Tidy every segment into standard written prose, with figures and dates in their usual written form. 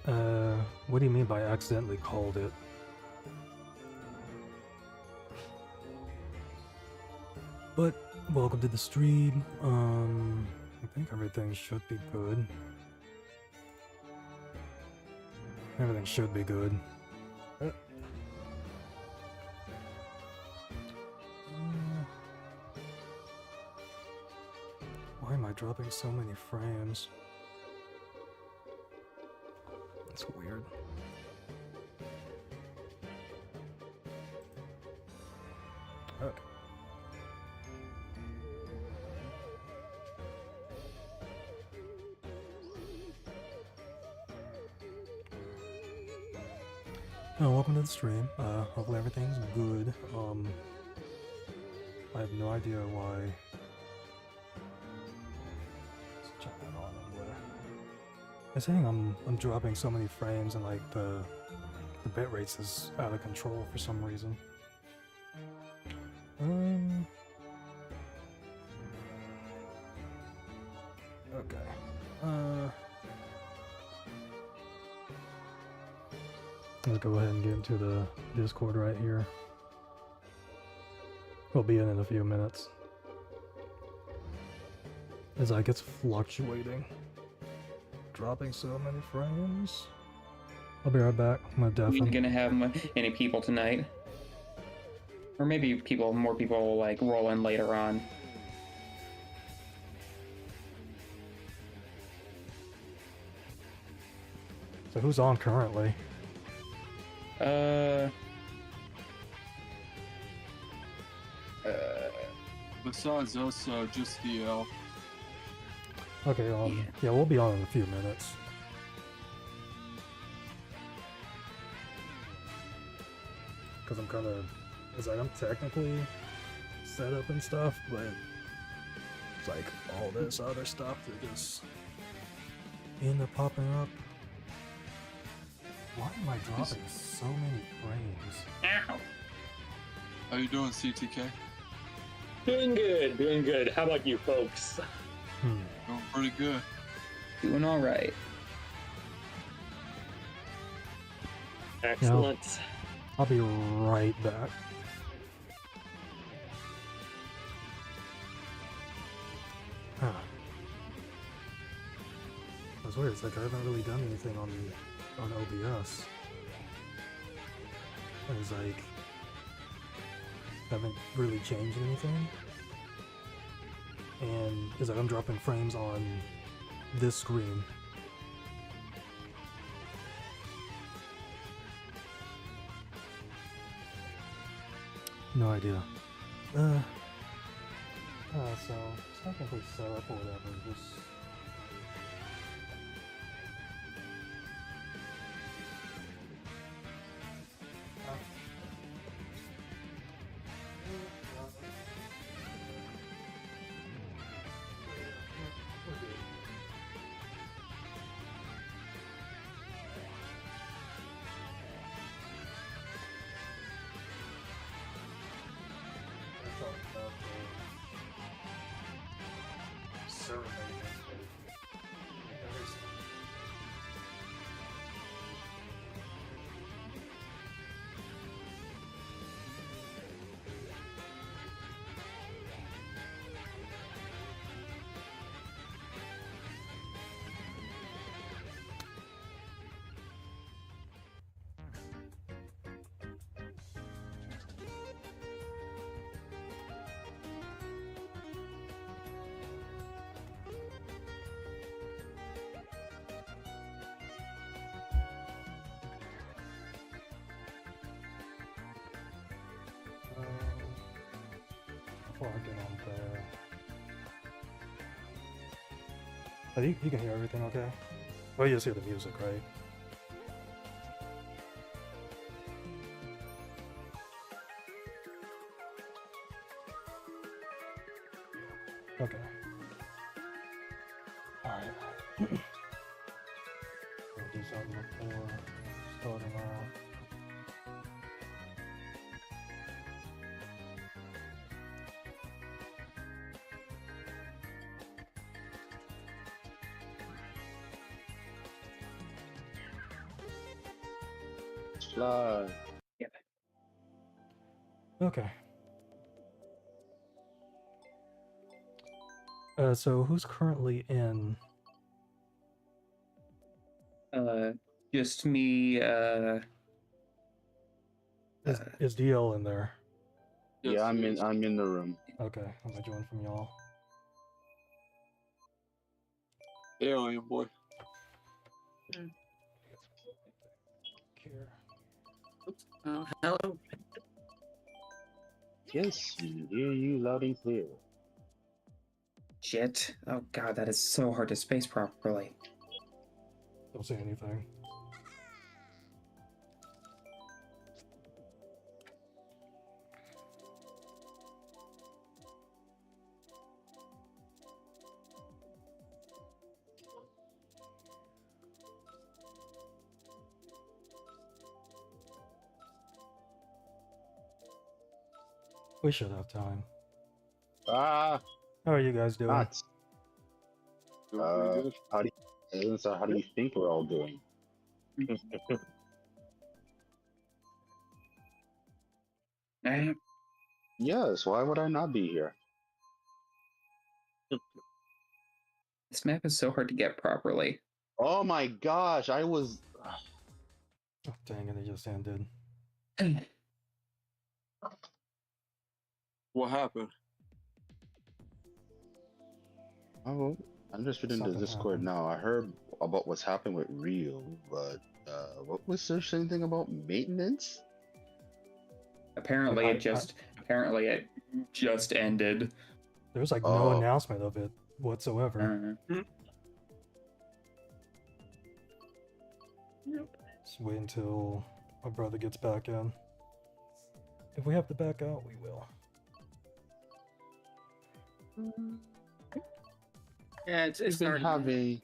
What do you mean by accidentally called it? But, welcome to the stream. I think everything should be good. Everything should be good. Why am I dropping so many frames? That's weird. Okay. Oh, welcome to the stream. Hopefully everything's good. I have no idea why. Let's check that on anyway. They're saying I'm dropping so many frames and like the bit rates is out of control for some reason. Okay. Let's go ahead and get into the Discord right here. We'll be in a few minutes. It's like it's fluctuating. Dropping so many frames. I'll be right back. I'm We're gonna have any people tonight. Or maybe more people will like roll in later on. So who's on currently? Besides us, just DL. Okay, yeah, we'll be on in a few minutes. Because I'm kind of, it's like I'm technically set up and stuff, but it's like all this other stuff that just end up popping up. Why am I dropping so many frames? Ow! How you doing, CTK? Doing good. How about you folks? Doing pretty good. Doing all right. Excellent. Yeah, I'll be right back. Huh. That's weird. It's like I haven't really done anything on OBS. It's like I haven't really changed anything, and it's like I'm dropping frames on this screen. No idea. So technically set up or whatever. Just before I get on there. Oh, you can hear everything okay? Oh, you just hear the music, right? Okay. Alright. We'll do something before starting off. Fly. Okay. So who's currently in? Just me. Is DL in there? Yes, Yeah, it is. I'm in the room. Okay, I'm gonna join from y'all. Alien boy. Here. Hello. Yes, we hear you loud and clear. Shit. Oh god, that is so hard to space properly. Don't say anything. We should have time. Ah, How are you guys doing? nuts. Doing pretty good. How do you think we're all doing? Yes, why would I not be here? This map is so hard to get properly. Oh my gosh, I was. Oh, dang it, it just ended. What happened? Oh, I'm just reading the Something Discord happened. now. I heard about what's happened with Rio, but what was there anything about maintenance? Apparently, I- it just ended. There's like no Oh. announcement of it whatsoever. Just wait until my brother gets back in. If we have to back out, we will. Yeah, it's We've been starting.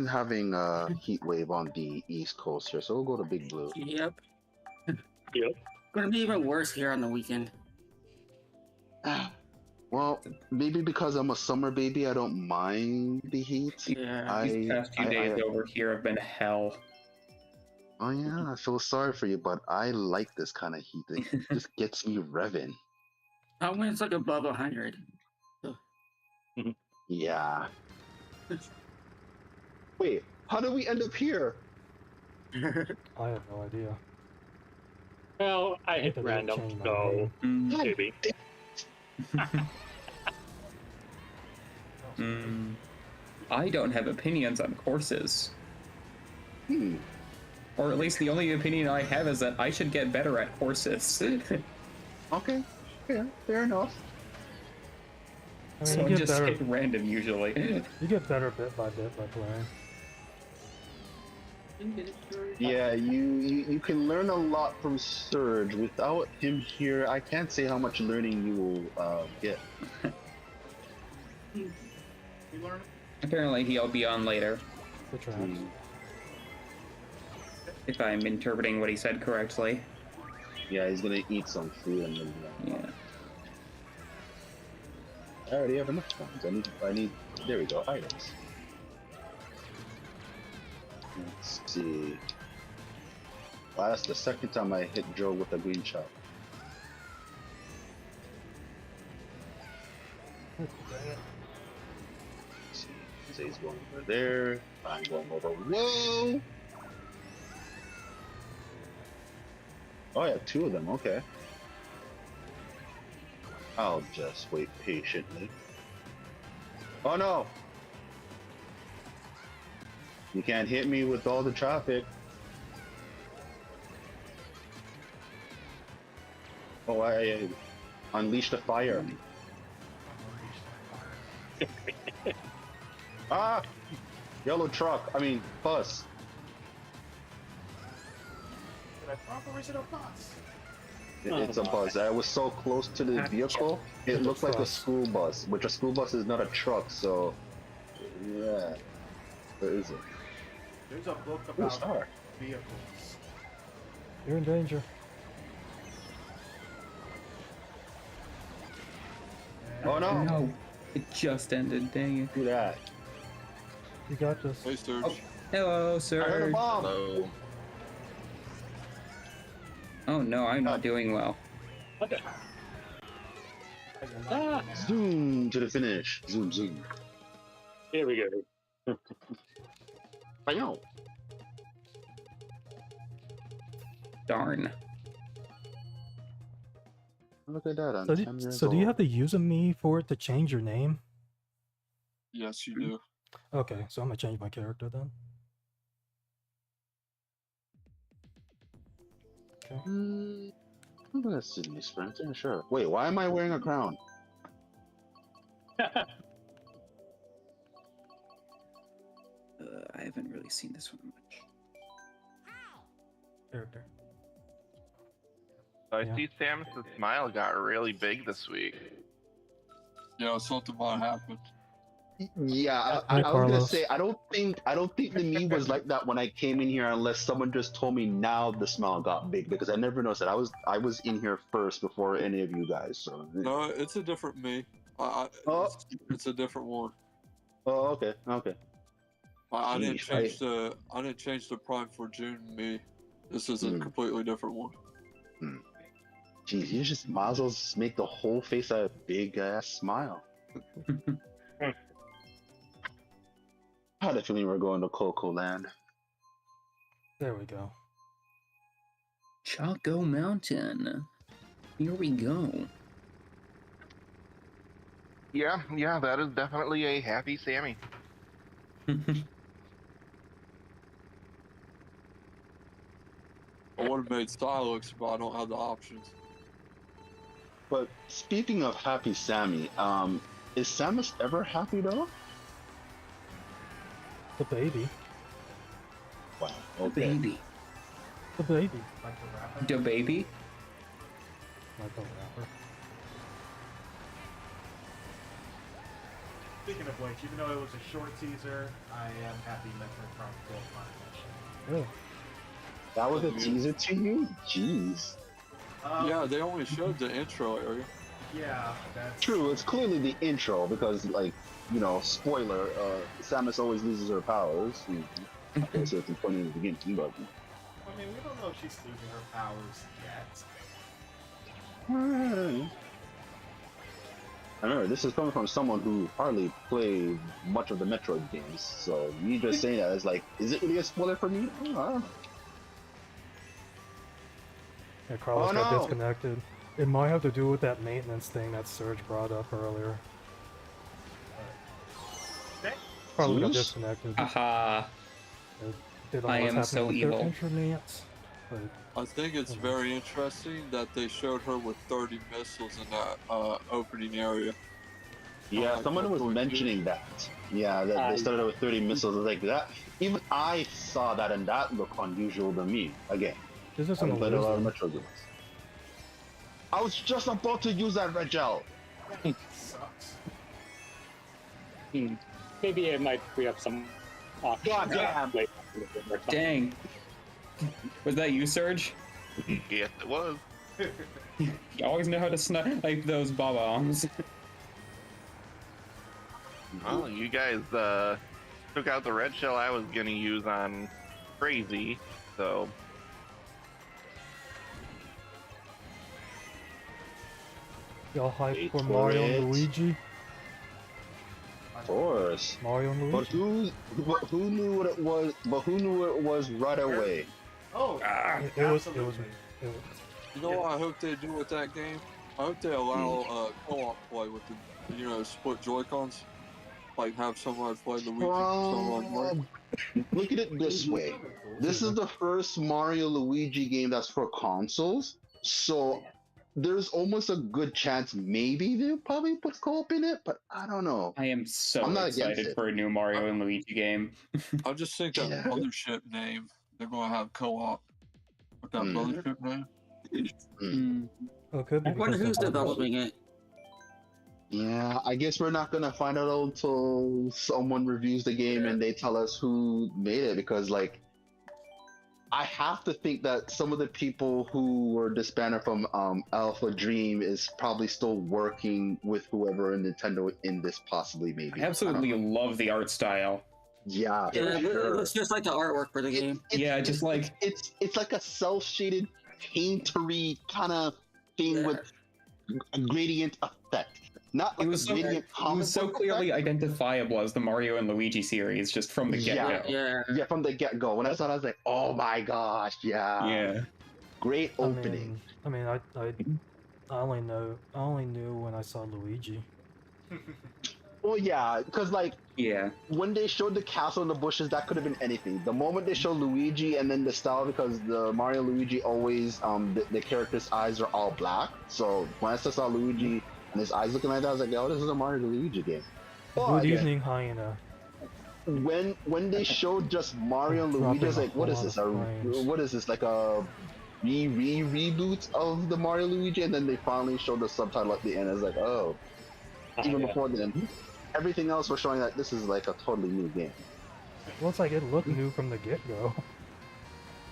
having a heat wave on the East Coast here, so we'll go to Big Blue. Yep. Yep. Gonna be even worse here on the weekend. Well, maybe because I'm a summer baby, I don't mind the heat. Yeah. These past 2 days over here have been hell. Oh yeah, I feel sorry for you, but I like this kind of heat. It just gets me revving. Not when it's like above 100. Yeah. Wait, how did we end up here? I have no idea. Well, I I hit think I random, changed my so name. Mm, maybe. I don't have opinions on courses. Or at least the only opinion I have is that I should get better at courses. Okay, yeah, fair enough. I mean, So I you get just better. hit random usually. You get better bit by playing. Yeah, you can learn a lot from Surge. Without him here, I can't say how much learning you will get. Apparently he'll be on later, The tracks. if I'm interpreting what he said correctly. Yeah, he's gonna eat some food and then. Yeah. I already have enough funds. I need. There we go. Items. Let's see. Well, that's the second time I hit Joe with a green shot. Let's see. Zay's going over there. I'm going over. Whoa! Oh, yeah, two of them. Okay. I'll just wait patiently. Oh no! You can't hit me with all the traffic. Oh, I unleashed the fire. Ah! Yellow truck. I mean, bus. It's a bus. I was so close to the vehicle, it looked like a school bus, which a school bus is not a truck, so... Yeah. Where is it? There's a book Ooh, about star. vehicles. You're in danger. Oh no! No, it just ended, dang it. Do that. You got this. Hey, Surge. Oh, hello, I heard a sir. bomb! Hello. Oh no, I'm not doing well. What the? Ah, Zoom to the finish. Zoom, zoom. here we go. Bam. Darn. Look at that. I'm So, 10 years do you old. have to use a me for it to change your name? Yes, you do. Okay, so I'm gonna change my character then. Okay. I'm gonna Sydney Springs. Yeah, sure. Wait, why am I wearing a crown? I haven't really seen this one much. Character. So I Yeah. see Samus's smile got really big this week. Yeah, something might happen. Yeah, Hey, I was gonna Carlos. say I don't think the meme was like that when I came in here unless someone just told me now the smile got big because I never noticed it. I was in here first before any of you guys. So No, it's a different me. Oh. It's a different one. oh okay. I didn't Jeez, change the Prime for June me. This is a Hmm. completely different one. Jeez, you just might as well just make the whole face a big ass smile. I had a feeling we were going to Coco Land. There we go. Choco Mountain. Here we go. Yeah, that is definitely a happy Sammy. I would have made Stylux, but I don't have the options. But speaking of happy Sammy, is Samus ever happy though? The baby. Wow. The Okay. baby. The baby. Like the rapper. The baby? Like a rapper. Speaking of which, even though it was a short teaser, I am happy Metroid Prime 12 finally. Yeah. That was a teaser to you? Jeez. Yeah, they only showed the intro area. Yeah, that's True, it's clearly the intro because, like, you know, spoiler, Samus always loses her powers. Okay, so it's important in the beginning, but... I mean, we don't know if she's losing her powers yet. I remember, this is coming from someone who hardly played much of the Metroid games, so you just saying that is like, is it really a spoiler for me? Oh, I don't know. Yeah, Carlos Oh, got no. disconnected. It might have to do with that maintenance thing that Serge brought up earlier. Probably got Zeus? disconnected. Aha. They don't know I what's am so happening with their evil. intranets, but I think it's very interesting that they showed her with 30 missiles in that opening area. Yeah, Oh, someone was Metroid mentioning that. Yeah, that they started with 30 missiles like that. Even I saw that, and that looked unusual to me. Again, this I isn't a haven't played a lot of wizard. Metroid games. I was just about to use that red gel. Sucks. Maybe it might free up some options. God damn. Later. Dang. Was that you, Serge? Yes, it was. You always know how to snipe those bombs. Well, you guys took out the red shell I was gonna use on Crazy, so Y'all hype Wait for for Mario it. and Luigi? Of course. Mario and But Luigi. who knew what it was? But who knew what it was right away? Oh, It was. absolutely. You know what I hope they do with that game? I hope they allow co-op play with the, split Joy-Cons. Like have someone play Luigi, someone Mario. Look at it this way. This is the first Mario Luigi game that's for consoles, so there's almost a good chance maybe they'll probably put co-op in it, but I don't know. I am so I'm not against excited it. for a new Mario and Luigi game. I just think that Yeah. mothership name, they're gonna have co-op with that mothership name. Oh, it could be I wonder because who's they're developing it. Yeah, I guess we're not gonna find out until someone reviews the game and they tell us who made it, because like I have to think that some of the people who were disbanded from Alpha Dream is probably still working with whoever in Nintendo in this, possibly maybe. I absolutely love the art style. Yeah, Yeah, for it sure. looks just like the artwork for the game. Yeah, just like- it's like a cell shaded paintery kind of thing with a gradient effect. Not like It was a so, gradient it comic was so book clearly effect. identifiable as the Mario and Luigi series just from the Yeah. get-go. Yeah. Yeah, from the get go. When I saw it, I was like, oh my gosh, yeah. Yeah. Great opening. I only knew when I saw Luigi. Well, yeah, because like Yeah. when they showed the castle in the bushes, that could have been anything. The moment they show Luigi and then the style, because the Mario and Luigi always the character's eyes are all black. So when I saw Luigi and his eyes looking like that, I was like, oh, this is a Mario and Luigi game. Good But evening, Hyena. when they showed just Mario and Luigi, I was like, what is this? What is this? Like a reboot of the Mario Luigi? And then they finally showed the subtitle at the end. I was like, oh. Even before then, everything else was showing that this is like a totally new game. Well, it's like it looked new from the get-go.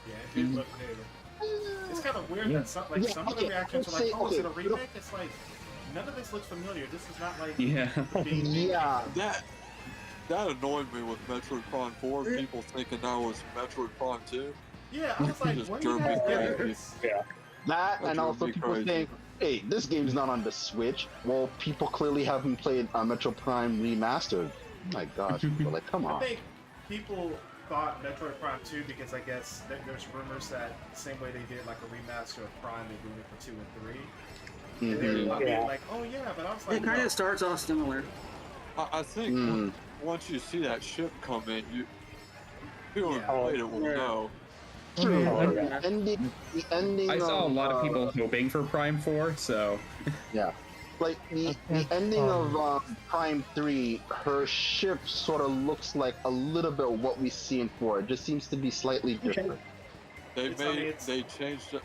Yeah, it did look new. It's kind of weird that some of the reactions are like, "Oh, is it a remake?" It's like none of this looks familiar. This is not like being Yeah. That annoyed me with Metroid Prime 4. People thinking that was Metroid Prime 2. Yeah, I was like, Just "Where are you drove me guys getting crazy. this?" Yeah. That That and drove also me people crazy. saying, hey, this game's not on the Switch. Well, people clearly haven't played Metro Prime Remastered. Oh my gosh, people, like, come I on. think people thought Metroid Prime 2 because I guess there's rumors that the same way they did like a remaster of Prime, they're doing it for 2 and 3. And Mhm. everybody being like, "Oh yeah," but I was like, It kind no. of starts off similar. I think Mm. once you see that ship come in, people who Yeah. played it will know. True. Yeah. The ending I saw a lot of uh, people hoping for Prime 4, so like the ending of Prime 3, her ship sort of looks like a little bit of what we see in 4. It just seems to be slightly different. They It's- I mean, it's- they changed it.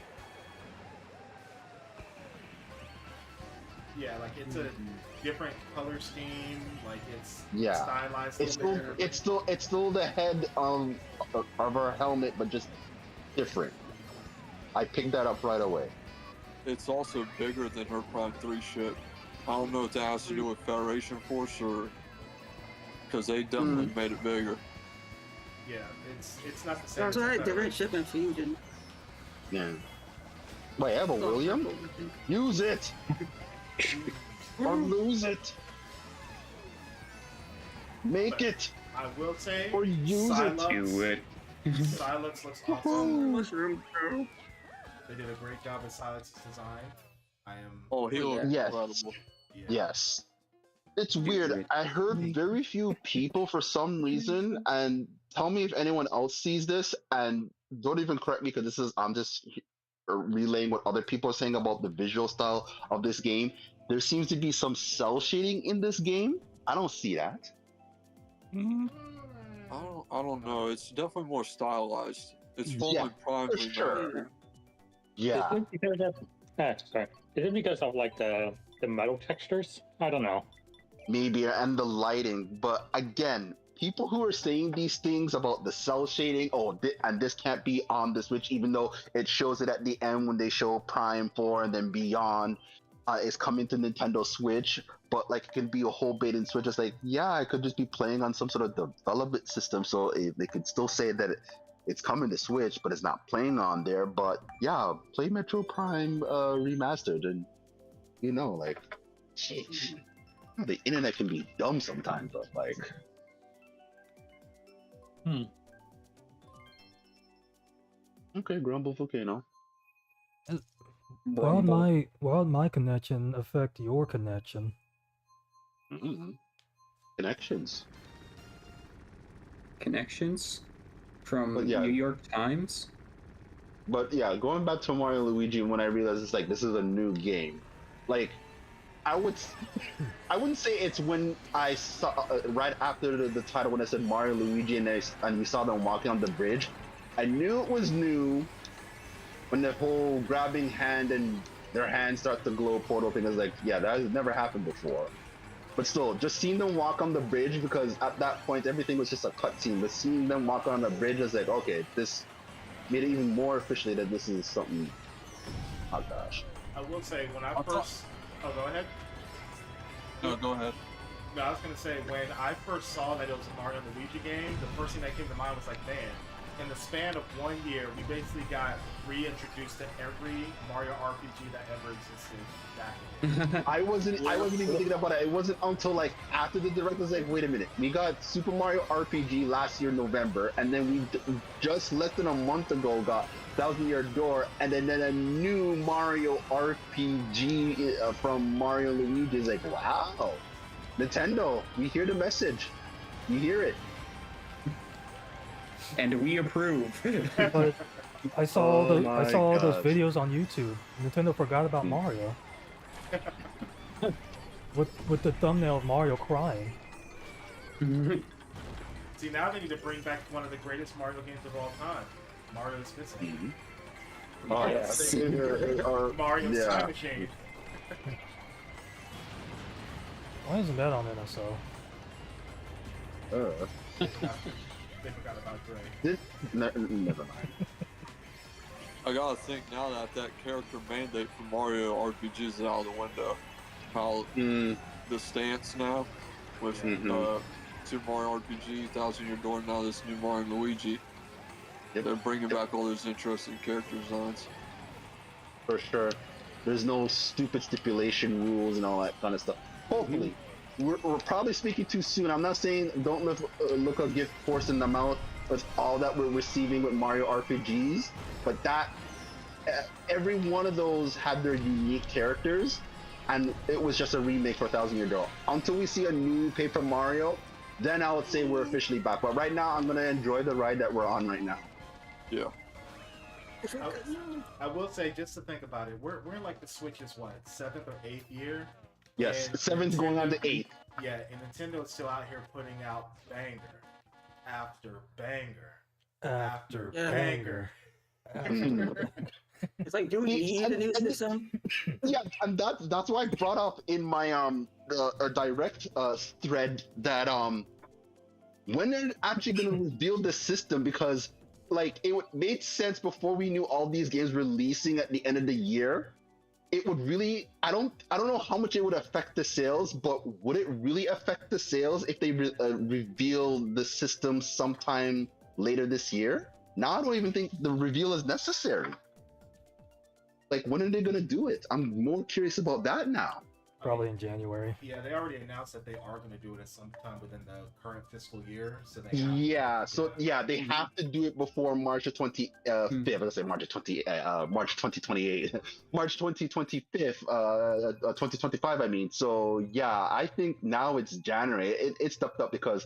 Yeah, like it's a different color scheme. Like it's Yeah. stylized. a It's little still bit it's still the head of her helmet, but just different. I picked that up right away. It's also bigger than her Prime 3 ship. I don't know if that has to do with Federation Force or because they definitely made it bigger. Yeah, it's not the same. Sounds as the like different Federation. ship and fusion. Yeah. Wait, I have a William? Use it or lose it. Make it I will say, or use it. do it. Silence looks awesome. Mushroom girl. They did a great job with Silence's design. I am. Oh, he looks Yes. incredible. Yeah. Yes. It's weird. I heard very few people for some reason, and tell me if anyone else sees this, and don't even correct me because I'm just relaying what other people are saying about the visual style of this game. There seems to be some cell shading in this game. I don't see that. I don't know. It's definitely more stylized. It's from Yeah, when Prime for remade sure. it. Yeah. Is it because of, sorry. Is it because of like the metal textures? I don't know. Maybe, and the lighting, but again, people who are saying these things about the cell shading, and this can't be on the Switch, even though it shows it at the end when they show Prime 4 and then Beyond is coming to Nintendo Switch, but like it can be a whole bait in Switch. It's like, yeah, I could just be playing on some sort of development system, so they could still say that it's coming to Switch, but it's not playing on there. But yeah, play Metro Prime Remastered, and like, jeez. The internet can be dumb sometimes, but like. Okay, Grumble Volcano. Why my connection affect your connection? Connections. Connections from But yeah. New York Times. But yeah, going back to Mario and Luigi, when I realized it's like this is a new game, like I wouldn't say it's when I saw right after the title when I said Mario and Luigi and we saw them walking on the bridge. I knew it was new when the whole grabbing hand and their hands start to glow portal thing. I was like, yeah, that has never happened before. But still, just seeing them walk on the bridge, because at that point everything was just a cutscene. But seeing them walk on the bridge was like, okay, this made it even more officially that this is something. Oh gosh. I will say when I first. Oh, go ahead. No, go ahead. No, I was gonna say when I first saw that it was a Mario and Luigi game, the first thing that came to mind was like, man, in the span of 1 year, we basically got reintroduced to every Mario RPG that ever existed back then. I wasn't even thinking about it. It wasn't until like after the direct I was like, wait a minute, we got Super Mario RPG last year November, and then we just less than a month ago got Thousand Year Door, and then a new Mario RPG from Mario and Luigi. Is like, wow, Nintendo, we hear the message, you hear it. And we approve. But I saw Oh I saw all those gosh. videos on YouTube. Nintendo forgot about Mario. with the thumbnail of Mario crying. See, now they need to bring back one of the greatest Mario games of all time. Mario is Missing. Oh, yeah. Mario's yeah. Time Machine. Why isn't that on NSO? They forgot about Dre. Never mind. I gotta think now that that character mandate for Mario RPGs is out of the window. How the stance now with Super Mario RPG, Thousand Year Door, now this new Mario and Luigi. They're bringing back all those interesting character designs. For sure. There's no stupid stipulation rules and all that kind of stuff. Hopefully. We're probably speaking too soon. I'm not saying don't look a gift horse in the mouth with all that we're receiving with Mario RPGs, but that every one of those had their unique characters, and it was just a remake for Thousand Year Door. Until we see a new Paper Mario, then I would say we're officially back. But right now, I'm gonna enjoy the ride that we're on right now. Yeah. I will say, just to think about it, we're in like the Switch's what, 7th or 8th year? Yes, And 7's going on to 8. Yeah, and Nintendo is still out here putting out banger after banger after Yeah. banger. It's like, do we need a new system? Yeah, and that's why I brought up in my direct thread that when they're actually gonna reveal the system, because like it made sense before we knew all these games releasing at the end of the year. It would really, I don't know how much it would affect the sales, but would it really affect the sales if they reveal the system sometime later this year? Now I don't even think the reveal is necessary. Like, when are they gonna do it? I'm more curious about that now. Probably in January. Yeah, they already announced that they are going to do it at some time within the current fiscal year. So they They have to do it before March 25th. I was gonna say March 2028, March 2025. 2025. I mean, so yeah, I think now it's January. It's stepped up because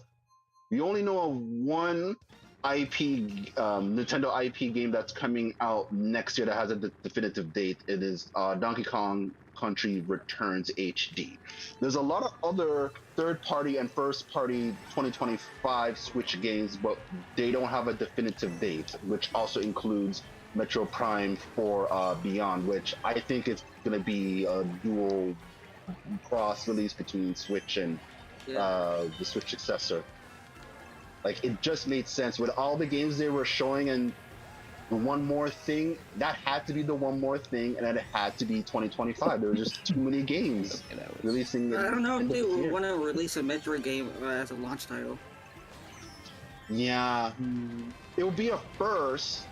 we only know of one IP, Nintendo IP game that's coming out next year that has a definitive date. It is Donkey Kong Country Returns HD. There's a lot of other third-party and first-party 2025 Switch games, but they don't have a definitive date, which also includes Metro Prime 4 Beyond, which I think is going to be a dual cross-release between Switch and the Switch successor. Like, it just made sense with all the games they were showing, and the one more thing, that had to be the one more thing, and then it had to be 2025. There were just too many games releasing. I don't know if they want to release a Metroid game as a launch title. Yeah, it will be a first,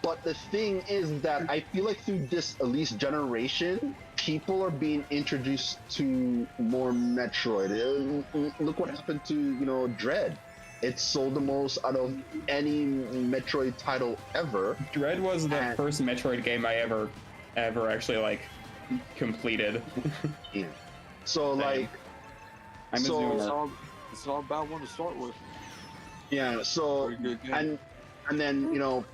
but the thing is that I feel like through this at least generation, people are being introduced to more Metroid. Look what happened to Dread. It sold the most out of any Metroid title ever. Dread was the first Metroid game I ever actually like completed. Yeah. So like, I'm a zoomer. It's not a bad one to start with. Yeah. So and then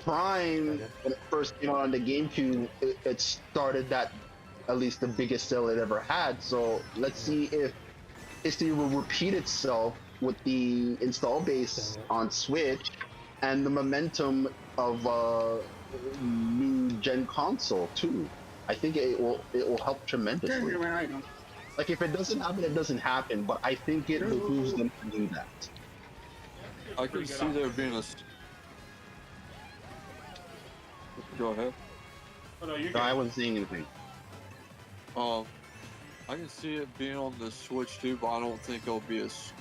Prime, when it first came out on the GameCube, it started that at least the biggest sale it ever had. So let's see if history will repeat itself with the install base on Switch and the momentum of new gen console too. I think it will help tremendously. Like, if it doesn't happen, it doesn't happen, but I think it behooves them to do that. I can see there being a. Go ahead. Oh, no, you're No, I wasn't saying anything. I can see it being on the Switch too, but I don't think it'll be as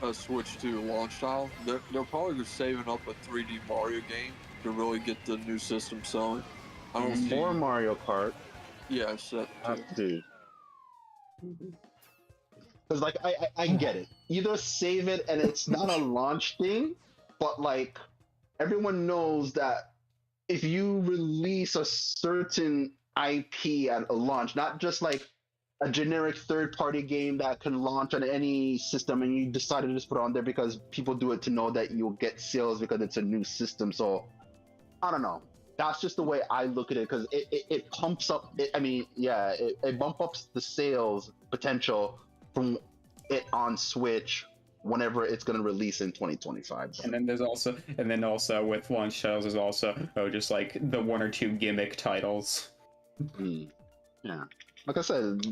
a Switch 2 launch title, they're probably just saving up a 3D Mario game to really get the new system selling. I don't see. More Mario Kart. Yes, that too. Dude. Because like I get it. Either save it and it's not a launch thing, but like everyone knows that if you release a certain IP at a launch, not just like a generic third-party game that can launch on any system, and you decide to just put it on there because people do it to know that you'll get sales because it's a new system. So I don't know. That's just the way I look at it because it pumps up. It bump ups the sales potential from it on Switch whenever it's going to release in 2025. And then there's also, with launch titles, there's also just like the one or two gimmick titles. Yeah, like I said,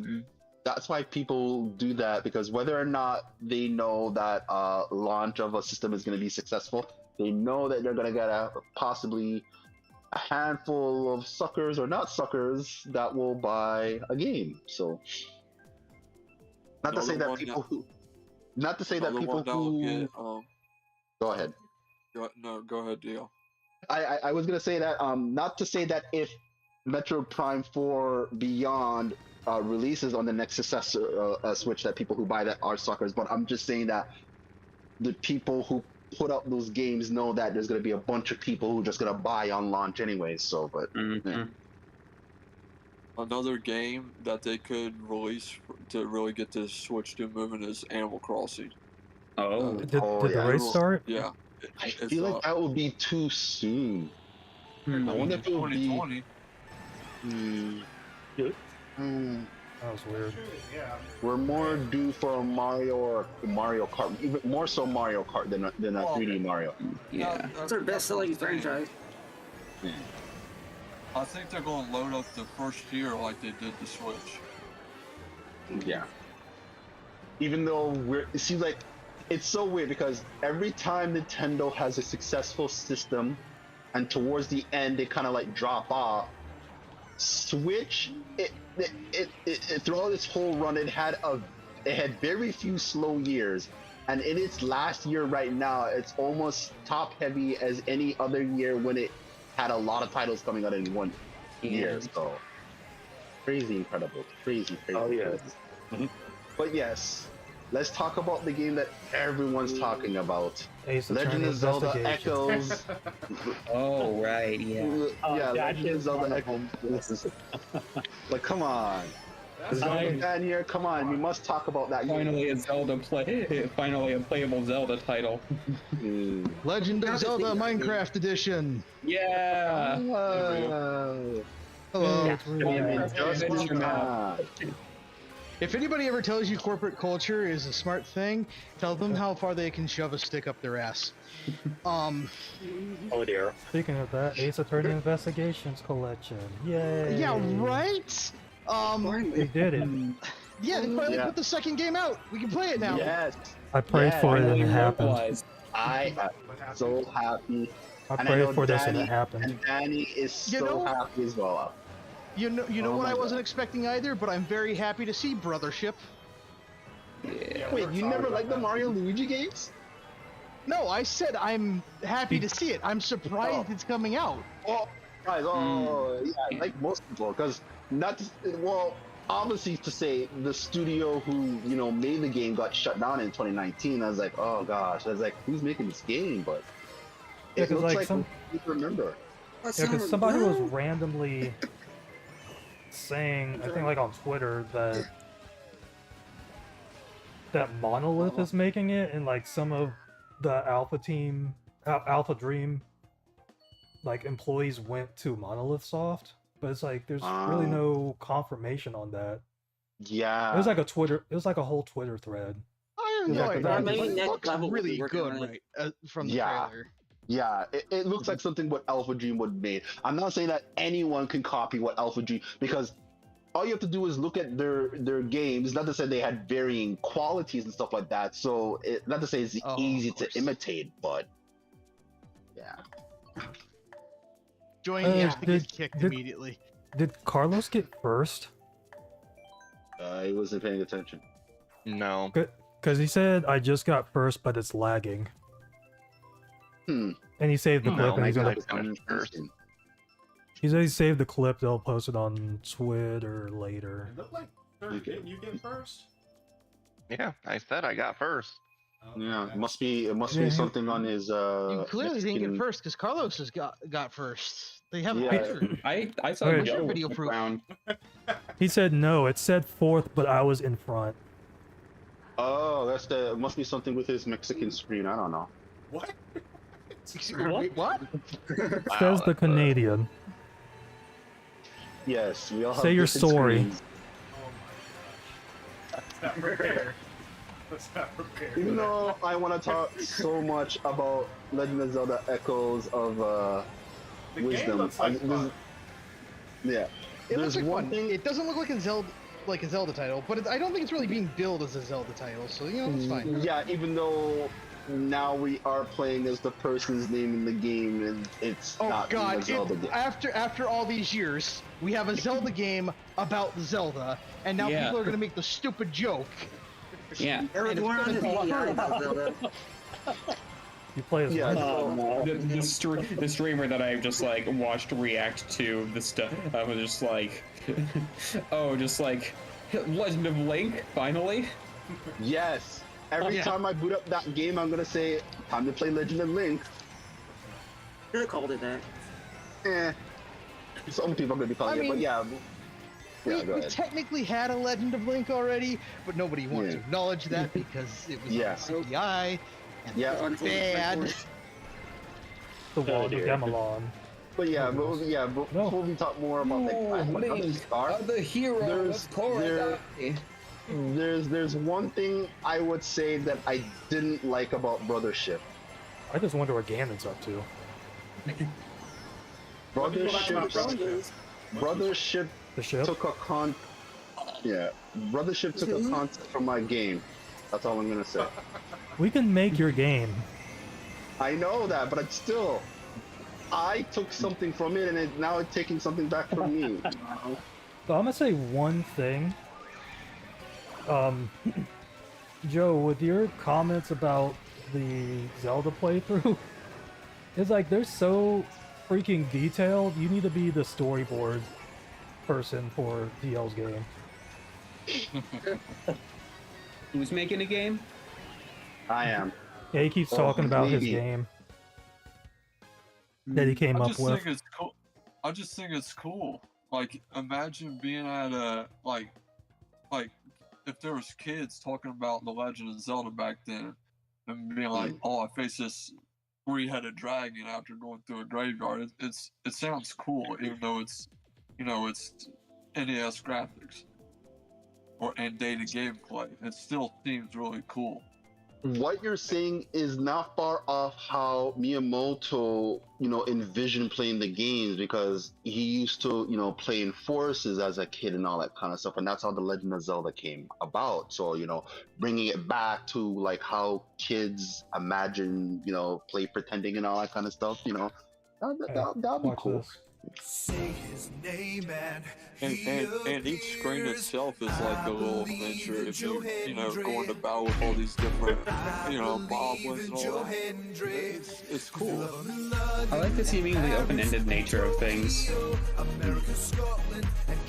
that's why people do that, because whether or not they know that launch of a system is going to be successful, they know that they're going to get possibly a handful of suckers or not suckers that will buy a game. So not to say that people who go ahead. Go ahead, Dio. I was gonna say that not to say that if Metro Prime 4 Beyond releases on the next successor Switch that people who buy that are suckers, but I'm just saying that the people who put up those games know that there's gonna be a bunch of people who are just gonna buy on launch anyway. So, but yeah. Another game that they could release to really get this Switch 2 moving is Animal Crossing. Did the race start? Yeah. I feel like that would be too soon. I wonder if it would be 2020. That was weird. We're more due for a Mario or Mario Kart, even more so Mario Kart than a 3D Mario. Yeah. It's our best-selling franchise. Yeah. I think they're going to load up the first year like they did the Switch. Yeah. Even though it seems like it's so weird because every time Nintendo has a successful system, and towards the end they kind of like drop off. Switch, throughout its whole run, it had very few slow years, and in its last year right now, it's almost top heavy as any other year when it had a lot of titles coming out in one year. So crazy incredible, crazy. Oh yeah. But yes, let's talk about the game that everyone's talking about. Ace Legend Attorney of Zelda Investigations. Echoes. Oh right, yeah. Legend of Zelda Echoes. Like, come on. Man here, come on, we must talk about that. Finally finally a playable Zelda title. Legend of Zelda Minecraft Edition. Yeah. Hello. Yeah. If anybody ever tells you corporate culture is a smart thing, tell them how far they can shove a stick up their ass. Oh dear. Speaking of that, Ace Attorney Investigations collection. Yay! Yeah, right? They did it. Yeah, they finally put the second game out. We can play it now. Yes. I prayed for it and it happened. I am so happy. I prayed for this and it happened. And Danny is so happy as well. You know what I wasn't expecting either, but I'm very happy to see Brothership. Yeah. Wait, you never liked the Mario Luigi games? No, I said I'm happy to see it. I'm surprised it's coming out. Oh, guys, yeah, like most people, because obviously to say the studio who made the game got shut down in 2019. I was like, oh gosh, I was like, who's making this game? But it looks like some people remember. Yeah, because somebody was randomly saying, I think like on Twitter, that Monolith is making it, and like some of the Alpha Dream like employees went to Monolith Soft, but it's like there's really no confirmation on that. Yeah, it was like a whole Twitter thread. I don't know. It looks really good, right? From the trailer. Yeah, it looks like something what Alpha Dream would make. I'm not saying that anyone can copy what Alpha Dream, because all you have to do is look at their games. Not to say they had varying qualities and stuff like that. So not to say it's easy to imitate, but yeah. Join to get kicked immediately. Did Carlos get first? He wasn't paying attention. No. Because he said I just got first, but it's lagging. Hmm. And he saved the No, clip, and he's maybe gonna. I finished first. He said he saved the clip. They'll post it on Twitter later. It looked like third. Didn't you get first? Yeah, I said I got first. Yeah, it must be Yeah. something on his You clearly didn't Mexican get first because Carlos has got first. They have Yeah. a picture. I saw Okay. What's your Joe. video proof? round. He said no. It said fourth, but I was in front. Oh, it must be something with his Mexican screen. I don't know. What? What? Says the that's, Canadian. Yes, we all have Say you're different sorry. screens. Oh my. Let's not prepare. Let's not prepare. Even though I want to talk so much about Legend of Zelda Echoes of the game Wisdom. looks like fun. Yeah. It There's looks like one fun. thing- It doesn't look like a Zelda title, but I don't think it's really being billed as a Zelda title, so you know it's fine. Yeah, even though now we are playing as the person's name in the game, and it's Oh not God! a Zelda game. After all these years, we have a Zelda game about Zelda, and now Yeah. people are gonna make the stupid joke. Yeah. Eric, we're on the about Zelda. You play as Yeah, Link. so- The streamer that I just like watched react to the stuff, I was just like, oh, just like Legend of Link, finally. yes. Every Yeah. time I boot up that game, I'm gonna say, "Time to play Legend of Link." Should have called it that. Eh. Some people are gonna be calling I it, but mean, yeah. Yeah, go we ahead. technically had a Legend of Link already, but nobody wanted Yeah. to acknowledge that because it was Yeah. on CDI. And Yeah. it's bad. The Wall of dear. Gamelon. But yeah, before we talk more about like how to start, the hero there's one thing I would say that I didn't like about Brothership. I just wonder what Ganon's up to. What do you like about Brothership, Brothership? The ship? took a Brothership took a concept from my game. That's all I'm gonna say. We can make your game. I know that, but it's still, I took something from it, and now it's taking something back from me. So I'm gonna say one thing. Joe, with your comments about the Zelda playthrough, it's like they're so freaking detailed. You need to be the storyboard person for DL's game. Who's making a game? I am. Yeah, he keeps Oh, talking about his maybe. game that he came I up just with. think it's cool. I just think it's cool. Like, imagine being at a like if there was kids talking about the Legend of Zelda back then, and being like, "Oh, I faced this three-headed dragon after going through a graveyard." It sounds cool, even though it's it's NES graphics and data gameplay. It still seems really cool. What you're saying is not far off how Miyamoto, envisioned playing the games, because he used to, play in forces as a kid and all that kind of stuff, and that's how the Legend of Zelda came about. So, bringing it back to like how kids imagine, play pretending and all that kind of stuff, that'd be Watch cool. this. Say his name And each screen itself is like a little adventure. If you going to battle with all these different moblins and all that, it's cool. I like the seemingly open-ended nature of things.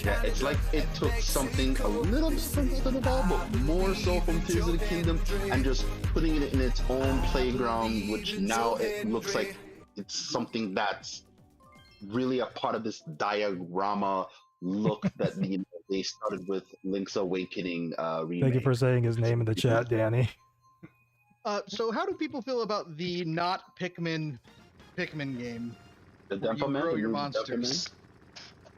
Yeah, it's like it took something a little bit from Zelda, but more so from Tears of the Kingdom, and just putting it in its own playground, which now it looks like it's something that's really a part of this diorama look that they started with Link's Awakening remake. Thank you for saying his name in the chat, Danny. So how do people feel about the not Pikmin game? The where you Denpa Man, grow the your new monsters.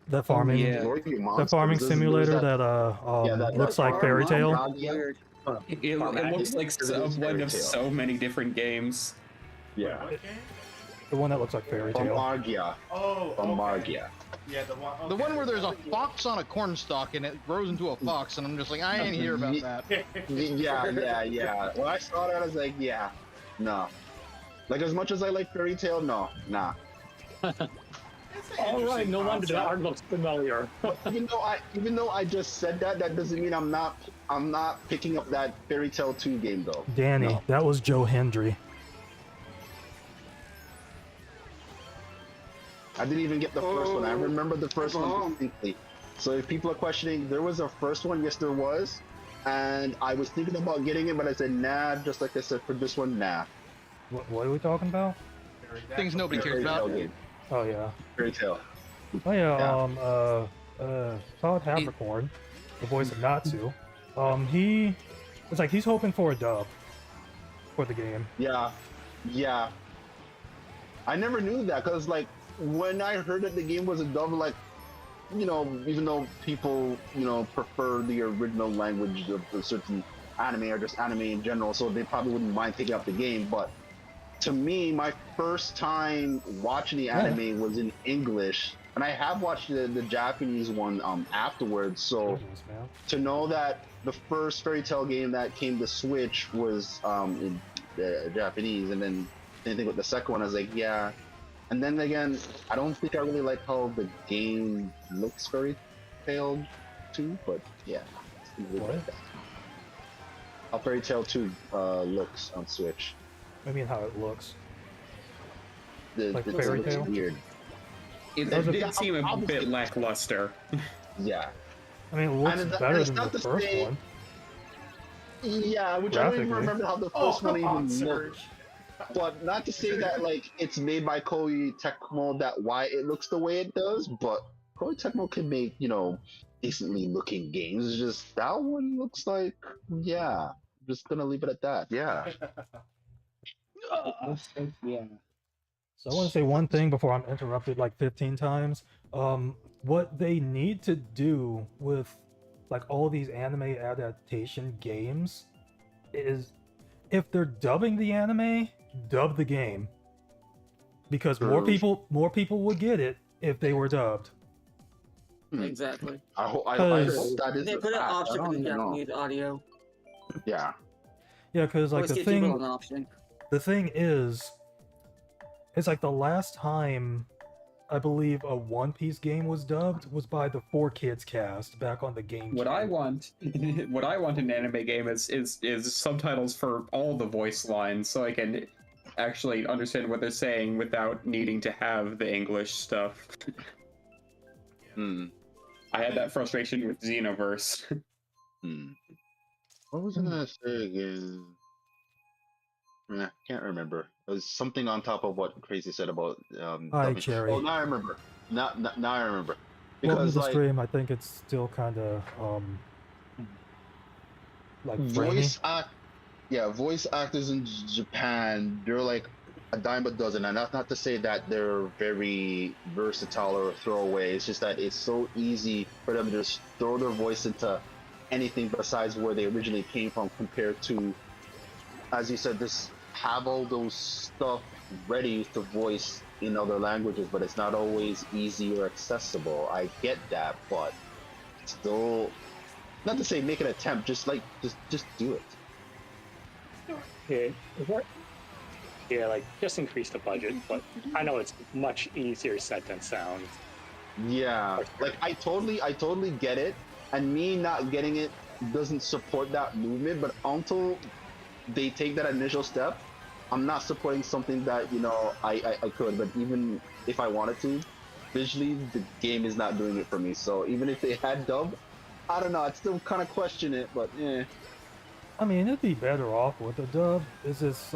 That farming, yeah. Grow your the monsters. farming There's simulator that- that looks like Fairy Tale. Weird. It looks like a blend of so many different games. Yeah, What game? The one that looks like Fairy from Tale. Margia. Oh, From okay. Margia. Yeah, the one. The one where there's a fox on a cornstalk and it grows into a fox, and I'm just like, I ain't hear about that. Yeah. When I saw that, I was like, yeah, no. Like, as much as I like Fairy Tale, no, nah. All right, no wonder that concept. art looks familiar. Even though I just said that, that doesn't mean I'm not I'm not picking up that Fairy Tail 2 game though. Danny, No. that was Joe Hendry. I didn't even get the first one. I remember the first one distinctly. So if people are questioning, there was a first one. Yes, there was. And I was thinking about getting it, but I said, nah, just like I said for this one, nah. What are we talking about? Things nobody cares Fairy Tail about. game. Oh yeah. Fairy Tail. Oh yeah. Todd Havercorn, the voice of Natsu. He's hoping for a dub for the game. Yeah. Yeah. I never knew that because like when I heard that the game was a dub, like, you know, even though people, you know, prefer the original language of a certain anime or just anime in general, so they probably wouldn't mind picking up the game. But to me, my first time watching the anime was in English, and I have watched the Japanese one afterwards. So to know that the first Fairy Tail game that came to Switch was in Japanese, and then same thing with the second one, I was like, yeah. And then again, I don't think I really like how the game looks Fairy Tail 2, but yeah. What? How Fairy Tail 2 looks on Switch. I mean, how it looks. Like Fairy Tail? Weird. It did seem a bit lackluster. Yeah. I mean, it looks better than the first one. Yeah, which I don't even remember how the first one even looked. But not to say that like it's made by Koei Tecmo that why it looks the way it does, but Koei Tecmo can make, you know, decently looking games. It's just that one looks like, yeah. I'm just gonna leave it at that. Yeah. Yeah. So I want to say one thing before I'm interrupted like 15 times. What they need to do with like all these anime adaptation games is if they're dubbing the anime, dub the game. Because more people would get it if they were dubbed. Exactly. I hope that is they the put an fact. option I for the don't know. Japanese audio. Yeah. Yeah, because like Always the give people an thing, option. the thing is, it's like the last time I believe a One Piece game was dubbed was by the 4Kids cast back on the GameCube. What I want in an anime game is subtitles for all the voice lines, so I can actually understand what they're saying without needing to have the English stuff. I had that frustration with Xenoverse. What was I gonna say again? I can't remember. It was something on top of what Crazy said about Hi, dubbing. Cherry. Oh, now I remember. Now I remember. Welcome to Because the like stream. I think it's still kind of like voice actors in Japan, they're like a dime a dozen, and that's not to say that they're very versatile or throwaway. It's just that it's so easy for them to just throw their voice into anything besides where they originally came from, compared to, as you said, just have all those stuff ready to voice in other languages, but it's not always easy or accessible. I get that, but still, not to say make an attempt, just do it. Yeah, like just increase the budget, but I know it's much easier said than sounds. Yeah, like I totally get it, and me not getting it doesn't support that movement, but until they take that initial step, I'm not supporting something that, you know, I could, but even if I wanted to, visually the game is not doing it for me. So even if they had dub, I don't know, I'd still kind of question it, but eh. I mean, it'd be better off with a dub. It's just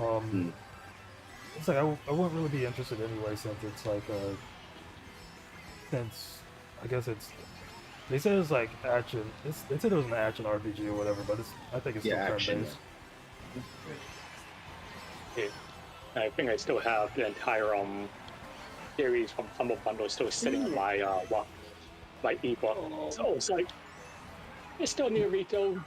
it's like I wouldn't really be interested anyway, since it's like since I guess it's, they said it's like action. They said it was an action RPG or whatever, but I think it's still turn-based. Yeah. I think I still have the entire series from Humble Bundle still sitting on my ebook. So it's like it's still near retail.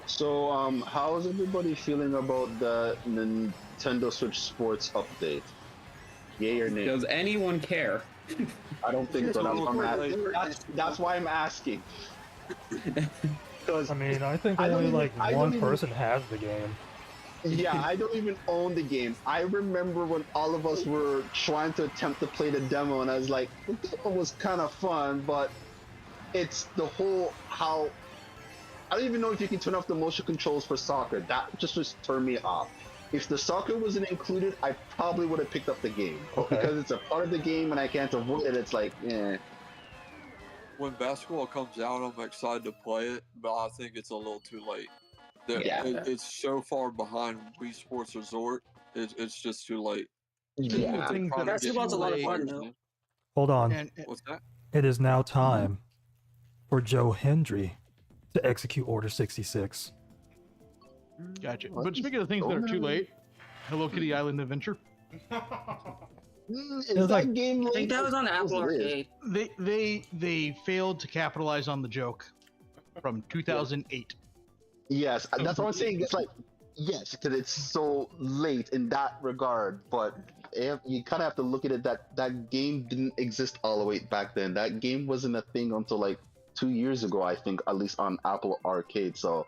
So how is everybody feeling about the Nintendo Switch Sports update? Yay or nay? Does anyone care? I don't think so. That's why I'm asking. I mean, I think only like one person has the game. Yeah, I don't even own the game. I remember when all of us were trying to attempt to play the demo, and I was like, the demo was kind of fun, but it's the whole how I don't even know if you can turn off the motion controls for soccer. That just turned me off. If the soccer wasn't included, I probably would have picked up the game. But because it's a part of the game and I can't avoid it, it's like, eh. When basketball comes out, I'm excited to play it, but I think it's a little too late. It's so far behind Wii Sports Resort. It's just too late. Yeah. Basketball's a lot of fun, though. Hold on. What's that? It is now time for Joe Hendry to execute Order 66. Gotcha. But speaking of things that are too late, Hello Kitty Island Adventure. Is that game late? I think that was on Apple Arcade. They failed to capitalize on the joke from 2008. Yes, that's what I'm saying. It's like, yes, because it's so late in that regard, but you kind of have to look at it that game didn't exist all the way back then. That game wasn't a thing until like 2 years ago, I think, at least on Apple Arcade. So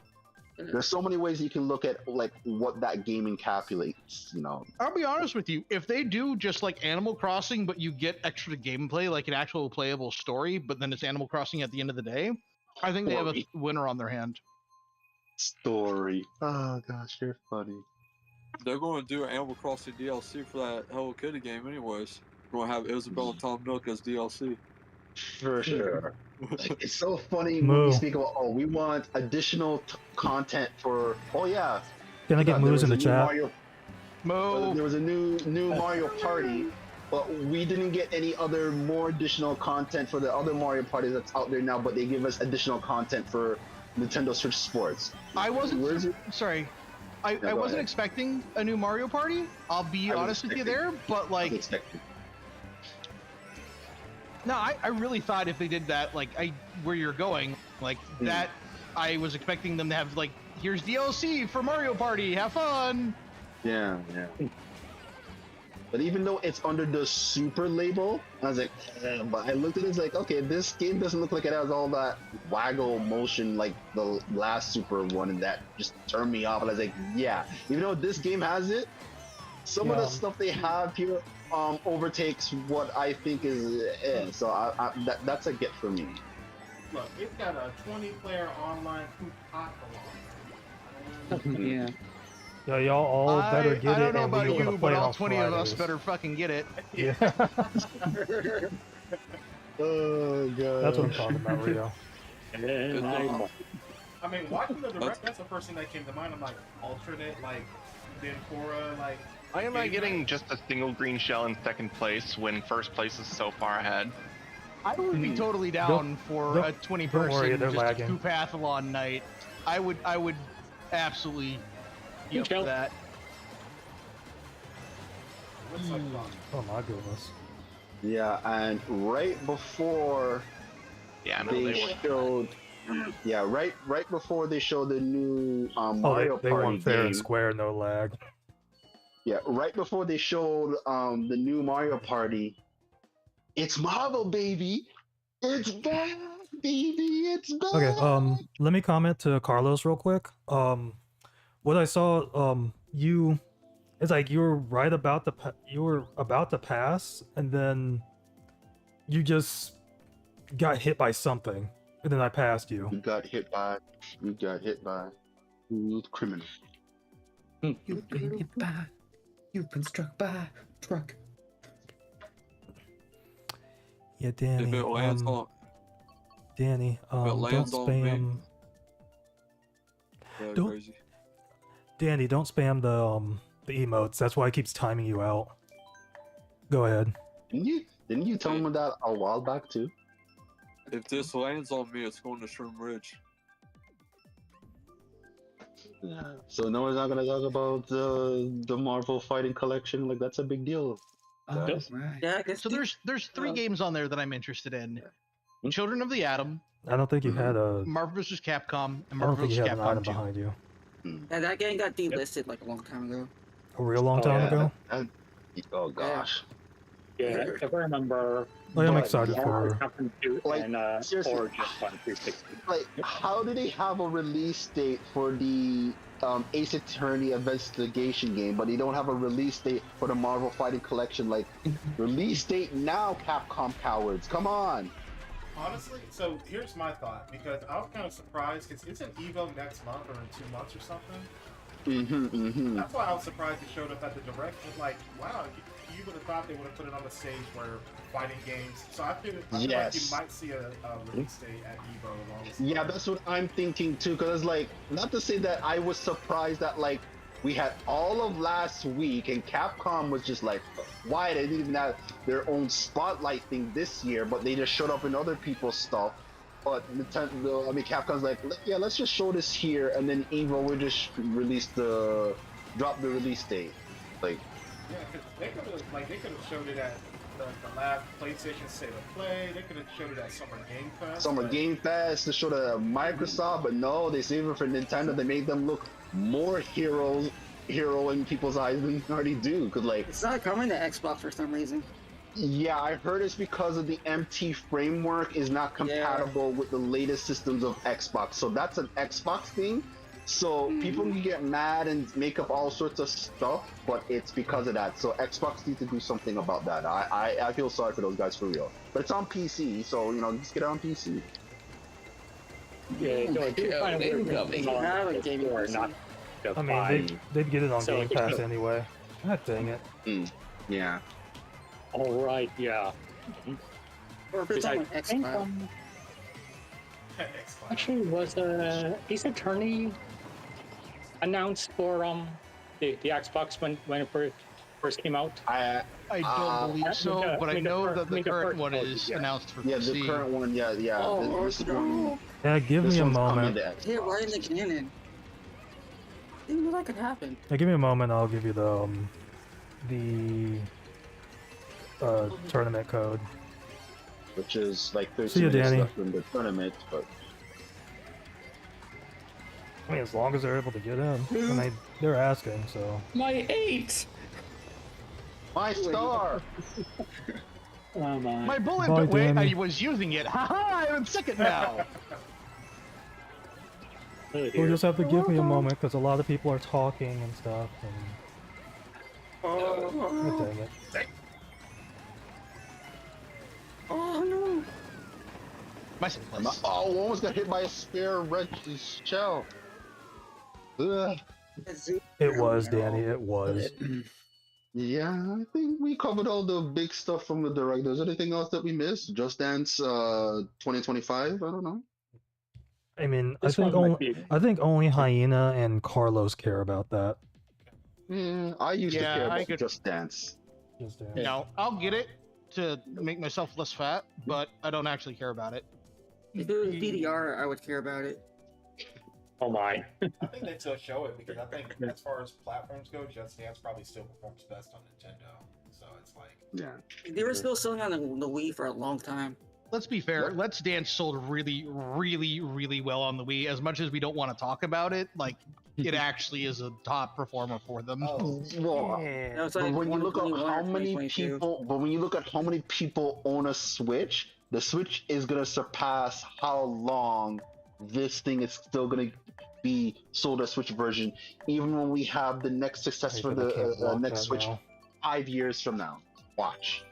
there's so many ways you can look at like what that game encapsulates, you know. I'll be honest with you, if they do just like Animal Crossing, but you get extra gameplay, like an actual playable story, but then it's Animal Crossing at the end of the day, I think they have a winner on their hand. Story. Oh gosh, you're funny. They're going to do an Animal Crossing DLC for that Hello Kitty game anyways. We're going to have Isabelle and Tom Nook as DLC. For sure. It's so funny when we speak about, we want additional content for, Can I get moves in the chat? There was a new Mario Party, but we didn't get any other more additional content for the other Mario Parties that's out there now, but they give us additional content for Nintendo Switch Sports. I wasn't expecting a new Mario Party. I'll be honest with you there, but like, no, I really thought if they did that, like where you're going, like that, I was expecting them to have like, here's DLC for Mario Party, have fun. Yeah. But even though it's under the Super label, I was like, but I looked at it, it's like, okay, this game doesn't look like it has all that waggle motion like the last Super one, and that just turned me off. And I was like, yeah, even though this game has it, some of the stuff they have here overtakes what I think is so that's a get for me. Look, it's got a 20-player online hot along. Yeah. Yeah, y'all all better get it. I don't know and we about gonna you, play but all on 20 of us Fridays. better fucking get it. Yeah. Oh god. That's what I'm talking about, Rio. I mean, watching the direct, that's the first thing that came to mind. I'm like, alternate, like, Ninfora, like... Why am I getting just a single green shell in second place when first place is so far ahead? I would be totally down for a 20-person just lagging. a two-pathlon night. I would absolutely be up for that. Oh my goodness. Yeah, and right before they showed, right before they showed the new Mario they Party won fair game. and square, no lag. Yeah, right before they showed the new Mario Party, it's Marvel, baby! It's back, baby! It's back! Okay, let me comment to Carlos real quick. What I saw, it's like you were right about you were about to pass, and then you just got hit by something, and then I passed you. You got hit by smooth criminal. You've been hit by. You've been struck by a truck. Yeah, Danny. If it lands on, Danny, don't spam. Don't. Crazy. Danny, don't spam the emotes. That's why it keeps timing you out. Go ahead. Didn't you tell me that a while back too? If this lands on me, it's going to Shroom Ridge. So no one's not gonna talk about the Marvel Fighting Collection. Like that's a big deal. Guys. Yeah, I guess So there's three games on there that I'm interested in. Children of the Atom, I don't think you had a. Marvel vs. Capcom, and I don't Marvel think vs. you had an item Capcom 2. behind you. Yeah, that game got delisted like a long time ago. A real long time ago. Oh gosh. Yeah, if I remember. Like, I'm excited for. Like, and seriously, Origin on 360. Like, how do they have a release date for the Ace Attorney investigation game, but they don't have a release date for the Marvel Fighting Collection? Like, release date now, Capcom cowards! Come on. Honestly, so here's my thought, because I was kind of surprised, because isn't Evo next month or in 2 months or something? That's why I was surprised it showed up at the Direct. It's like, wow, you would have thought they would have put it on the stage where fighting games. So I feel like you might see a release date at Evo along with Yeah, that's what I'm thinking too. Because like, not to say that I was surprised that like we had all of last week and Capcom was just like, why they didn't even have their own spotlight thing this year, but they just showed up in other people's stuff. But Nintendo, I mean, Capcom's like, yeah, let's just show this here, and then Evo will just drop the release date, like. Yeah, because they could have showed it at the last PlayStation State of Play. They could have showed it at Summer Game Fest. Game Fest to show the Microsoft, but no, they saved it for Nintendo. They made them look more hero in people's eyes than they already do. Cause like it's not coming to Xbox for some reason. Yeah, I heard it's because of the MT framework is not compatible with the latest systems of Xbox. So that's an Xbox thing. So people can get mad and make up all sorts of stuff, but it's because of that. So Xbox needs to do something about that. I feel sorry for those guys for real. But it's on PC, so you know, just get it on PC. Yeah, no, I do find it weird I mean, they'd get it on Game Pass anyway. God dang it. Yeah. All right, yeah. Or if it's on Xbox. Actually, was Ace Attorney announced for the Xbox when it first came out? I don't believe so, but I know that the current one is announced for PC. Yeah, the current one, yeah. Yeah, give me a moment. Yeah, right in the canon. Didn't know that could happen. Yeah, give me a moment. I'll give you the tournament code. Which is like 13 See you, minutes Danny. left in the tournament, but I mean, as long as they're able to get in, and they're asking, so. My 8! My star! My bullet, Bye, but wait, Danny. I was using it. Haha, I'm second now. You'll just have to give me a moment, because a lot of people are talking and stuff, and... Oh, dang it. Oh no! My second place. Oh, almost got hit by a spare red shell. Ugh. It was, Danny, it was. Yeah, I think we covered all the big stuff from the Direct. Is there anything else that we missed? Just Dance 2025? I don't know. I mean, I think only Hyena and Carlos care about that. Yeah, I used to care about Just Dance. Just Dance. No, I'll get it to make myself less fat, but I don't actually care about it. If it was DDR, I would care about it. Oh my. I think they still show it, because I think as far as platforms go, Just Dance probably still performs best on Nintendo. So it's like... Yeah. They were still selling on the Wii for a long time. Let's be fair. Let's Dance sold really, really, really well on the Wii. As much as we don't want to talk about it, like it actually is a top performer for them. Well, but when you look at how many people, own a Switch, the Switch is gonna surpass how long this thing is still gonna be sold as Switch version, even when we have the next success for the next Switch 5 years from now. Watch.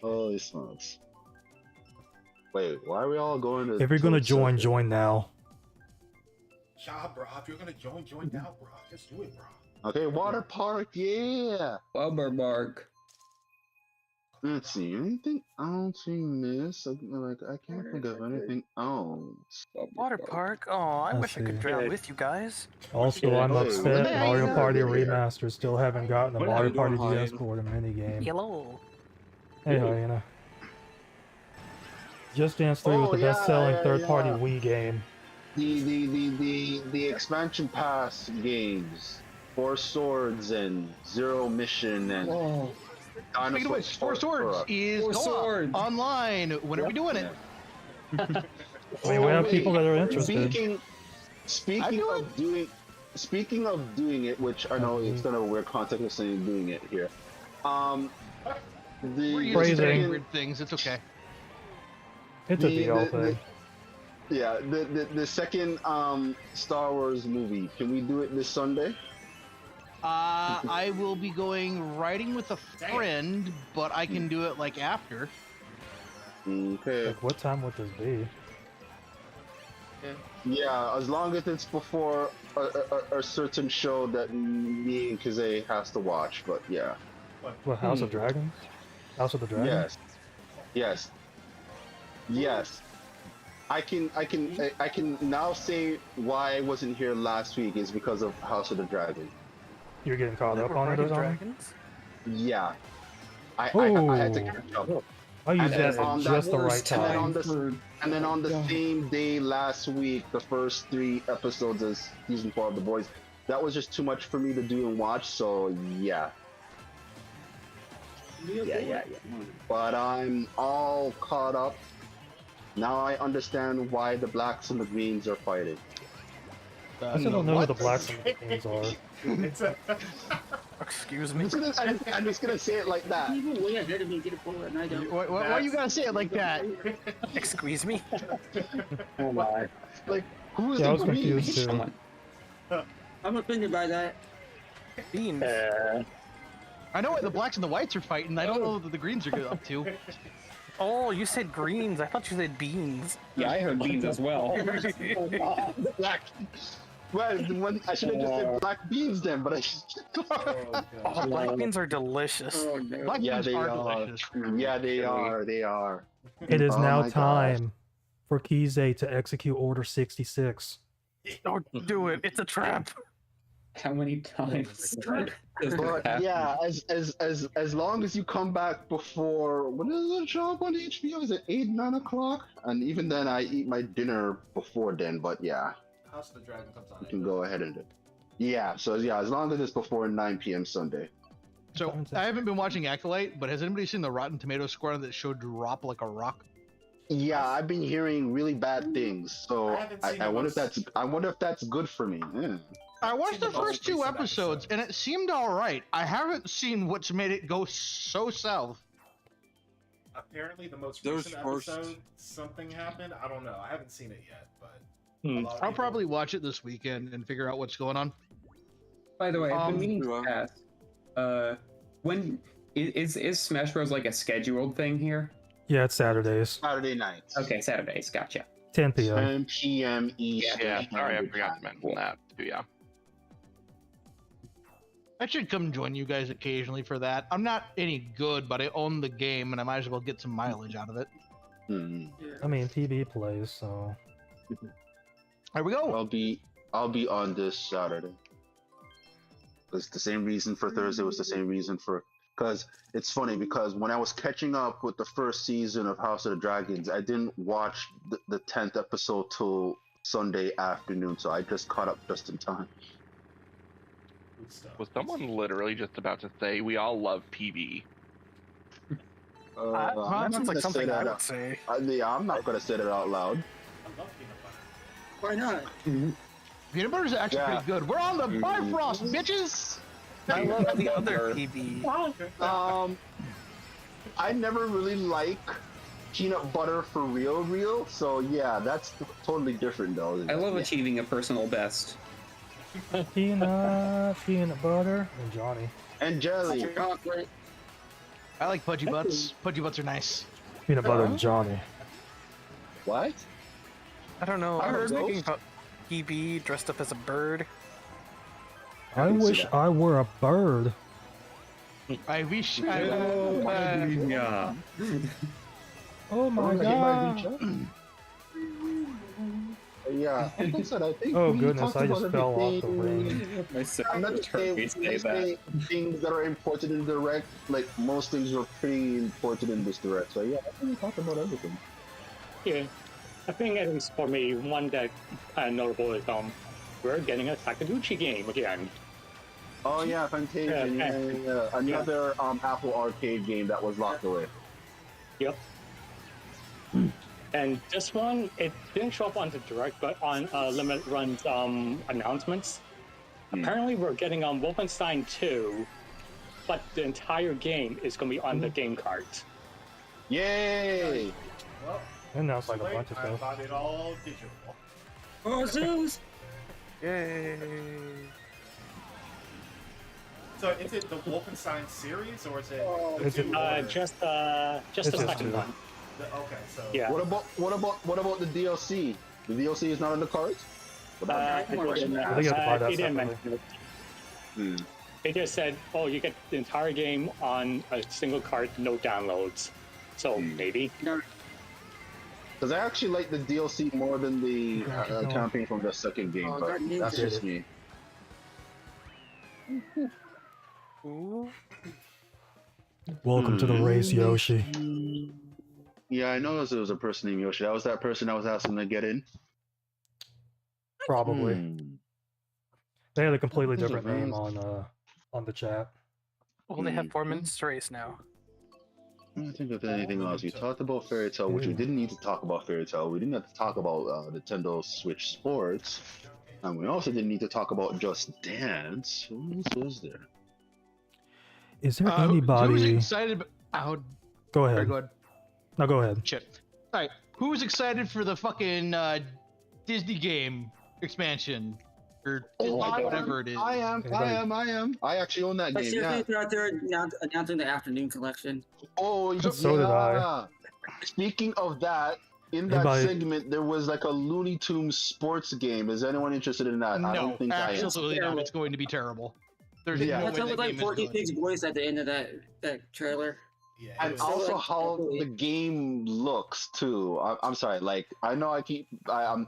Holy smokes. Wait, why are we all going to... If you're gonna join, join now. Yeah, bro. If you're gonna join now, bro. Just do it, bro. Okay, water park, yeah. Bummer mark. Let's see, anything else we missed? Like, I can't think of anything else. Water park? Oh, I wish I could drown with you guys. Also, I'm upset. Mario Party Remaster still haven't gotten the Mario Party DS board and minigame. Hello. Hey, Hyena. Just Dance 3 was the best-selling third-party Wii game. The expansion pass games, Four Swords and Zero Mission and Speaking of which, Four Swords is online. When are we doing it? I mean, we have people that are interested. Speaking of doing it, which I know it's kind of a weird context of saying doing it here. We're using weird things. It's okay. It's a deal thing. The second Star Wars movie. Can we do it this Sunday? I will be going riding with a friend, but I can do it like after. Okay. Like, what time would this be? Yeah, as long as it's before a certain show that me and Kazay has to watch, but yeah. What, House of Dragons? House of the Dragon? Yes. Yes. Yes. I can now say why I wasn't here last week is because of House of the Dragon. You're getting caught up on it or something? Dragons? Yeah. I had to catch up. I used that at just the right time. And then on the same day last week, the first 3 episodes of season 4 of The Boys, that was just too much for me to do and watch, so yeah. Yeah. But I'm all caught up. Now I understand why the blacks and the greens are fighting. I still don't know who the blacks and the greens are. Excuse me? I'm just gonna say it like that. Even way ahead of me, get a pull, and I don't. Why you gotta say it like that? Excuse me? Oh my. Like, who is Yeah, I the was confused green? too. I'm offended by that. Beans. I know what the blacks and the whites are fighting. I don't know what the greens are up to. Oh, you said greens. I thought you said beans. Yeah, I heard beans as well. Black. Well, when I should have just said black beans then, but Oh, black beans are delicious. Black beans are delicious. Yeah, they are. They are. It is Oh now my time for Kize to execute Order 66. Don't do it. It's a trap. How many times? But yeah, as long as you come back before, when is the show up on HBO? Is it 8-9 o'clock? And even then, I eat my dinner before then. But yeah, House of the Dragon comes on. you can go ahead and do it. Yeah, so yeah, as long as it's before 9 p.m. Sunday. So I haven't been watching Acolyte, but has anybody seen the Rotten Tomato score that show drop like a rock? Yeah, I've been hearing really bad things. So I wonder if that's good for me. Yeah. I watched the first 2 episodes, and it seemed all right. I haven't seen what's made it go so south. Apparently, the most recent episode, something happened. I don't know. I haven't seen it yet, but I'll probably watch it this weekend and figure out what's going on. By the way, I've been meaning to ask. When is Smash Bros like a scheduled thing here? Yeah, it's Saturdays. Saturday nights. Okay, Saturdays. Gotcha. 10 p.m. 10 p.m. East. Yeah, sorry, I forgot to mention that too. Yeah. I should come join you guys occasionally for that. I'm not any good, but I own the game, and I might as well get some mileage out of it. I mean, PB plays, so. There we go. I'll be on this Saturday. It's the same reason for Thursday was the same reason for. Because it's funny, because when I was catching up with the first season of House of the Dragons, I didn't watch the 10th episode till Sunday afternoon, so I just caught up just in time. Was someone literally just about to say we all love PB? That sounds like something I would say. Yeah, I'm not gonna say that out loud. I love peanut butter. Why not? Peanut butter's actually pretty good. We're on the Bifrost, bitches! I love the other PB. I never really like peanut butter for real, so yeah, that's totally different though. I love achieving a personal best. Peanut butter, and Johnny. And jelly. Chocolate. I like pudgy butts. Pudgy butts are nice. Peanut butter and Johnny. What? I don't know. I was thinking about PB dressed up as a bird. I wish I were a bird. I wish I were. Yeah. Oh my god. Yeah, like I said, I think Oh we goodness, talked I just about fell off the everything. ring. I'm not saying things that are important in the direct, like most things are pretty important in this direct. So yeah, I think we talked about everything. Yeah, I think at least for me, one that notable is we're getting a Sakaguchi game again. Oh yeah, Fantasia, yeah. Another Apple Arcade game that was locked away. Yep. And this one, it didn't show up on the direct, but on Limit Run's announcements. Apparently, we're getting Wolfenstein 2, but the entire game is going to be on the game cart. Yay! Well, And now it's like a wait, bunch of I stuff. bought it all digital. Oh, Zeus! Yay! So is it the Wolfenstein series or is it? Is it- Just the It's just second two. one. Okay, so Yeah. What about the DLC? The DLC is not on the cards? I I think you have to buy that he didn't separately. mention it. They just said, "Oh, you get the entire game on a single card, no downloads." So maybe. Because I actually like the DLC more than the campaign from the second game, but that's just me. Welcome to the race, Yoshi. Yeah, I know there was a person named Yoshi. That was that person I was asking to get in. Probably. They had a completely Those different are name nice. on the chat. Well, they have 4 minutes to race now. I don't think of anything else. We talked about Fairy Tail, which we didn't need to talk about Fairy Tail. We didn't have to talk about Nintendo Switch Sports. And we also didn't need to talk about Just Dance. What else was there? Is there Who's anybody? excited? Go ahead. Go ahead. No, go ahead. Shit. All right. Who's excited for the fucking Disney game expansion or whatever it is? I am. I actually own that game. Yeah. They're out there announcing the afternoon collection. Oh, So did I. Speaking of that, in that segment, there was like a Looney Tunes sports game. Is anyone interested in that? I don't think I am. Absolutely not. It's going to be terrible. There's Yeah. no That's way what that like game is Porky good. Pig's voice at the end of that trailer. Yeah, And also how the game looks too. I'm sorry, like I know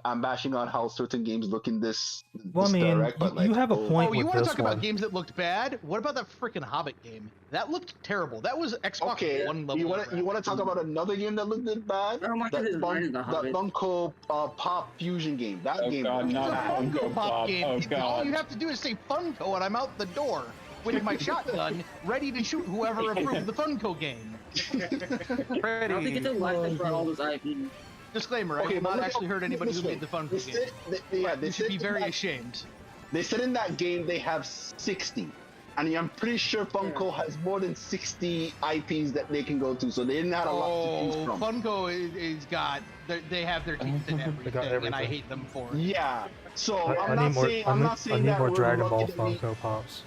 I'm bashing on how certain games look in this. Well, I this mean, direct, but you like, have a point Oh, you with want to this talk about one. games that looked bad? What about that freaking Hobbit game? That looked terrible. That was Xbox Okay, One level. you want to talk about another game that looked bad? I don't like That the design of the Hobbit. Funko Pop Fusion game. That game. God, looked not bad. Funko Pop game. Oh, All God. you have to do is say Funko, and I'm out the door with my shotgun, ready to shoot whoever approved the Funko game. I don't think it's a license for all those IP. Disclaimer: I Okay, have but not look actually up- heard anybody this who way. made the Funko They game. said- they They should be said very that- ashamed. They said in that game they have 60. And I'm pretty sure Funko has more than 60 IPs that they can go to, so they didn't have a lot to choose from. Funko is got. They have their teeth in everything, and I hate them for it. Yeah. So I I'm need not more. saying I'm not saying I need that more we're Dragon Ball lucky that we- Funko Pops.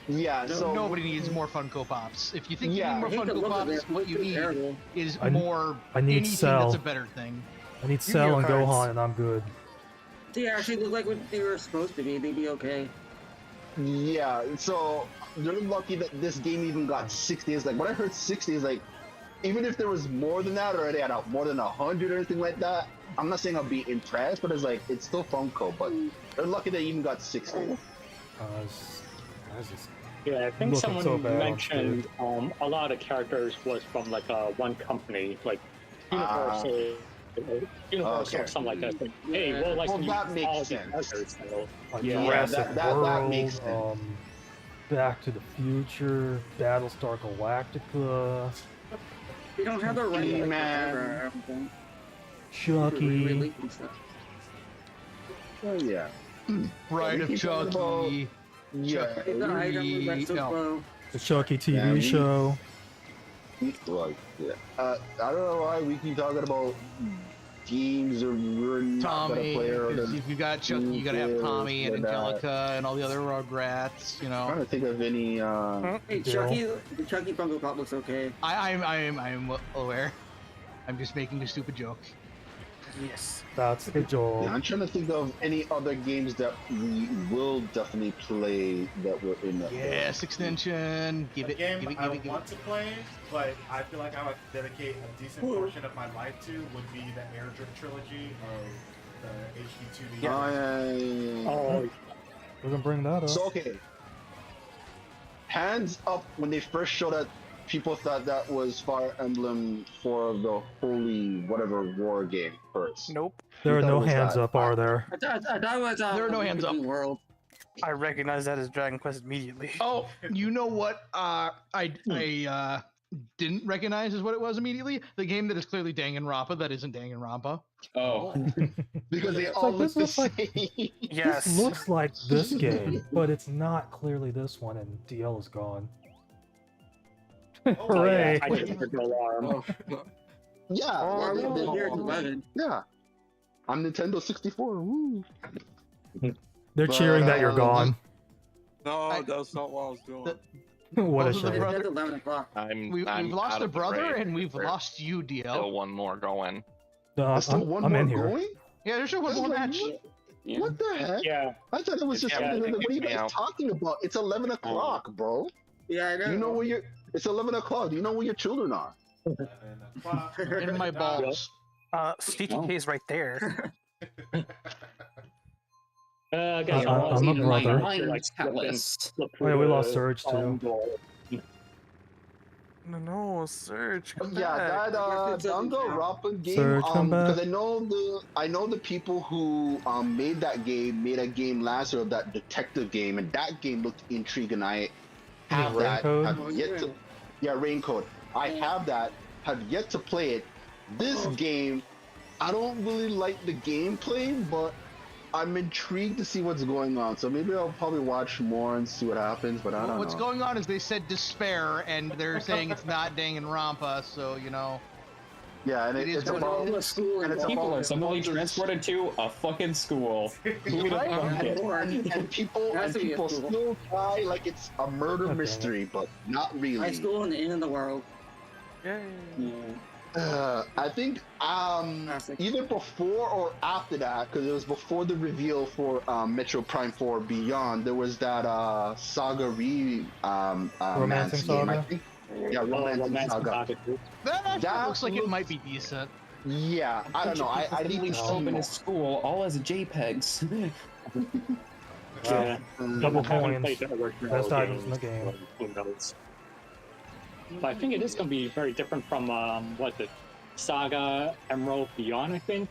Yeah. So Nobody needs more Funko Pops. If you think Yeah. you I need hate more the Funko look of Pops, it. what you It's need terrible. is I more. need anything Cell. that's a better thing. I need Yu-Gi-Oh Cell and cards. Gohan, and I'm good. They actually look like what they were supposed to be. They'd be okay. yeah. So they're lucky that this game even got 60. It's like when I heard 60, is like even if there was more than that, or they had more than 100 or anything like that, I'm not saying I'll be impressed, but it's like it's still Funko. But they're lucky they even got 60. Yeah, I think Looking someone so bad on mentioned a lot of characters was from like one company, like Universal, Okay. or something like that. Like, hey, we'll license Well, that you makes all these sense. characters. So, Yeah, yeah, Jurassic that World, makes sense. Back to the Future, Battlestar Galactica, They don't have the right He-Man. for everything. Chucky. Re-releasing stuff. Oh yeah. Ride we of keep talking about- Chucky. Yeah. The item that's so no. slow. The Chucky TV Yeah, we- show. Like, yeah. I don't know why we keep talking about games or we're not gonna Tommy. play or 'Cause if you got Chucky, you gotta have Tommy and Angelica and all the other Rugrats. You I'm know. trying to think of any. Hey, Chucky, the Chucky Funko Pop looks okay. I'm well aware. I'm just making a stupid joke. Yes. That's the Joel. Yeah, I'm trying to think of any other games that we will definitely play that were in that. Yes, extension. Give A it. game Give it. I Give it. Give want it. to play, but I feel like I would dedicate a decent portion of my life to would be the Air Drip trilogy of the HD2D. We're gonna bring that up. So okay. Hands up when they first showed that. People thought that was Fire Emblem for the Holy whatever war game first. Nope. There are thought no it was hands that. up, are there? I thought it was There are no hands up. World. I recognize that as Dragon Quest immediately. Oh, you know what? I didn't recognize as what it was immediately. The game that is clearly Danganronpa that isn't Danganronpa. Oh. Because they It's all like, look this the looks same. like Yes. this looks like this game, but it's not clearly this one, and DL is gone. Hooray! I just heard the alarm. Yeah. Or well, the year 11. Yeah. I'm Nintendo 64. Woo. They're But, cheering that you're gone. No, that's not what I was doing. What a Both of the shame. brother- It's 11 o'clock. We've I'm lost out a of the brother race. and we've There's lost you, Still DL. one more going. No, There's still one I'm more in here. going? Yeah, there's still one more match. Yeah. What the heck? Yeah. I thought it was just. Yeah, What are you kick me guys out. talking about? It's 11 o'clock, bro. Yeah, I know. Do you know where you're? It's 11 o'clock. Do you know where your children are? In my balls. CTK's right there. Guys, I'm a brother. Like, Oh yeah, we lost Surge too. No, Surge. Come Yeah, back. that Danganronpa game. Surge, come back. Because I know the people who made that game made a game last year of that detective game, and that game looked intriguing. I have that. Raincode? Have yet to. Yeah, Raincode. I have that. Have yet to play it. This game, I don't really like the gameplay, but I'm intrigued to see what's going on. So maybe I'll probably watch more and see what happens. But I don't know. What's going on is they said despair, and they're saying it's not Danganronpa, so you know. Yeah, and It is it's what about. it And it's People about are suddenly transported to a fucking school. Who would have thunk it? and people Has to be a school. still try like it's a murder Okay. mystery, but not really. High school and the end of the world. Yay. I think either before or after that, because it was before the reveal for Metro Prime 4 Beyond, there was that Saga Romancing game, I Saga? think. Yeah, Romancing Saga. That actually That looks like it looks- might be decent. Yeah, I don't know. I didn't see open more. a school, all as JPEGs. Double I haven't coins. played the original Best items in the game, game. so who knows? But I think it is going to be very different from the Saga Emerald Beyond. I think.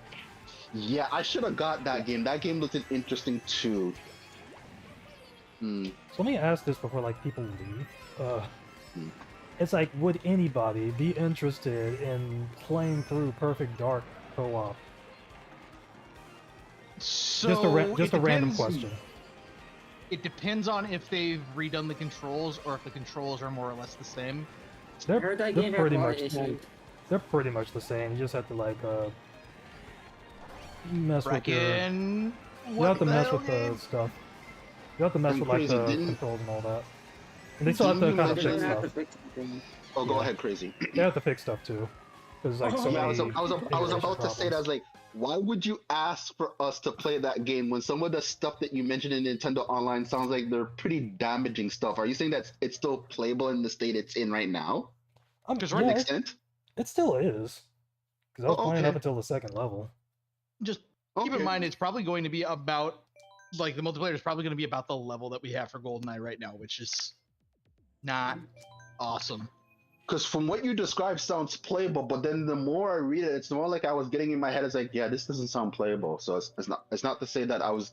Yeah, I should have got that game. That game looked interesting too. So let me ask this before like people leave. It's like, would anybody be interested in playing through Perfect Dark co-op? So Just it a random depends- question. It depends on if they've redone the controls or if the controls are more or less the same. They're, heard that they're game had pretty a lot much of issues. they're pretty much the same. You just have to like mess with your. Reckon. You have to mess hell with the game? stuff. You have to mess I'm with like crazy, the didn't- controls and all that. And they still have to Didn't kind of you fix They're gonna have stuff. to fix things. Oh, go ahead, crazy. They have to fix stuff too. Because like so Yeah, I many. was integration about to say that. I problems. was like, why would you ask for us to play that game when some of the stuff that you mentioned in Nintendo Online sounds like they're pretty damaging stuff? Are you saying that it's still playable in the state it's in right now? Because To right an Yeah, extent? it still is. Because I was Oh, playing okay. up until the second level. Just keep Okay. in mind, it's probably going to be about, like, the multiplayer is probably going to be about the level that we have for GoldenEye right now, which is not awesome. Because from what you described sounds playable, but then the more I read it, it's more like I was getting in my head. It's like, yeah, this doesn't sound playable. So it's not to say that I was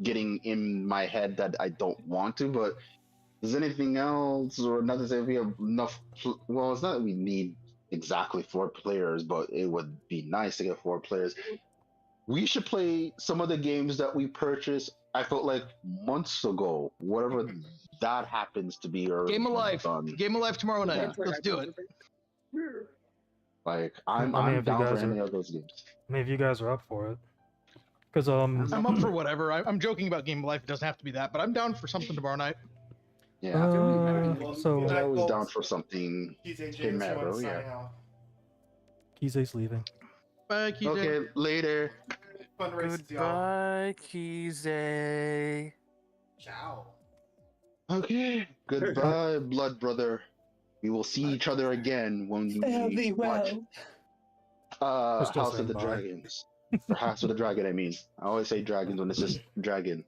getting in my head that I don't want to, but is anything else, or not to say we have enough? Well, it's not that we need exactly 4 players, but it would be nice to get 4 players. We should play some of the games that we purchased. I felt like months ago, whatever that happens to be. Or Game of Life. Game of Life tomorrow night. Yeah. Let's do it. Like I'm I mean, I'm if you down for guys any are- of those games. I mean, if you guys are up for it. Because I'm up for whatever. I'm joking about Game of Life. It doesn't have to be that, but I'm down for something tomorrow night. Yeah, so I was down for something. He's a Chimero, yeah. Kize's leaving. Bye, KJ. Okay, later. Fun races, y'all. Goodbye, Kize. Ciao. Okay, goodbye, blood brother. We will see each other again when we watch We're still House of saying the bye. Dragons. Or House of the Dragon, I mean. I always say dragons when it's just dragon.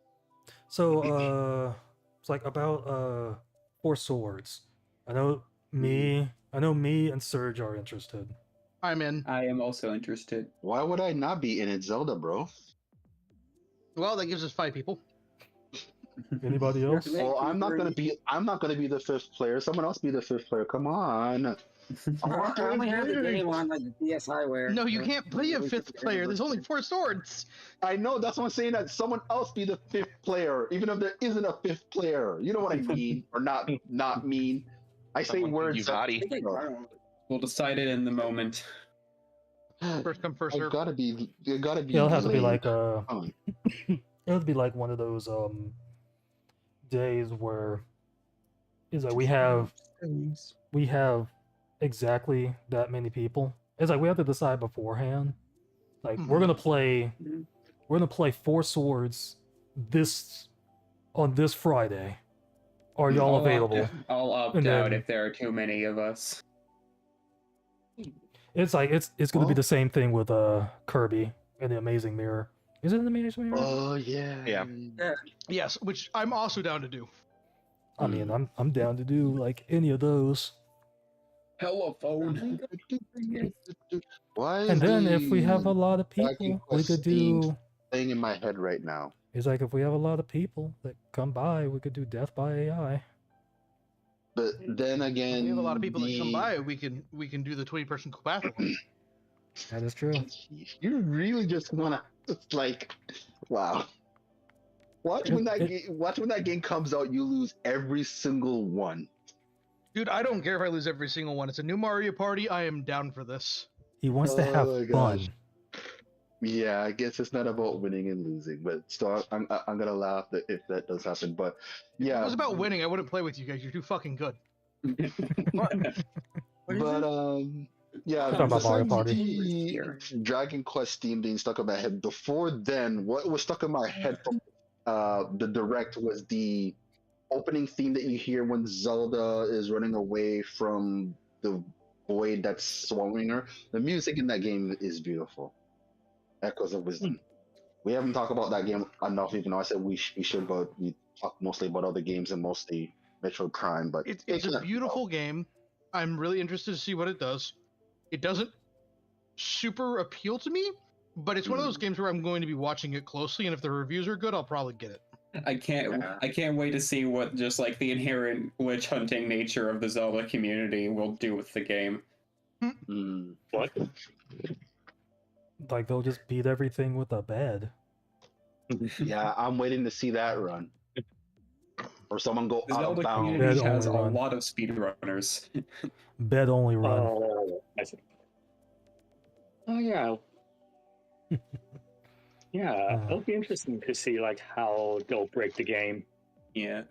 So, it's like about 4 Swords. I know me and Serge are interested. I'm in. I am also interested. Why would I not be in it, Zelda, bro? Well, that gives us 5 people. Anybody else? Well, I'm not gonna be the 5th player. Someone else be the 5th player. Come on. I only have the game on like the DSiWare. No, you can't be a 5th player. There's only 4 swords. I know, that's why I'm saying that someone else be the 5th player, even if there isn't a 5th player. You know what I mean, or not mean. I say Someone words. body. We'll decide it in the moment. First come, first It serve. gotta be. It gotta be. It'll have to be late. like it'll be like one of those days where is that we have exactly that many people. It's like we have to decide beforehand. Like we're gonna play 4 swords on this Friday. Are y'all available? I'll opt And out then- if there are too many of us. It's like it's gonna be the same thing with Kirby and the Amazing Mirror. Is it an Amazing Mirror? Oh yeah. Yeah. Yes, which I'm also down to do. I mean, I'm down to do like any of those. Telephone. Why? And then is if we have a lot of Dragon people, we Quest could theme do. playing in my head right now? It's like if we have a lot of people that come by, we could do Death by AI. But then again, We have a lot of people that come by. We can do the 20-person co-battle. That is true. You really just wanna like, wow. Watch when that game comes out, you lose every single one. Dude, I don't care if I lose every single one. It's a new Mario Party. I am down for this. He wants to have my fun. gosh. Yeah, I guess it's not about winning and losing, but still, I'm gonna laugh if that does happen. But If yeah, it was about winning, I wouldn't play with you guys. You're too fucking good. but yeah, Talking about Mario besides Party. the Dragon Quest theme being stuck in my head, before then, what was stuck in my head from the direct was the opening theme that you hear when Zelda is running away from the void that's swallowing her. The music in that game is beautiful. Echoes of Wisdom. We haven't talked about that game enough, even though I said we should, but we talk mostly about other games and mostly Metroid Prime. But It's a beautiful game. I'm really interested to see what it does. It doesn't super appeal to me, but it's one of those games where I'm going to be watching it closely, and if the reviews are good, I'll probably get it. I can't wait to see what just like the inherent witch hunting nature of the Zelda community will do with the game. What? Like they'll just beat everything with a bed. Yeah, I'm waiting to see that run. Or someone go The out Zelda of bounds. community has a only run. lot of speedrunners. Bed only run. Oh, I see. Oh yeah. Yeah, it'll be interesting to see like how they'll break the game. Yeah,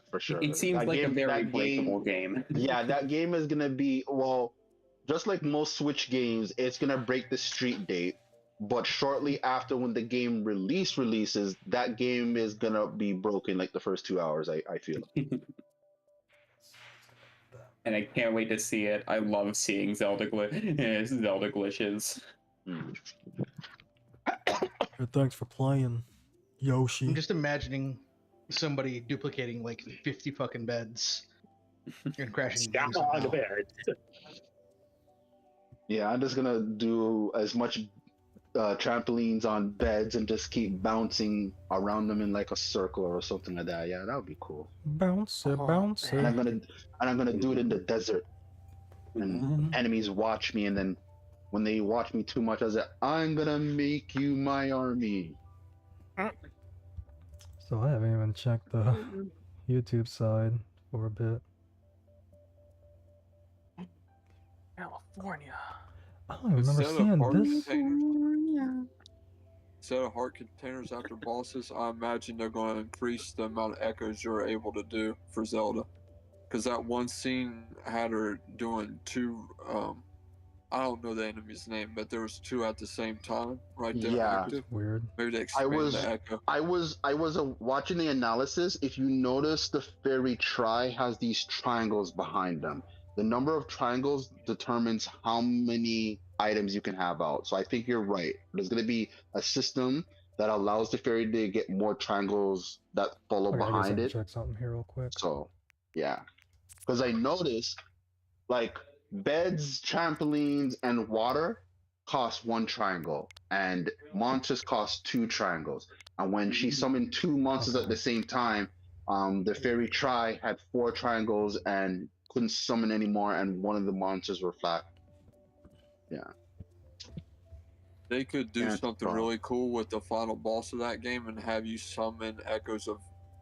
for sure. It seems That like a game- very that breakable game. Yeah, that game is gonna be, well, just like most Switch games, it's gonna break the street date. But shortly after, when the game releases, that game is gonna be broken like the first 2 hours. I feel. And I can't wait to see it. I love seeing Zelda glitches. Thanks for playing, Yoshi. I'm just imagining somebody duplicating like 50 fucking beds and crashing. Down on the bed. Yeah, I'm just gonna do as much trampolines on beds and just keep bouncing around them in like a circle or something like that. Yeah, that would be cool. Bouncer, bouncer. And I'm gonna do it in the desert. And enemies watch me, and then when they watch me too much, I say, I'm gonna make you my army. So I haven't even checked the YouTube side for a bit. California. I don't remember Instead of seeing heart this. containers- Instead of heart containers after bosses, I imagine they're going to increase the amount of echoes you're able to do for Zelda. Because that one scene had her doing two, I don't know the enemy's name, but there was two at the same time, right there. Yeah. active. Weird. Maybe they expand the echo. I was watching the analysis. If you notice, the fairy try has these triangles behind them. The number of triangles determines how many items you can have out. So I think you're right. There's going to be a system that allows the fairy to get more triangles that follow Okay, I guess I behind can it. check something here real quick. So, yeah. Because I noticed, like, beds, trampolines, and water cost 1 triangle, and monsters cost 2 triangles. And when she summoned 2 monsters at the same time, the fairy try had 4 triangles and couldn't summon anymore, and one of the monsters were flat. Yeah. They could do Yeah, something bro. really cool with the final boss of that game and have you summon echoes of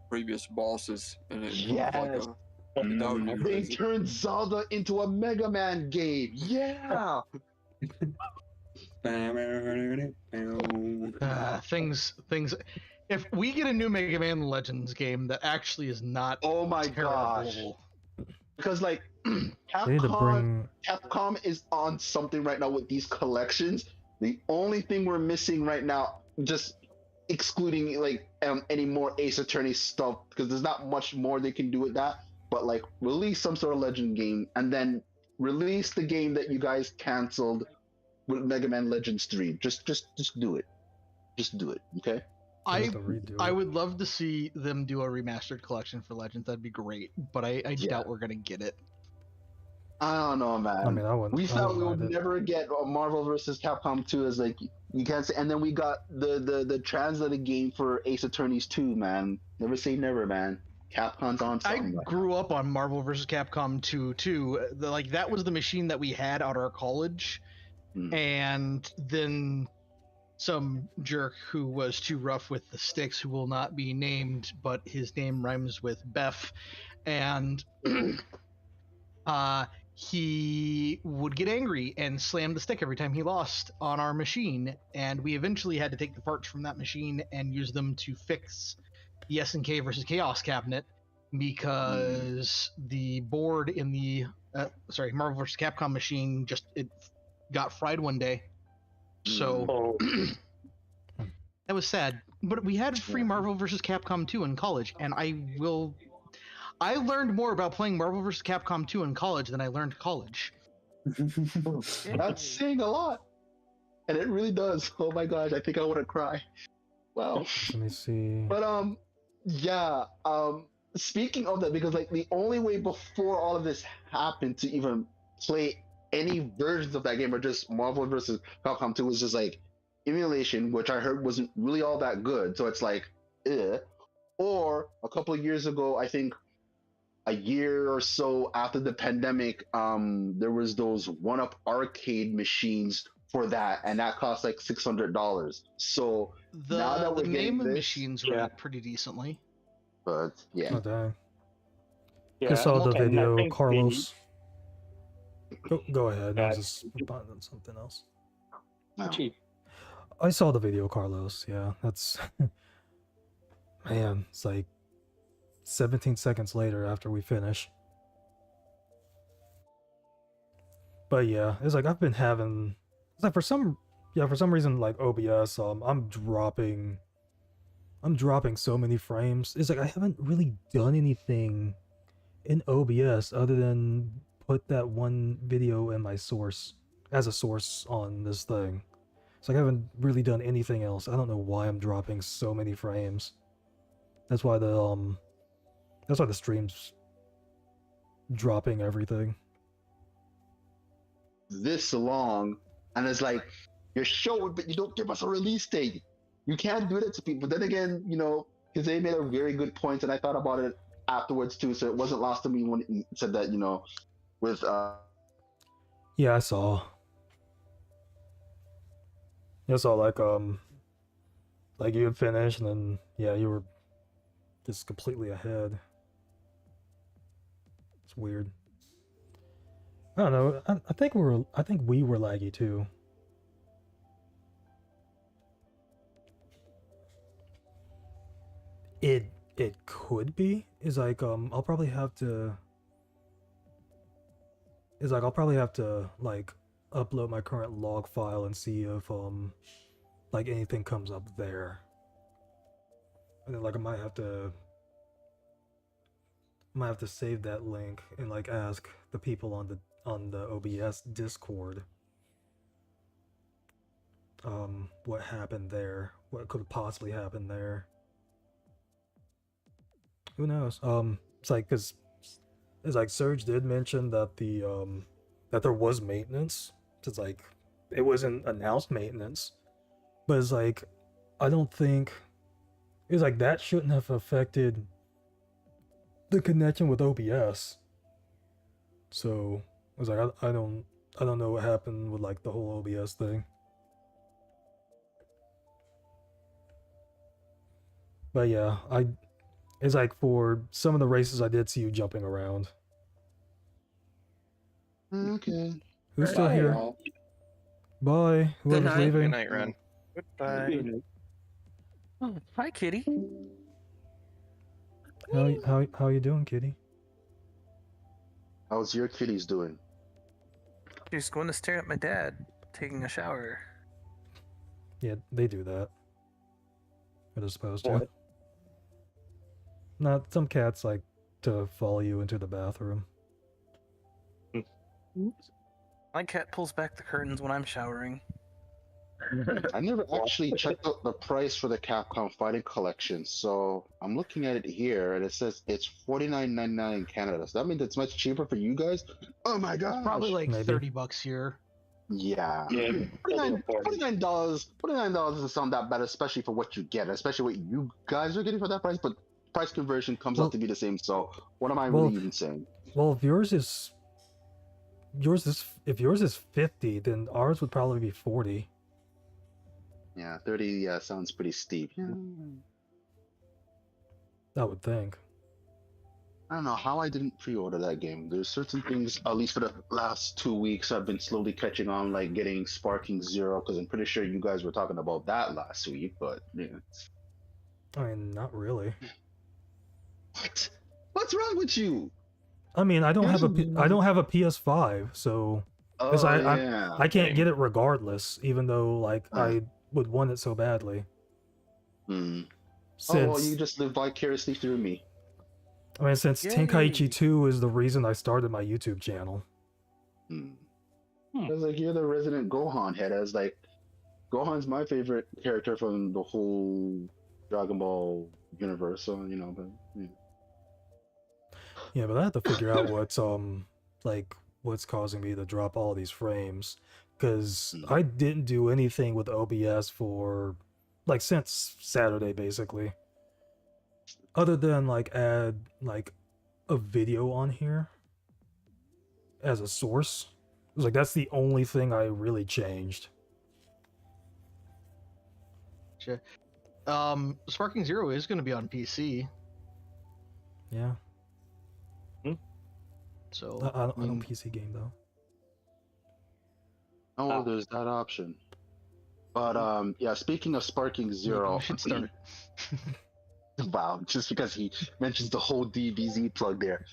previous bosses, and it Yes. like that would be They crazy. turned Zelda into a Mega Man game. Yeah. Things. If we get a new Mega Man Legends game that actually is not Oh my terrible, gosh. because like They need to bring. Capcom is on something right now with these collections. The only thing we're missing right now, just excluding like any more Ace Attorney stuff, because there's not much more they can do with that. But like release some sort of Legend game, and then release the game that you guys canceled with Mega Man Legends 3. Just do it. Just do it. Okay. I would love to see them do a remastered collection for Legends. That'd be great, but I doubt we're gonna get it. I don't know, man. I mean, we thought we would never get Marvel vs. Capcom 2 as like you can't say, and then we got the translated game for Ace Attorneys 2, man. Never say never, man. Capcom's on something. I grew up on Marvel vs. Capcom 2 too. Like that was the machine that we had at our college, and then some jerk who was too rough with the sticks, who will not be named, but his name rhymes with Beth, and he would get angry and slam the stick every time he lost on our machine, and we eventually had to take the parts from that machine and use them to fix the SNK versus Chaos cabinet, because the board in the Marvel vs. Capcom machine it got fried one day. So that was sad. But we had free Marvel vs. Capcom 2 in college, and I learned more about playing Marvel vs. Capcom 2 in college than I learned college. That's saying a lot. And it really does. Oh my gosh, I think I want to cry. Wow. Let me see. But yeah, speaking of that, because like the only way before all of this happened to even play any versions of that game, or just Marvel vs. Capcom 2, was just like emulation, which I heard wasn't really all that good. So it's like, or a couple of years ago, I think a year or so after the pandemic, there was those 1UP arcade machines for that, and that cost like $600. So now that we're the getting name machines run pretty decently. But yeah. Oh dang. Yeah, I saw the okay, and I video, think Carlos. Go ahead. I was just responding to something else. I saw the video, Carlos. Yeah, that's man. It's like 17 seconds later after we finish. But yeah, it's like I've been having. It's like for some reason, like OBS, I'm dropping so many frames. It's like I haven't really done anything in OBS other than put that one video in my source as a source on this thing. So I haven't really done anything else. I don't know why I'm dropping so many frames. That's why the stream's dropping everything. This long, and it's like you're showing, but you don't give us a release date. You can't do that to people. But then again, because they made a very good point, and I thought about it afterwards too, so it wasn't lost to me when he said that, with Yeah, I saw like you had finished, and then you were just completely ahead. It's weird. I don't know. I think we were laggy too. It could be. Is like I'll probably have to like upload my current log file and see if like anything comes up there. And then like I might have to save that link and like ask the people on the OBS Discord what happened there, what could possibly happen there. Who knows? It's like, because it's like Serge did mention that that there was maintenance. It's like it wasn't announced maintenance, but it's like I don't think it's like that shouldn't have affected the connection with OBS. So I was like, I don't know what happened with like the whole OBS thing. But yeah, it's like for some of the races I did see you jumping around. Okay. Who's still here? Bye. Whoever's leaving. Good night, Ren. Goodbye. Oh, hi, Kitty. How you doing, Kitty? How's your kitties doing? She's going to stare at my dad taking a shower. Yeah, they do that. They're supposed to. What? Not some cats like to follow you into the bathroom. My cat pulls back the curtains when I'm showering. I never actually checked out the price for the Capcom Fighting Collection, so I'm looking at it here, and it says it's $49.99 in Canada. So that means it's much cheaper for you guys. Oh my god! Probably like Maybe. $30 here. Yeah. Yeah, $49 doesn't sound that bad, especially for what you get, especially what you guys are getting for that price. But price conversion comes out to be the same. So what am I really even saying? Well, if yours is 50, then ours would probably be 40. Yeah, 30 sounds pretty steep. Yeah. I would think. I don't know how I didn't pre-order that game. There's certain things, at least for the last 2 weeks, I've been slowly catching on, like getting Sparking Zero, because I'm pretty sure you guys were talking about that last week, but yeah. I mean, not really. What? What's wrong with you? I mean, I don't have a PS5, so I can't get it regardless, even though like I would want it so badly. Well, you just live vicariously through me. I mean, since Tenkaichi 2 is the reason I started my YouTube channel. I was like, you're the resident Gohan head. I was like, Gohan's my favorite character from the whole Dragon Ball universe, so, you know, but, yeah. Yeah, but I have to figure out what's causing me to drop all these frames, because I didn't do anything with OBS for, like, since Saturday, basically. Other than, like, add, like, a video on here as a source. It was like, that's the only thing I really changed. Sure. Sparking Zero is going to be on PC. Yeah. So I don't PC game, though. Oh, there's that option. But, yeah, speaking of Sparking Zero... You should start. Wow, just because he mentions the whole DBZ plug there.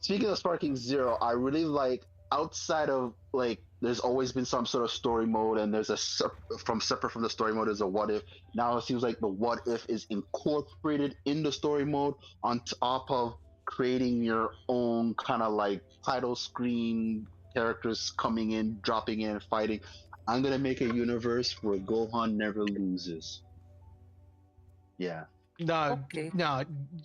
Speaking of Sparking Zero, I really like, outside of, like, there's always been some sort of story mode, and there's separate from the story mode, there's a what if. Now it seems like the what if is incorporated in the story mode on top of creating your own kind of like title screen characters coming in, dropping in, fighting. I'm gonna make a universe where Gohan never loses. Yeah. No,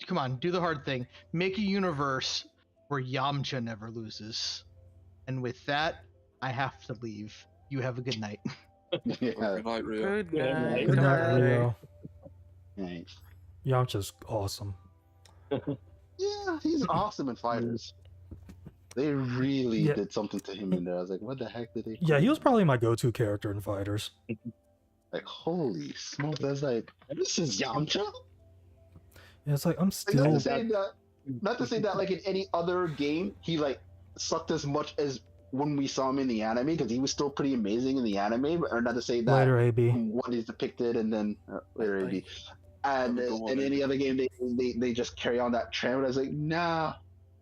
come on, do the hard thing. Make a universe where Yamcha never loses. And with that, I have to leave. You have a good night. Yeah. Good night, Rio. Good night. Good night, Rio. Right. Yamcha's awesome. Yeah, he's awesome in Fighters. They really did something to him in there. I was like, what the heck did they? Yeah, he was probably my go-to character in Fighters. Like, holy smokes! I was like, this is Yamcha. Yeah, it's like I'm still. Not to say that, like in any other game, he like sucked as much as when we saw him in the anime, because he was still pretty amazing in the anime. Or not to say that Later, AB. What he's depicted, and then later AB. And in any other game, they just carry on that trend. But I was like, nah,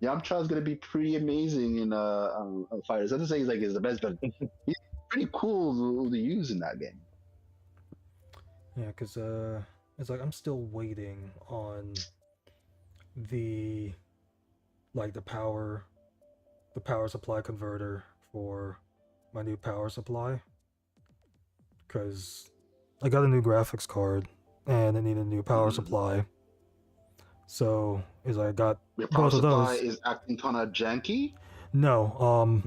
Yamcha's gonna be pretty amazing in Fighters. Not to say he's the best, but he's pretty cool to use in that game. Yeah, because it's like I'm still waiting on the power supply converter for my new power supply, because I got a new graphics card and I need a new power supply. So is I got your power both of supply those. is acting kind of janky. No,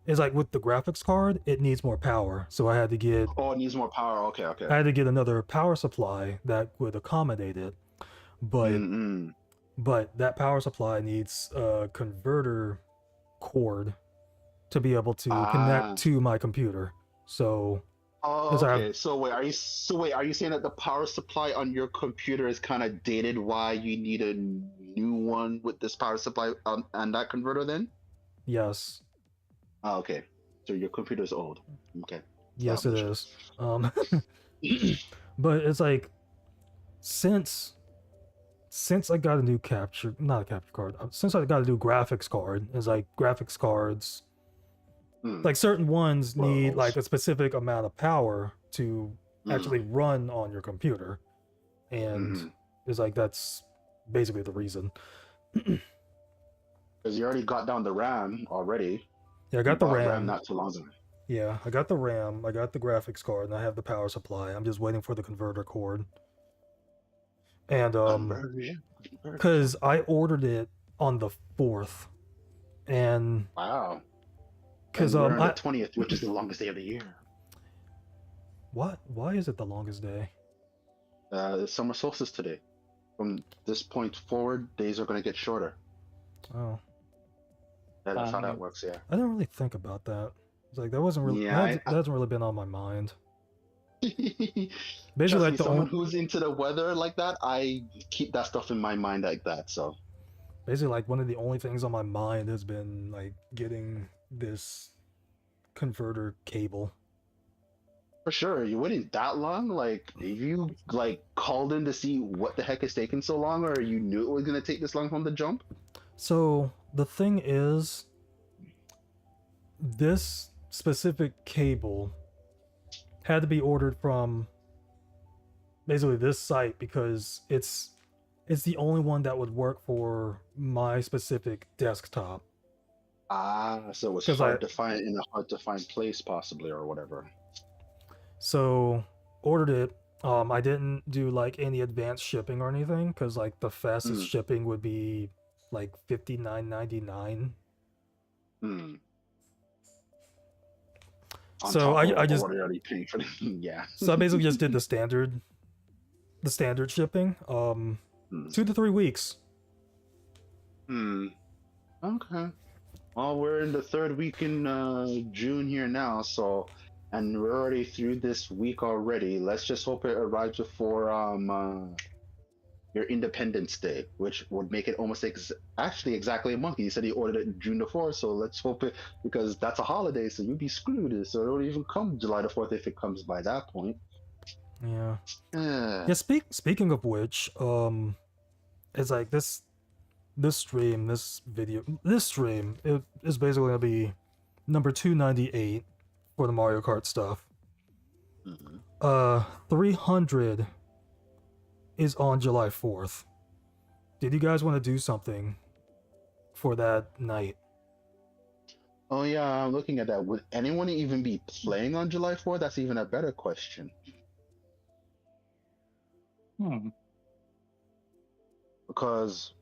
it's like with the graphics card, it needs more power, so I had to get. Oh, it needs more power. Okay. I had to get another power supply that would accommodate it, but that power supply needs a converter cord to be able to connect to my computer. So. Oh, okay. So wait, are you saying that the power supply on your computer is kind of dated? Why you need a new one with this power supply and that converter? Then. Yes. Oh, okay. So your computer's old. Okay. Yes, it is. But it's like, since since I got a new not a capture card, since I got a new graphics card, it's like graphics cards, like certain ones need like a specific amount of power to actually run on your computer, and it's like that's basically the reason. Because you already got down the RAM already. Yeah, I got the RAM. Not too long ago. Yeah, I got the RAM, I got the graphics card, and I have the power supply. I'm just waiting for the converter cord. And because I ordered it on the 4th, and wow, because we're on the 20th, which is the longest day of the year. What? Why is it the longest day? It's summer solstice today. From this point forward, days are going to get shorter. Oh. Yeah, that's how that works. Yeah. I didn't really think about that. It's like that wasn't really. That hasn't really been on my mind. Basically, like someone who's into the weather like that, I keep that stuff in my mind like that. So basically, like one of the only things on my mind has been like getting this converter cable. For sure, you waited that long. Like, you like called in to see what the heck is taking so long, or you knew it was gonna take this long from the jump. So the thing is, this specific cable had to be ordered from basically this site because it's the only one that would work for my specific desktop. So it was hard to find in a hard to find place possibly or whatever. So ordered it. I didn't do like any advanced shipping or anything because like the fastest shipping would be like $59.99. So I just already paying for yeah. So I basically just did the standard shipping. 2 to 3 weeks. Okay. Well, we're in the 3rd week in June here now, so and we're already through this week already. Let's just hope it arrives before your Independence Day, which would make it almost actually exactly a month. You said you ordered it June the 4th, so let's hope it, because that's a holiday, so you'd be screwed. So it won't even come July the 4th if it comes by that point. Yeah. Yeah. Speaking of which, it's like this stream is basically gonna be number 298 for the Mario Kart stuff. 300 is on July 4th. Did you guys want to do something for that night? Oh yeah, I'm looking at that. Would anyone even be playing on July 4th? That's even a better question. Because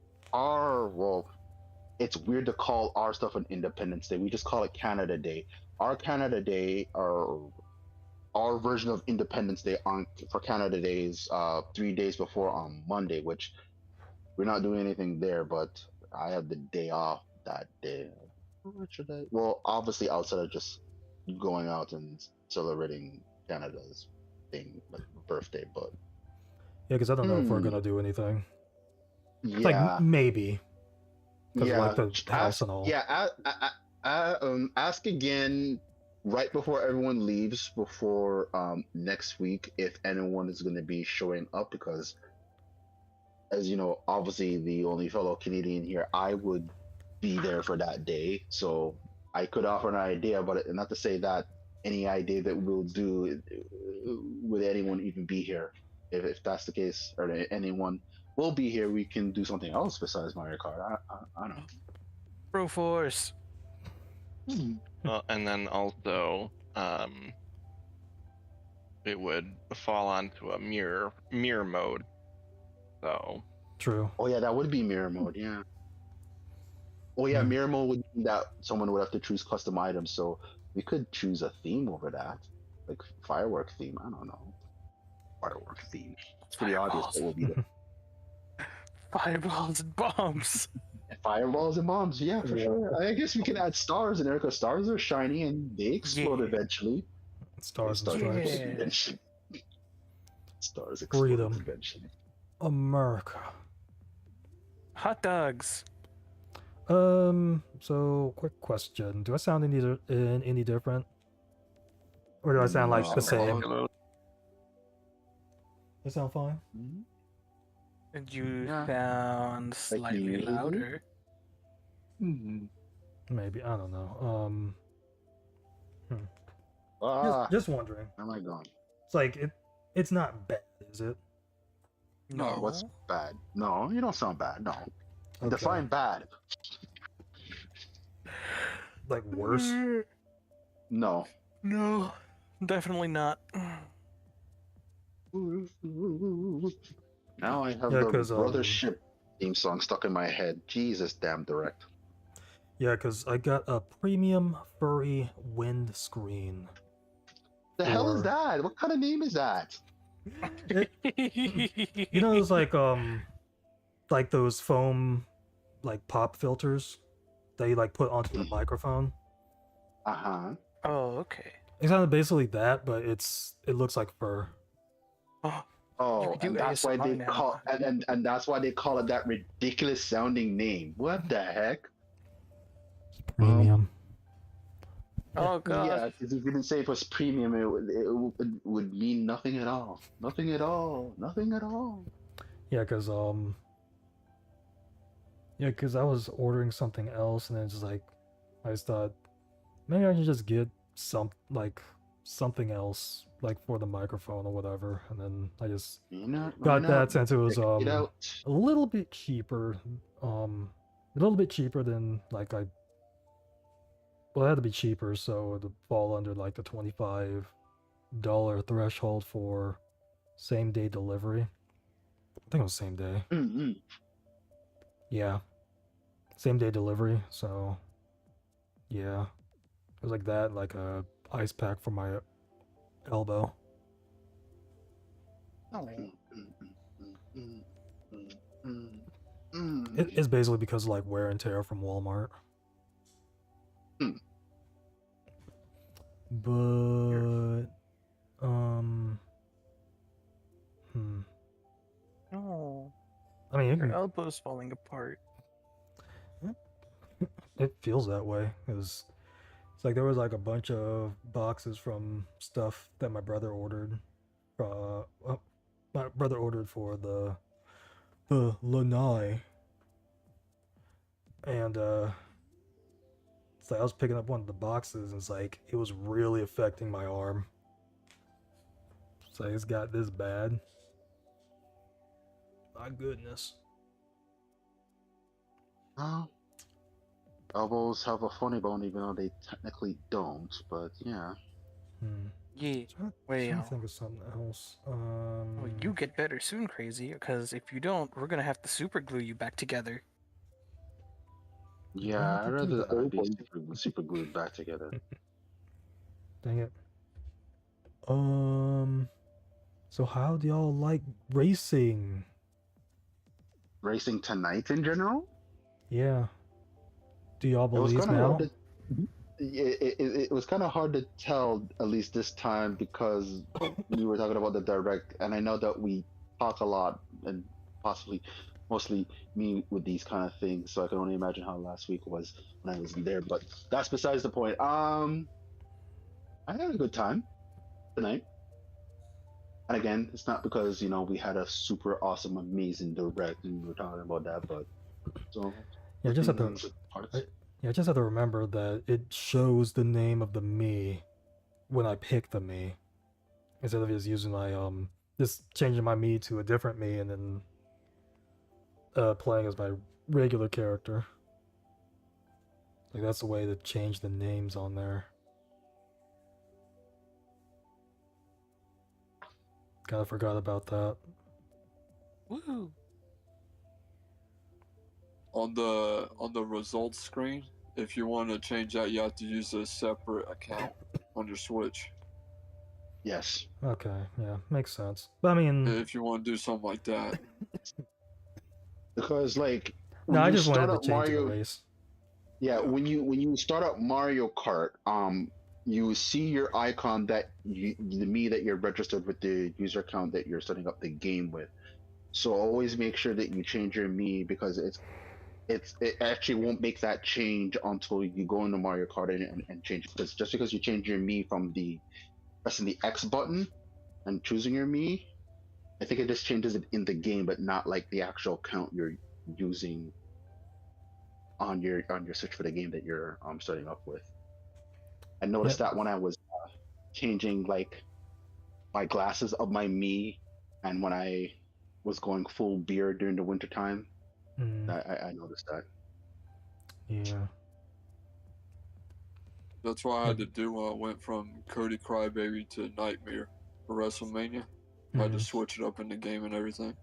it's weird to call our stuff an Independence Day. We just call it Canada Day. Our Canada Day, our version of Independence Day for Canada Day is 3 days before on Monday, which we're not doing anything there, but I have the day off that day. What should I? Well, obviously outside of just going out and celebrating Canada's thing, like birthday, but yeah, because I don't know if we're gonna do anything. It's like maybe. Yeah, like the house and all. Yeah, ask again right before everyone leaves before next week if anyone is going to be showing up, because as you know, obviously the only fellow Canadian here, I would be there for that day, so I could offer an idea, but not to say that any idea that we'll do would anyone even be here. If that's the case, or anyone will be here, we can do something else besides Mario Kart. I don't know. Pro Force. Well, and then also, it would fall onto a mirror mode. So. True. Oh yeah, that would be mirror mode. Yeah. Oh yeah, mirror mode would mean that someone would have to choose custom items. So we could choose a theme over that, like firework theme. I don't know. Firework theme. It's pretty obvious what will be there. Fireballs and bombs. Fireballs and bombs, yeah, for sure. I guess we can add stars in there because stars are shiny and they explode eventually. Stars and stripes. Eventually. Stars explode eventually. America. Hot dogs. So quick question: do I sound any different, or do I sound like the same? I sound fine. And you Yeah. sound Like slightly you. louder. Maybe, I don't know. Ah, Just wondering. where am I going? It's like it's not bad, is it? No. What's bad? No, you don't sound bad. No. Okay. Define bad. Like worse? No. No, definitely not. Now I have Yeah, the 'cause, Brothership theme song stuck in my head. Jesus damn direct. Yeah, because I got a premium furry windscreen. The hell is for- that? What kind of name is that? You know those like those foam like pop filters that you like put onto the microphone? Uh-huh. Oh, okay. It's kind of basically that, but it looks like fur. Oh, can do and that's why ASMR they now. call and that's why they call it that ridiculous sounding name. What the heck? Premium. Oh god. Yeah, because if you didn't say it was premium, it would mean nothing at all. Nothing at all. Nothing at all. Yeah, because I was ordering something else, and then just like I just thought maybe I should just get something else like for the microphone or whatever, and then I just got that since it was Check it out. a little bit cheaper, than like well, it had to be cheaper, so it would fall under like the $25 threshold for same day delivery. I think it was same day. Mm-hmm. Yeah, same day delivery. So yeah, it was like that, like a ice pack for my elbow. It's basically because of like wear and tear from Walmart. But Oh. I mean, Your elbow's falling apart. it feels that way. It's like there was like a bunch of boxes from stuff that my brother ordered. My brother ordered for the lanai, and it's like I was picking up one of the boxes, and it's like it was really affecting my arm. It's like it's got this bad. My goodness. Oh. Elbows have a funny bone, even though they technically don't. But yeah. Yeah. Wait. I think of something else. Well, you get better soon, Crazy, because if you don't, we're gonna have to super glue you back together. Yeah, I'd rather that be super glued back together. Dang it. So how do y'all like racing? Racing tonight in general? Yeah. Do y'all believe now? It was kind of hard to tell, at least this time, because we were talking about the direct, and I know that we talk a lot, and possibly mostly me with these kind of things, so I can only imagine how last week was when I wasn't there. But that's besides the point. I had a good time tonight. And again, it's not because, we had a super awesome, amazing direct and we were talking about that, but so Yeah, just have to remember that it shows the name of the me when I pick the me, instead of just using my just changing my me to a different me and then playing as my regular character. Like that's the way to change the names on there. Kinda forgot about that. Woo! On the results screen, if you want to change that, you have to use a separate account on your Switch. Yes. Okay, yeah, makes sense. But I mean, if you want to do something like that. Because like no, I just wanted start to up change Mario, the race. Yeah, when you start up Mario Kart, you see your icon that the me that you're registered with the user account that you're setting up the game with. So always make sure that you change your me, because it actually won't make that change until you go into Mario Kart and change it. Because just because you change your me from pressing the X button and choosing your me, I think it just changes it in the game, but not like the actual count you're using on your Switch for the game that you're starting up with. I noticed that when I was changing like my glasses of my Mii, and when I was going full beard during the winter time, I noticed that. Yeah. That's why I had to do when I went from Cody Crybaby to Nightmare for WrestleMania. I had to switch it up in the game and everything.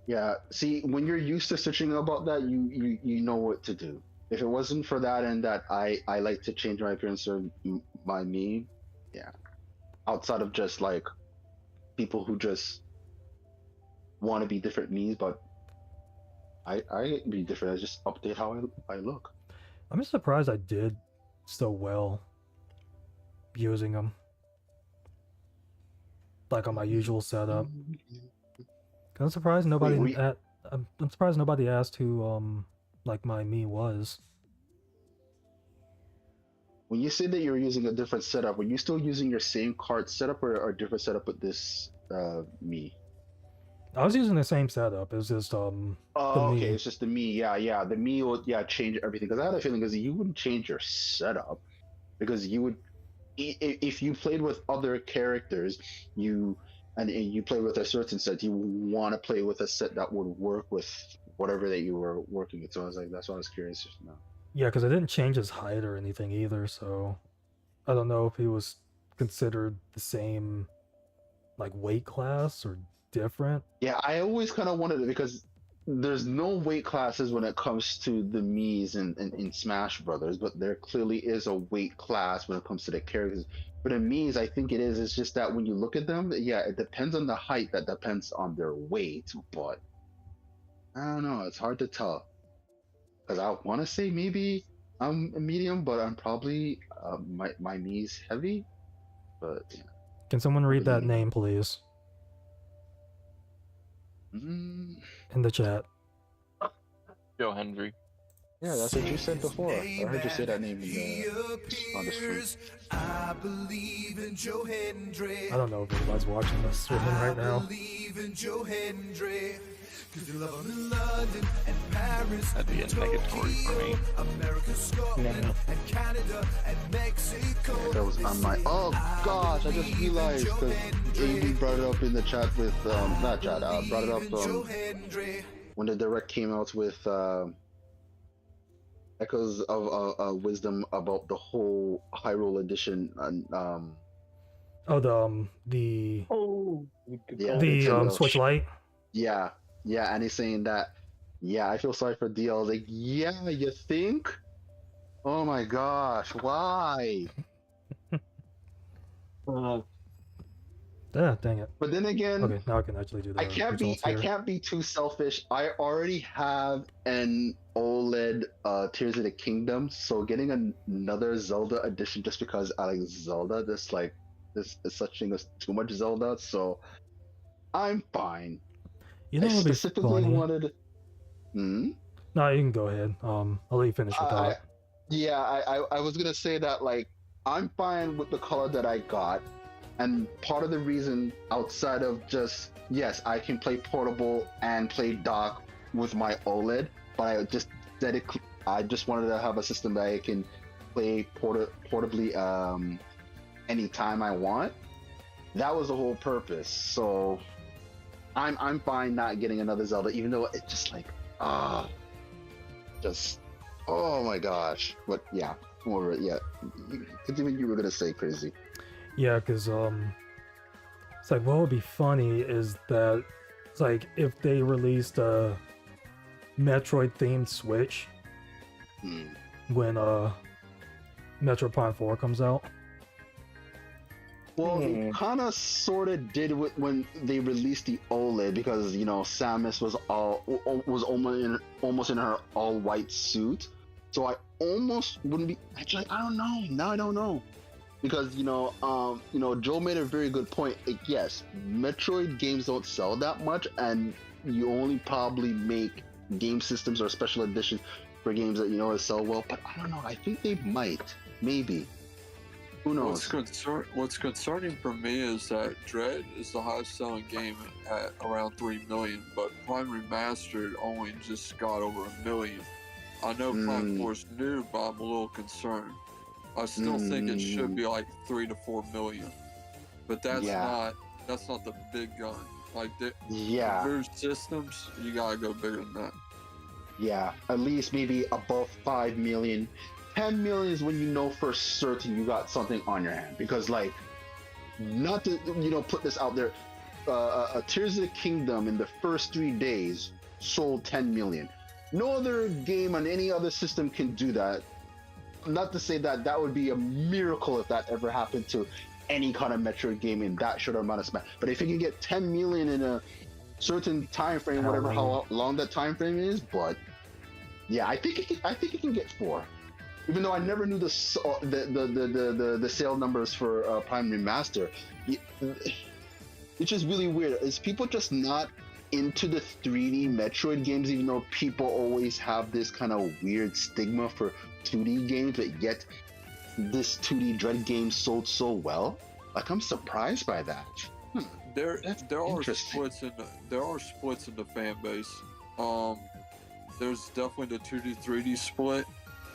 Yeah, see, when you're used to switching about that, you know what to do. If it wasn't for that and that I like to change my appearance or my Mii, yeah. Outside of just like people who just want to be different Mii's, but I be different. I just update how I look. I'm just surprised I did so well using them, like on my usual setup. I'm surprised nobody. I'm surprised nobody asked who like my Mii was. When you say that you're using a different setup, were you still using your same card setup or a different setup with this Mii? I was using the same setup. It was just the okay, Mii. it's just the Mii. Yeah, the Mii will change everything. Because I had a feeling because you wouldn't change your setup because you would if you played with other characters, you play with a certain set, you want to play with a set that would work with whatever that you were working with. So I was like, that's why I was curious just now. Yeah, because I didn't change his height or anything either, so I don't know if he was considered the same like weight class or different. Yeah, I always kind of wanted it because there's no weight classes when it comes to the Mii's in Smash Brothers, but there clearly is a weight class when it comes to the characters. But in Mii's, I think it is. It's just that when you look at them, yeah, it depends on the height. That depends on their weight, but I don't know. It's hard to tell. Because I want to say maybe I'm a medium, but I'm probably my Mii's heavy. But yeah. Can someone read that name, please? In the chat. Joe Hendry. Yeah, that's what you said before. I heard you say that name on the stream. I believe in Joe Hendry. I don't know if anybody's watching this streaming right now. Believe in Joe Hendry. Cause you love him in London and Paris. That'd be a negatory for me. America, Scotland, and Canada and Mexico. That was on my. Oh gosh, I just realized because AB brought it up in the chat with not chat. Brought it up when the direct came out with Echoes of Wisdom about the whole Hyrule edition and the Nintendo. Switch Lite. Yeah, and he's saying that, yeah, I feel sorry for DL. I was like, yeah, you think? Oh my gosh, why? Yeah, dang it. But then again, okay, now I can actually do that. I can't be too selfish. I already have an OLED Tears of the Kingdom, so getting another Zelda edition just because I like Zelda, this is such thing as too much Zelda, so I'm fine. You know, I specifically wanted. No, you can go ahead. I'll let you finish your thought. I was gonna say that like I'm fine with the color that I got, and part of the reason outside of just yes, I can play portable and play dock with my OLED, but I just wanted to have a system that I can play portably anytime I want. That was the whole purpose. So. I'm fine not getting another Zelda, even though it's just like, oh my gosh. But yeah, continue. You were gonna say crazy. Yeah, because it's like what would be funny is that it's like if they released a Metroid themed Switch when Metroid Prime 4 comes out. Well, they kind of sort of did when they released the OLED because Samus was almost in her all white suit, so I almost wouldn't be. Actually, I don't know. Now I don't know because Joe made a very good point. Like, yes, Metroid games don't sell that much, and you only probably make game systems or special editions for games that sell well. But I don't know. I think they might, maybe. Who knows? What's concerning for me is that Dread is the highest selling game at around 3 million, but Prime Remastered only just got over 1 million. I know Prime 4 is new, but I'm a little concerned. I still think it should be like 3 to 4 million, but that's not the big gun. Like the new systems, you gotta go bigger than that. Yeah, at least maybe above 5 million. 10 million is when you know for certain you got something on your hand. Because, like, not to, put this out there, Tears of the Kingdom in the first 3 days sold 10 million. No other game on any other system can do that. Not to say that that would be a miracle if that ever happened to any kind of Metroid game in that short amount of time. But if you can get 10 million in a certain time frame, whatever how long that time frame is, but yeah, I think it can get 4. Even though I never knew the sale numbers for Prime Remaster, it's just really weird. Is people just not into the 3D Metroid games, even though people always have this kind of weird stigma for 2D games, but yet this 2D Dread game sold so well? Like, I'm surprised by that. There are splits in the fan base. There's definitely the 2D 3D split.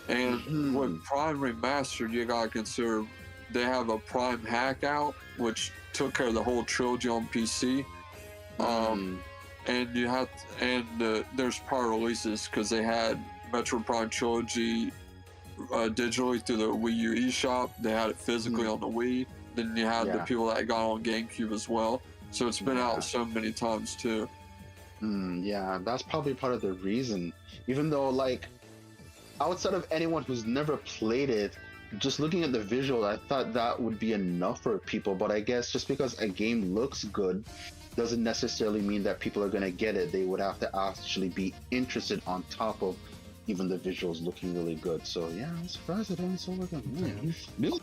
And with Prime Remastered, you gotta consider they have a Prime hack out, which took care of the whole trilogy on PC. And you have, there's prior releases because they had Metro Prime Trilogy digitally through the Wii U eShop. They had it physically on the Wii. Then you had the people that got on GameCube as well. So it's been out so many times too. Yeah, that's probably part of the reason. Even though, like, outside of anyone who's never played it, just looking at the visual, I thought that would be enough for people. But I guess just because a game looks good doesn't necessarily mean that people are going to get it. They would have to actually be interested on top of even the visuals looking really good. So yeah, I'm surprised it only sold like 1 million.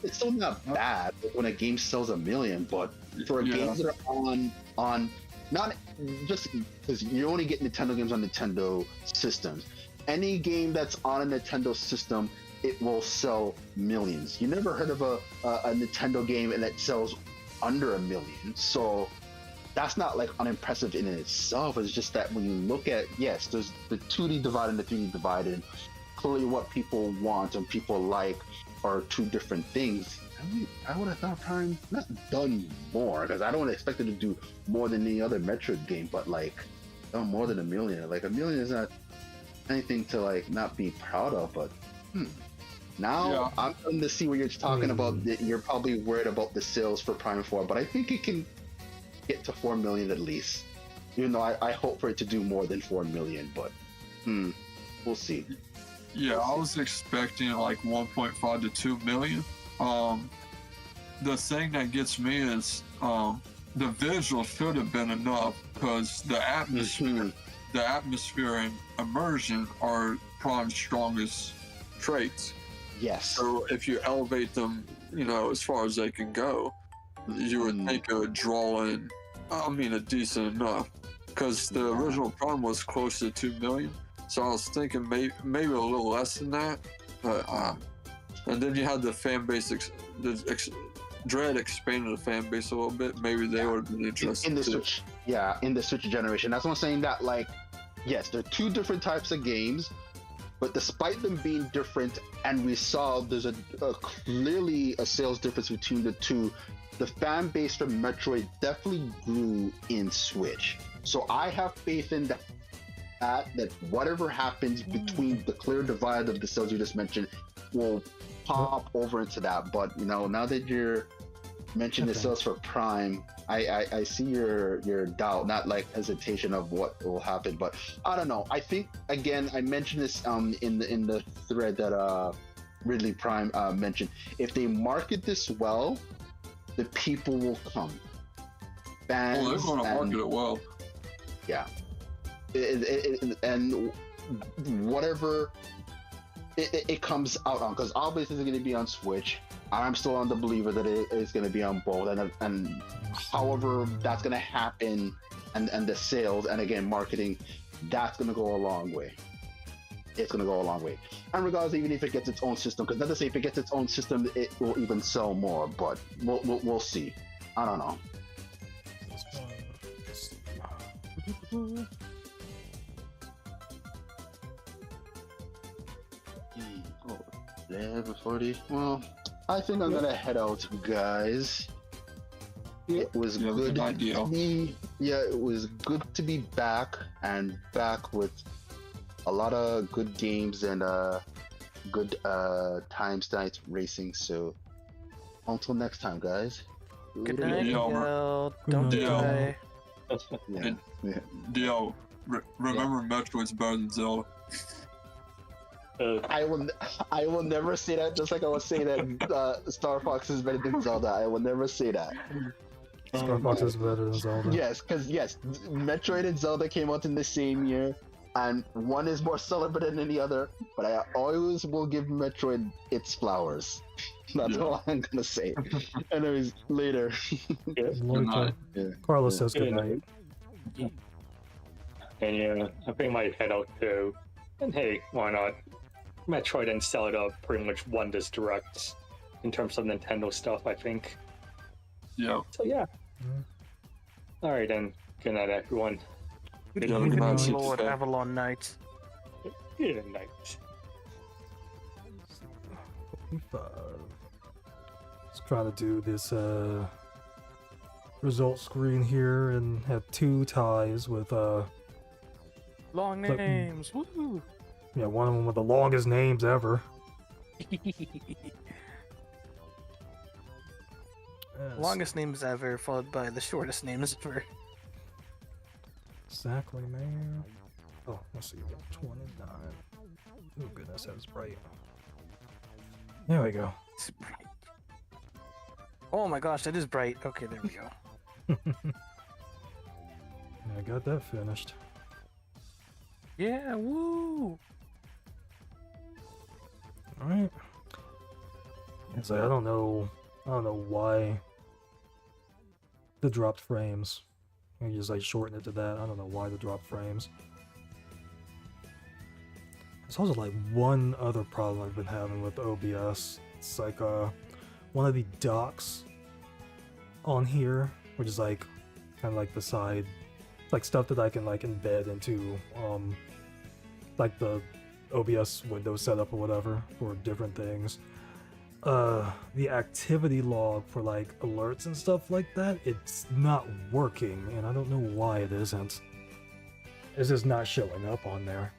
It's still not bad when a game sells 1 million, but for games that are on not just because you only get Nintendo games on Nintendo systems. Any game that's on a Nintendo system, it will sell millions. You never heard of a Nintendo game that sells under 1 million. So that's not like unimpressive in itself. It's just that when you look at, yes, there's the 2D divide and the 3D divide, and clearly what people want and people like are two different things. I would have thought Prime not done more, because I don't expect it to do more than any other Metroid game, but like more than 1 million. Like 1 million is not anything to like not be proud of, but now I'm starting to see what you're talking about. You're probably worried about the sales for Prime 4, but I think it can get to 4 million at least. Even though I hope for it to do more than 4 million, but we'll see. Yeah, I was expecting like 1.5 to 2 million. The thing that gets me is the visual should have been enough, because the atmosphere and immersion are Prime's strongest traits. Yes. So if you elevate them, as far as they can go, you would think it would draw in, a decent enough. Because the original Prime was close to 2 million, so I was thinking maybe a little less than that. But and then you had the fan base, Dread expanded the fan base a little bit. Maybe they would have been interested in the Switch. Yeah, in the Switch generation. That's what I'm saying. That, like, yes, they're two different types of games, but despite them being different, and we saw there's a clearly a sales difference between the two. The fan base for Metroid definitely grew in Switch. So I have faith in that whatever happens between the clear divide of the sales you just mentioned will pop over into that. But now that you're mentioning the sales for Prime, I see your doubt, not like hesitation of what will happen, but I don't know. I think, again, I mentioned this in the thread that Ridley Prime mentioned. If they market this well, the people will come. Fans, they're going to market it well. Yeah. And whatever it comes out on, because obviously it's going to be on Switch. I'm still on the believer that it is going to be on both, and however that's going to happen, and the sales, and again marketing, that's going to go a long way. it's gonna go a long way. And regardless, even if it gets its own system, because let's say if it gets its own system, it will even sell more. But we'll see. I don't know. Oh, level 40. Well, I think I'm gonna head out, guys. It was good. Yeah, it was good to be back and back with a lot of good games and good times night racing. So until next time, guys. Good night, yo. Don't die. Dio, remember Metroid's better than Zelda. I will never say that. Just like I was saying that Star Fox is better than Zelda. I will never say that. Star Fox is better than Zelda. Yes, because Metroid and Zelda came out in the same year, and one is more celebrated than the other. But I always will give Metroid its flowers. That's all I'm gonna say. Anyways, later. Good night. Carlos says good night. And yeah, I think I might head out too. And hey, why not? Metroid and Zelda pretty much won this direct in terms of Nintendo stuff, I think. Yeah. So yeah. Alright then. Good night, everyone. Good night, Lord Avalon Knight. Good night. Let's try to do this result screen here and have 2 ties with long names. Woo! Yeah, one of them with the longest names ever. Longest names ever, followed by the shortest names ever. Exactly, man. Oh, let's see. 29. Oh goodness, that was bright. There we go. It's bright. Oh my gosh, that is bright. Okay, there we go. I got that finished. Yeah, woo! Alright. So I don't know why the dropped frames. I just like shorten it to that. I don't know why the dropped frames. There's also like one other problem I've been having with OBS. It's like one of the docks on here, which is like kind of like the side, like stuff that I can like embed into like the OBS window setup or whatever for different things. The activity log for like alerts and stuff like that, it's not working, and I don't know why it isn't. It's just not showing up on there.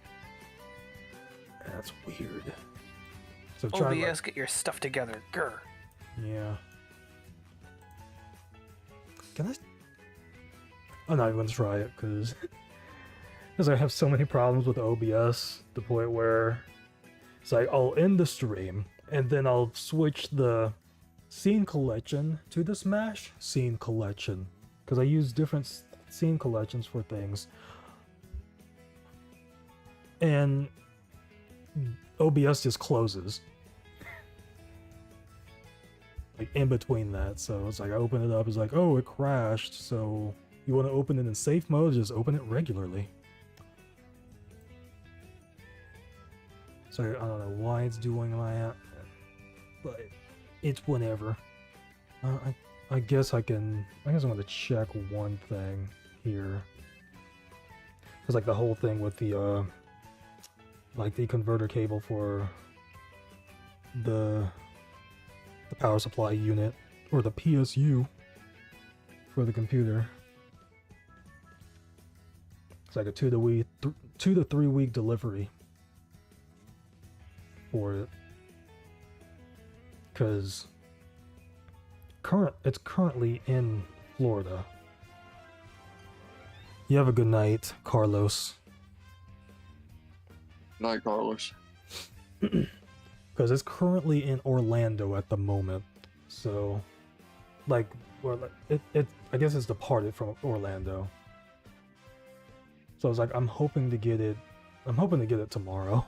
That's weird. So try OBS, get your stuff together, grr. Yeah. Can I? I'm not even gonna try it because I have so many problems with OBS. The point where it's like I'll end the stream and then I'll switch the scene collection to the Smash scene collection because I use different scene collections for things, and OBS just closes like in between that. So it's like I open it up, it's like, oh, it crashed. So you want to open it in safe mode, just open it regularly. So I don't know why it's doing that, but it's whenever. I guess I'm gonna check one thing here. Cause like the whole thing with the like the converter cable for the power supply unit, or the PSU for the computer. It's like a 2 to 3 week delivery for it, because it's currently in Florida. You have a good night, Carlos. Night, Carlos. Because it's currently in Orlando at the moment, so like, I guess it's departed from Orlando. So it's like I'm hoping to get it tomorrow.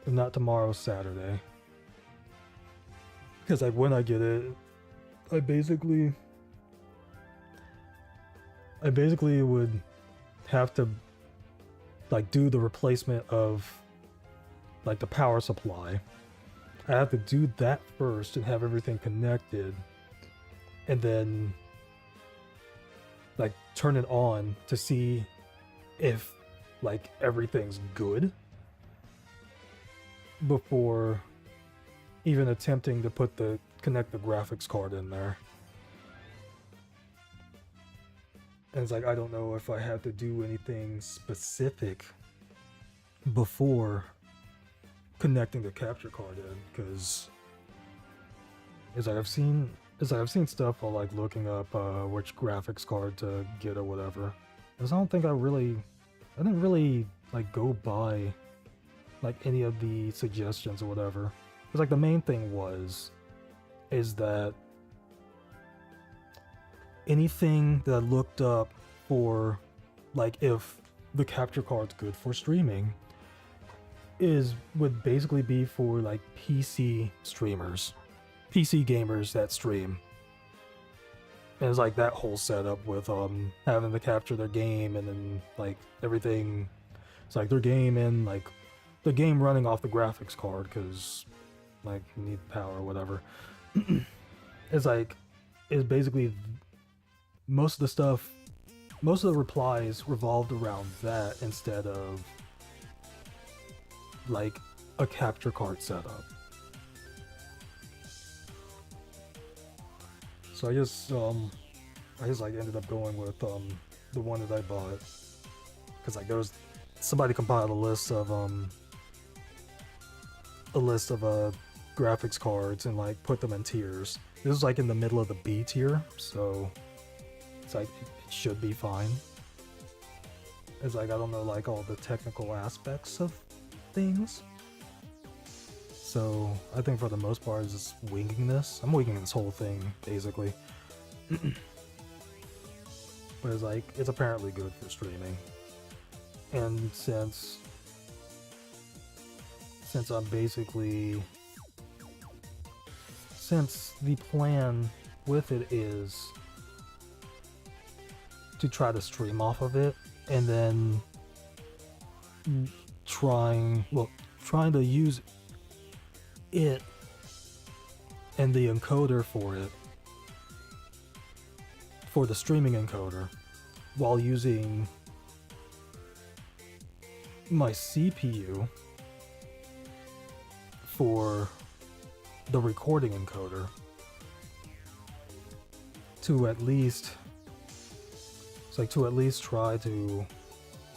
If not tomorrow, Saturday. Because like when I get it, I basically would have to like do the replacement of like the power supply. I have to do that first and have everything connected, and then like turn it on to see if like everything's good before even attempting to connect the graphics card in there. And it's like, I don't know if I have to do anything specific before connecting the capture card in, because as I've seen stuff while like looking up which graphics card to get or whatever. Because I don't think I didn't really like go by like any of the suggestions or whatever. Because like the main thing is that anything that I looked up for, like if the capture card's good for streaming, would basically be for like PC streamers, PC gamers that stream. And it's like that whole setup with having to capture their game and then like everything. It's like their game and like the game running off the graphics card because like you need power or whatever. It's basically most of the replies revolved around that instead of like a capture card setup. So I just like ended up going with the one that I bought, because like somebody compiled a list of graphics cards and like put them in tiers. This is like in the middle of the B tier, so it's like it should be fine. It's like I don't know like all the technical aspects of things. So I think for the most part it's just winging this. I'm winging this whole thing basically. But it's like it's apparently good for streaming. And since I'm basically since the plan with it is to try to stream off of it and then trying to use it and the encoder for it, for the streaming encoder, while using my CPU for the recording encoder, to at least try to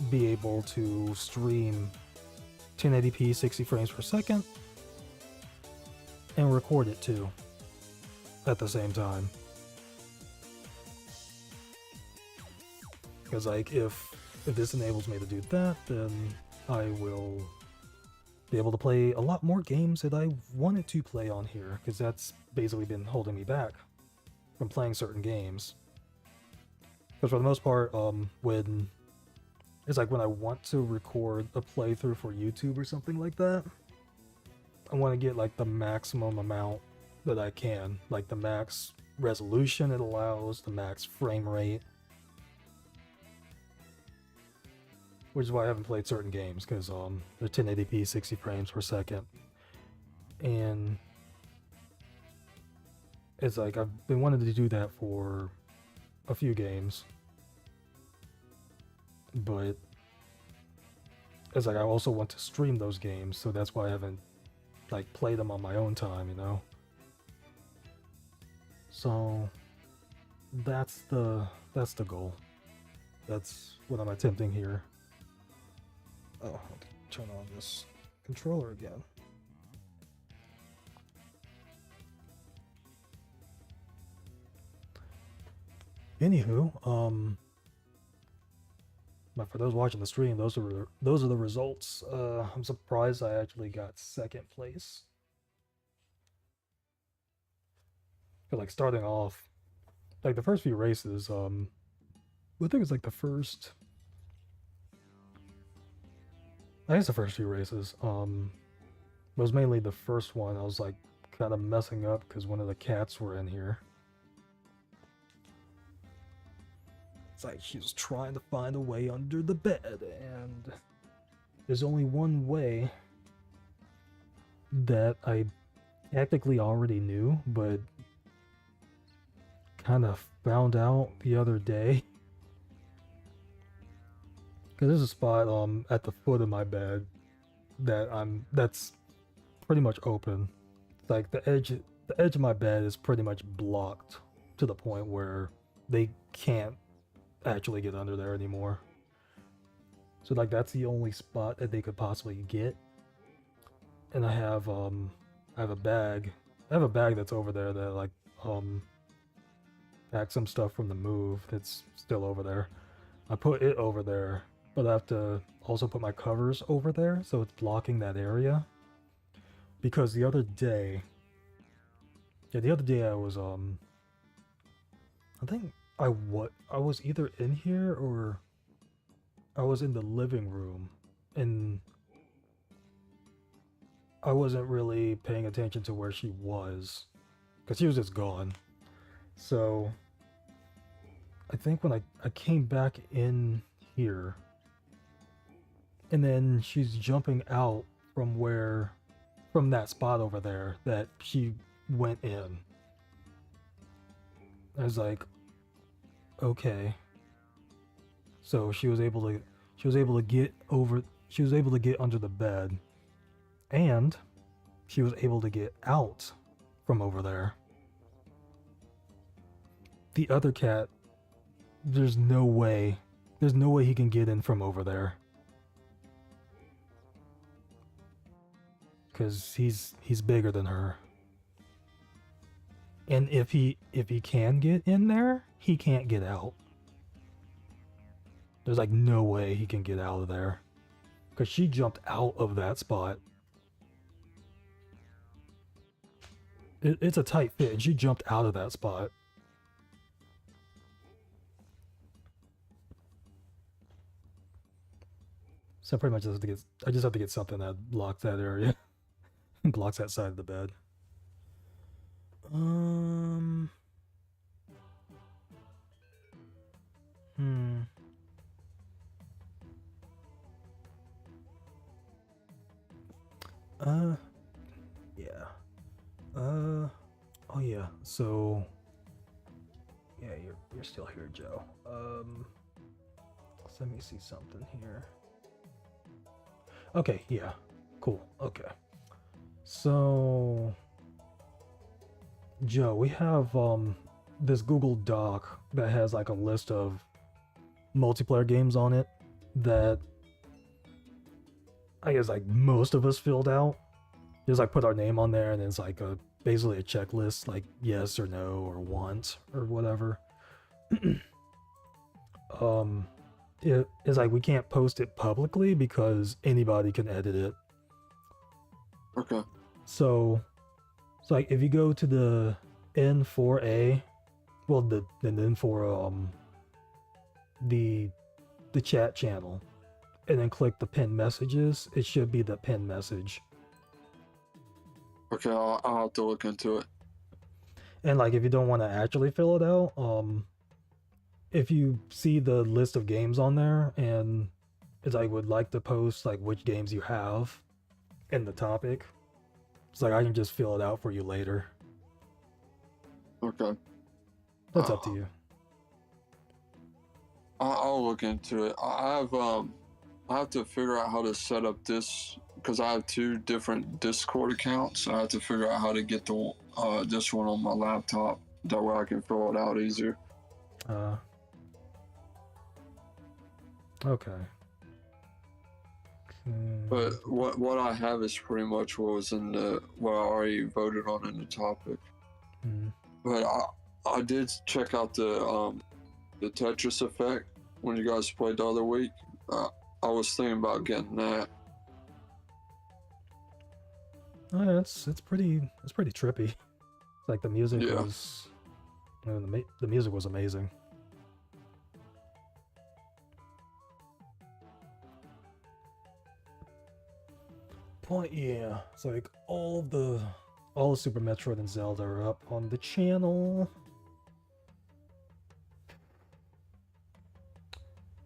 be able to stream 1080p 60 frames per second and record it too at the same time. Because like if this enables me to do that, then I will be able to play a lot more games that I wanted to play on here, because that's basically been holding me back from playing certain games. Because for the most part, when I want to record a playthrough for YouTube or something like that, I want to get like the maximum amount that I can, like the max resolution it allows, the max frame rate. Which is why I haven't played certain games, because they're 1080p 60 frames per second. And it's like I've been wanting to do that for a few games. But it's like I also want to stream those games, so that's why I haven't like played them on my own time, you know? So that's the goal. That's what I'm attempting here. Oh, I'll turn on this controller again. Anywho, but for those watching the stream, those are the results. I'm surprised I actually got second place. But like starting off, like the first few races, I think it was like the first few races, it was mainly the first one. I was like kind of messing up because one of the cats were in here. It's like she was trying to find a way under the bed, and there's only one way that I technically already knew, but kind of found out the other day. Because there's a spot at the foot of my bed that's pretty much open. Like the edge of my bed is pretty much blocked to the point where they can't actually get under there anymore. So like that's the only spot that they could possibly get. And I have a bag. I have a bag that's over there that like packed some stuff from the move that's still over there. I put it over there, but I have to also put my covers over there so it's blocking that area. Because the other day I was I think I was either in here or I was in the living room, and I wasn't really paying attention to where she was because she was just gone. So I think when I came back in here, and then she's jumping out from that spot over there that she went in. I was like, okay. So she was able to get under the bed, and she was able to get out from over there. The other cat, there's no way he can get in from over there. Cause he's bigger than her. And if he can get in there, he can't get out. There's like no way he can get out of there. Because she jumped out of that spot. It's a tight fit, and she jumped out of that spot. So I pretty much I just have to get something that blocks that area. Blocks that side of the bed. Yeah. Oh yeah. So, yeah, you're still here, Joe. Let me see something here. Okay, yeah. Cool. Okay. So, Joe, we have this Google Doc that has like a list of multiplayer games on it that I guess like most of us filled out. Just like put our name on there, and it's like basically a checklist, like yes or no or want or whatever. It's like we can't post it publicly because anybody can edit it. Okay. So like if you go to the N4A, well the Ninfora the chat channel, and then click the pinned messages, it should be the pinned message. Okay, I'll have to look into it. And like if you don't want to actually fill it out, if you see the list of games on there and it's like would like to post like which games you have in the topic, it's like I can just fill it out for you later. Okay. That's up to you. I'll look into it. I have to figure out how to set up this because I have two different Discord accounts. I have to figure out how to get the this one on my laptop. That way I can fill it out easier. Okay. But what I have is pretty much what was in what I already voted on in the topic. But I did check out the Tetris effect when you guys played the other week. I was thinking about getting that. Oh, yeah, it's pretty trippy. Like the music was, the music was amazing. But yeah, it's like all the Super Metroid and Zelda are up on the channel.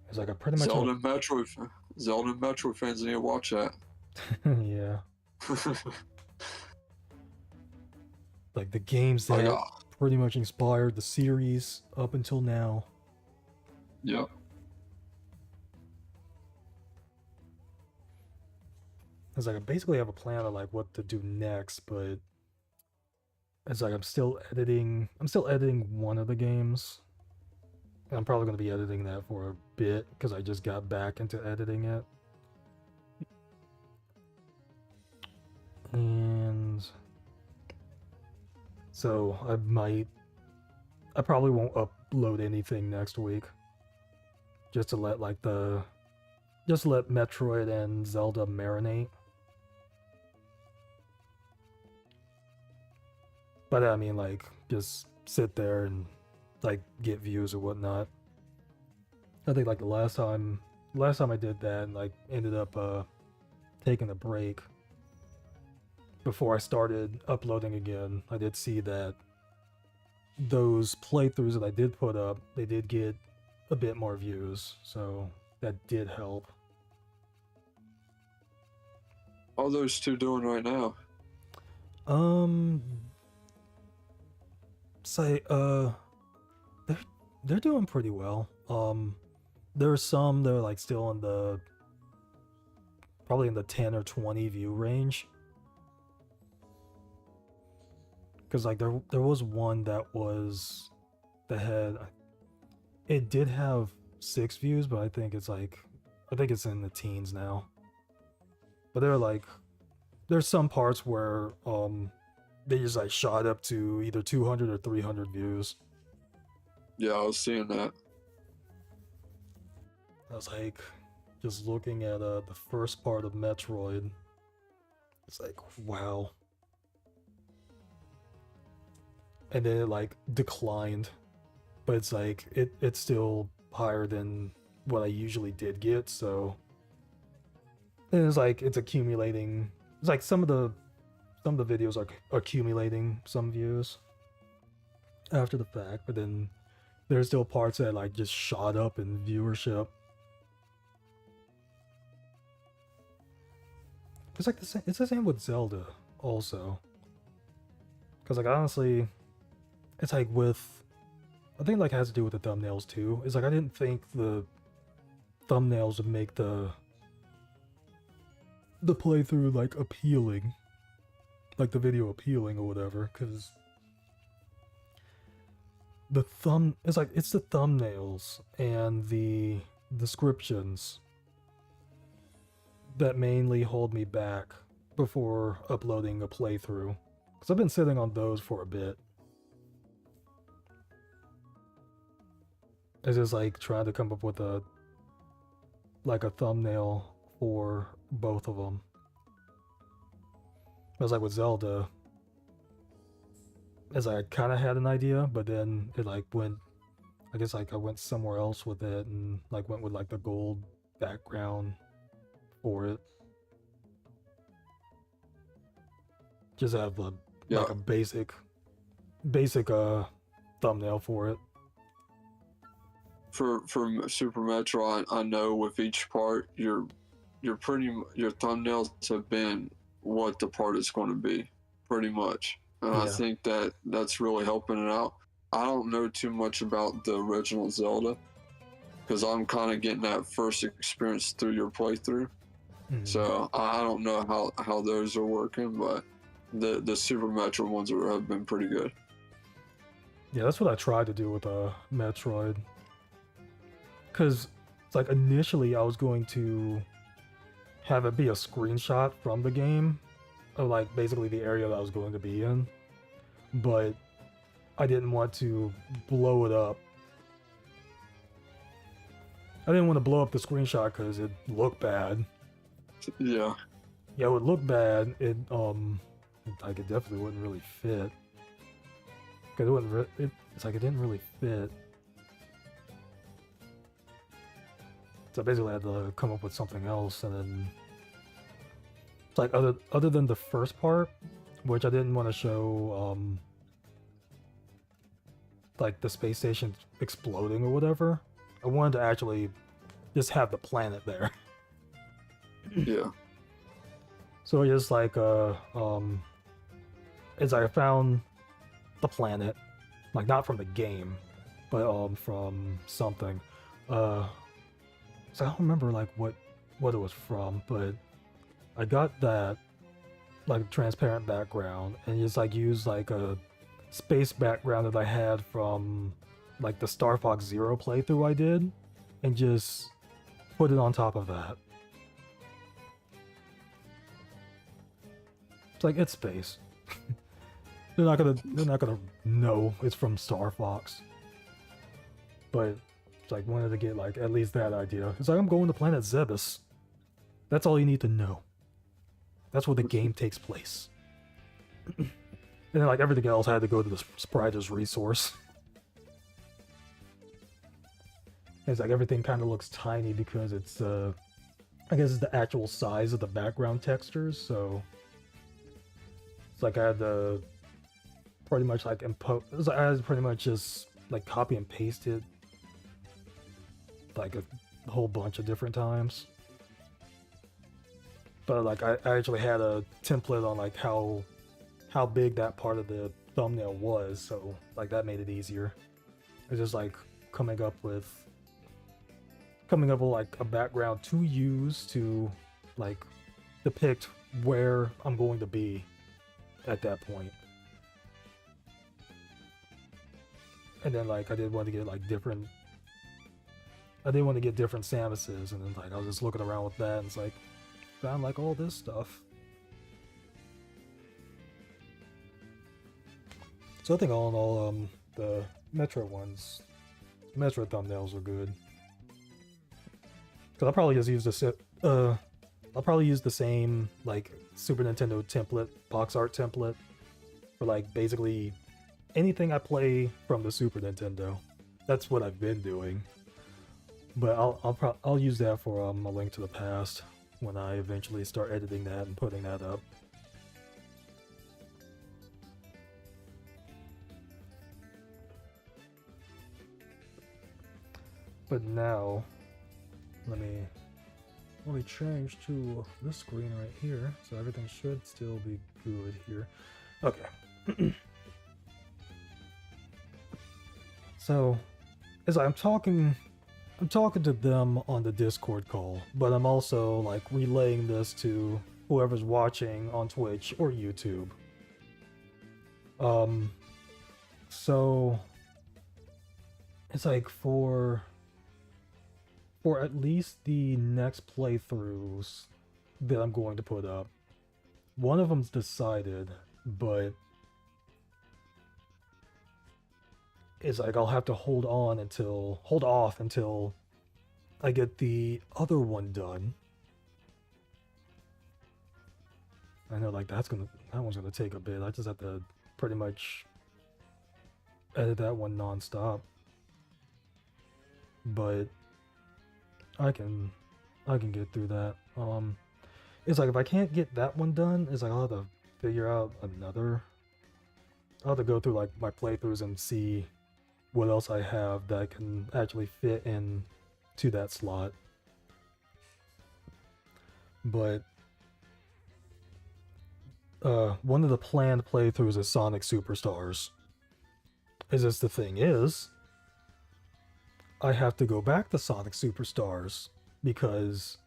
It's like I pretty much Zelda and Metroid. Zelda and Metroid fans need to watch that. Yeah. Like the games that pretty much inspired the series up until now. Yep. It's like I basically have a plan of like what to do next, but it's like I'm still editing one of the games. And I'm probably going to be editing that for a bit because I just got back into editing it. And so I probably won't upload anything next week. Just to let Metroid and Zelda marinate. But I mean, like, just sit there and like get views or whatnot. I think like the last time I did that and like ended up taking a break before I started uploading again. I did see that those playthroughs that I did put up, they did get a bit more views, so that did help. How are those two doing right now? They're doing pretty well. There are some that are like still in the probably in the 10 or 20 view range. Cause like there was one that it did have 6 views, but I think it's in the teens now. But there's some parts where they just like shot up to either 200 or 300 views. Yeah, I was seeing that. I was like just looking at the first part of Metroid. It's like, wow. And then it like declined, but it's like it's still higher than what I usually did get, so and it's like it's accumulating. It's like some of the videos are accumulating some views after the fact, but then there's still parts that like just shot up in viewership. It's like it's the same with Zelda also. Cause like honestly, it's like I think like it has to do with the thumbnails too. It's like I didn't think the thumbnails would make the playthrough like appealing, like the video appealing or whatever, because it's the thumbnails and the descriptions that mainly hold me back before uploading a playthrough, because I've been sitting on those for a bit. It's just like trying to come up with a thumbnail for both of them. It was like with Zelda, as I kind of had an idea, but then it like went, I guess like I went somewhere else with it and like went with like the gold background for it. Just have like a basic thumbnail for it. For Super Metro, I know with each part, your thumbnails have been what the part is going to be, pretty much. And I think that's really helping it out. I don't know too much about the original Zelda, because I'm kind of getting that first experience through your playthrough. Mm-hmm. So I don't know how those are working, but the Super Metro ones have been pretty good. Yeah, that's what I tried to do with Metroid. Because it's like initially I was going to have it be a screenshot from the game of like basically the area that I was going to be in, but I didn't want to blow it up. I didn't want to blow up the screenshot because it looked bad. Yeah, it would look bad. It like it definitely wouldn't really fit. Cause it's like it didn't really fit. So basically I had to come up with something else, and then it's like other than the first part, which I didn't want to show like the space station exploding or whatever. I wanted to actually just have the planet there. Yeah. So it's just like as I found the planet, like not from the game, but from something. So I don't remember like what it was from, but I got that like transparent background and just like used like a space background that I had from like the Star Fox Zero playthrough I did, and just put it on top of that. It's like it's space. they're not gonna know it's from Star Fox. But it's like wanted to get like at least that idea. It's like I'm going to planet Zebus. That's all you need to know. That's where the game takes place. And then like everything else had to go to the sprite's resource. It's like everything kind of looks tiny because it's I guess it's the actual size of the background textures, so it's like I had to pretty much like impose. I had to pretty much just like copy and paste it like a whole bunch of different times. But like I actually had a template on like how big that part of the thumbnail was, so like that made it easier. It's just like coming up with like a background to use to like depict where I'm going to be at that point. And then like I did want to get different Samuses, and then like I was just looking around with that and it's like found like all this stuff. So I think all in all, the Metro thumbnails are good. Cause I'll probably just use the same like Super Nintendo template, box art template for like basically anything I play from the Super Nintendo. That's what I've been doing. But I'll use that for a Link to the Past when I eventually start editing that and putting that up. But now, let me change to this screen right here, so everything should still be good here. Okay. So, as I'm talking to them on the Discord call, but I'm also like relaying this to whoever's watching on Twitch or YouTube. So it's like for at least the next playthroughs that I'm going to put up, one of them's decided, but it's like I'll have to hold off until I get the other one done. I know like that one's gonna take a bit. I just have to pretty much edit that one non-stop. But I can get through that. It's like if I can't get that one done, it's like I'll have to figure out another. I'll have to go through like my playthroughs and see what else I have that can actually fit in to that slot. But one of the planned playthroughs is Sonic Superstars. The thing is, I have to go back to Sonic Superstars because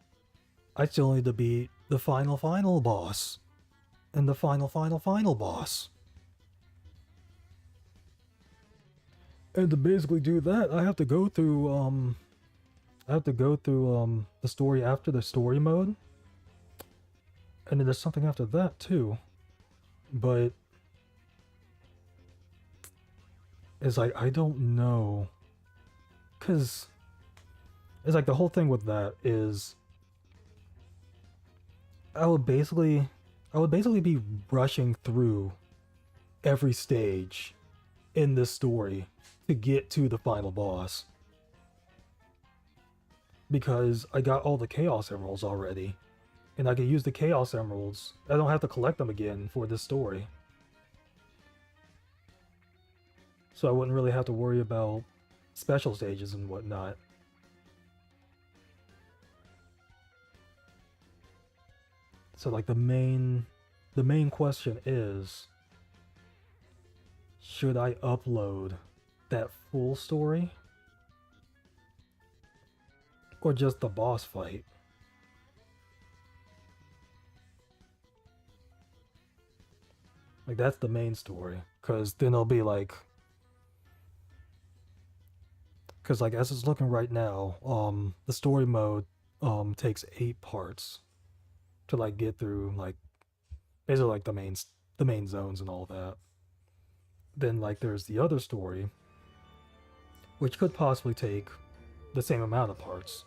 I still need to beat the final boss and the final boss. And to basically do that, I have to go through the story after the story mode. And then there's something after that too. But it's like I don't know. Cause it's like the whole thing with that is I would basically be rushing through every stage in this story to get to the final boss. Because I got all the Chaos Emeralds already. And I can use the Chaos Emeralds. I don't have to collect them again for this story. So I wouldn't really have to worry about special stages and whatnot. So like the main question is, should I upload that full story or just the boss fight? Like that's the main story, because then it'll be like, because like as it's looking right now, the story mode takes 8 parts to like get through like basically like the main zones and all that. Then like there's the other story, which could possibly take the same amount of parts.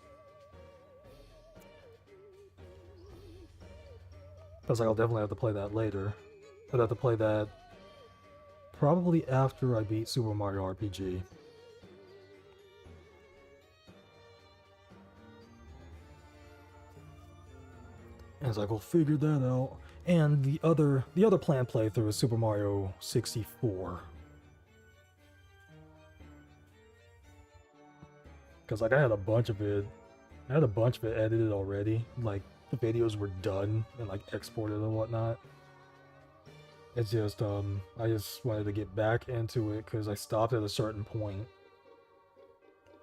Because like I'll definitely have to play that later. I'd have to play that probably after I beat Super Mario RPG. And it's like, we'll figure that out. And the other planned playthrough is Super Mario 64. Because like I had a bunch of it edited already. Like the videos were done and like exported and whatnot. It's just I just wanted to get back into it because I stopped at a certain point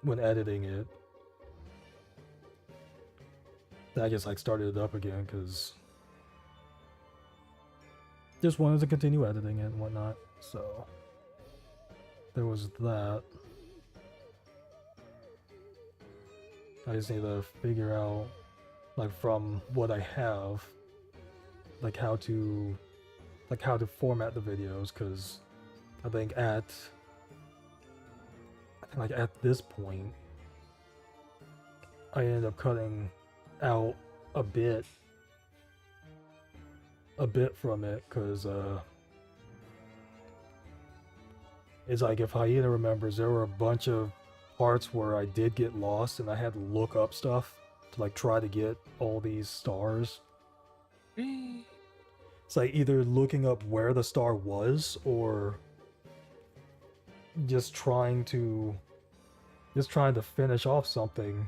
when editing it. I just like started it up again because just wanted to continue editing it and whatnot. So there was that. I just need to figure out, like, from what I have, like how to format the videos, because I think at this point I ended up cutting out a bit from it, because it's like, if Hyena remembers, there were a bunch of parts where I did get lost and I had to look up stuff to like try to get all these stars. It's like either looking up where the star was or just trying to finish off something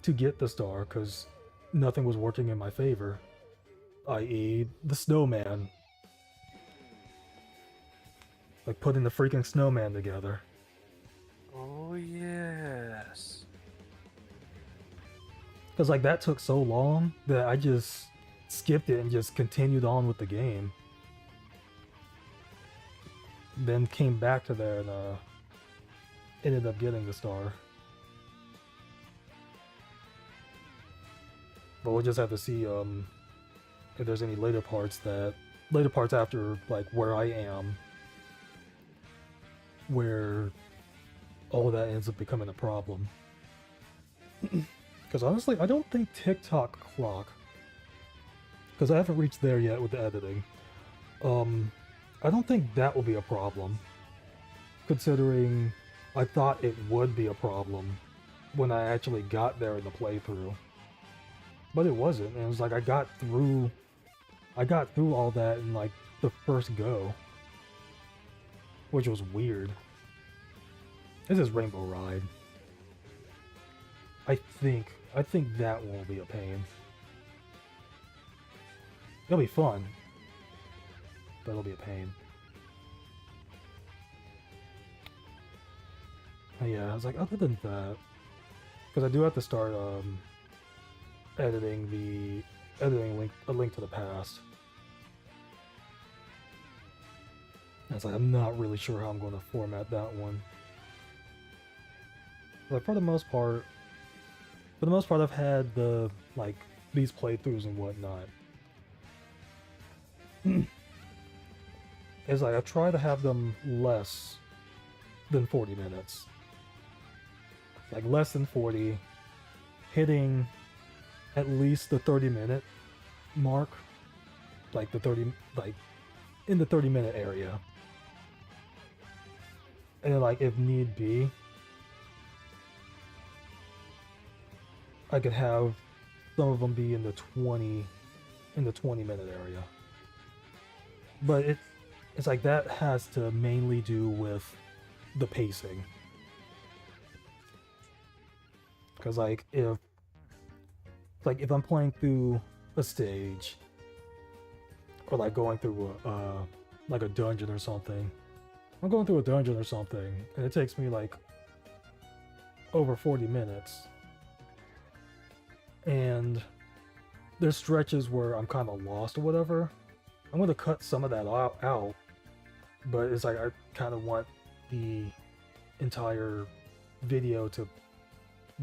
to get the star, because nothing was working in my favor, i.e. the snowman. Like putting the freaking snowman together. Oh yes. Because like that took so long that I just skipped it and just continued on with the game. Then came back to there and ended up getting the star. But we'll just have to see if there's any later parts after like where I am, where all of that ends up becoming a problem. Because honestly, I don't think TikTok clock, because I haven't reached there yet with the editing, I don't think that will be a problem, considering I thought it would be a problem when I actually got there in the playthrough. But it wasn't, and it was like I got through all that in like the first go, which was weird. This is Rainbow Ride. I think that won't be a pain. It'll be fun, but it'll be a pain. Yeah, I was like, other than that, because I do have to start editing a link to the past. And it's like, I'm not really sure how I'm going to format that one. Like for the most part, I've had these playthroughs and whatnot. It's like I try to have them less than 40 minutes. Like less than 40, hitting at least the 30-minute mark, like in the 30-minute area. And then like if need be, I could have some of them be in the 20-minute area. But it's like that has to mainly do with the pacing. Because like if I'm playing through a stage or like going through like a dungeon or something. I'm going through a dungeon or something, and it takes me like over 40 minutes. And there's stretches where I'm kind of lost or whatever. I'm going to cut some of that out, but it's like I kind of want the entire video to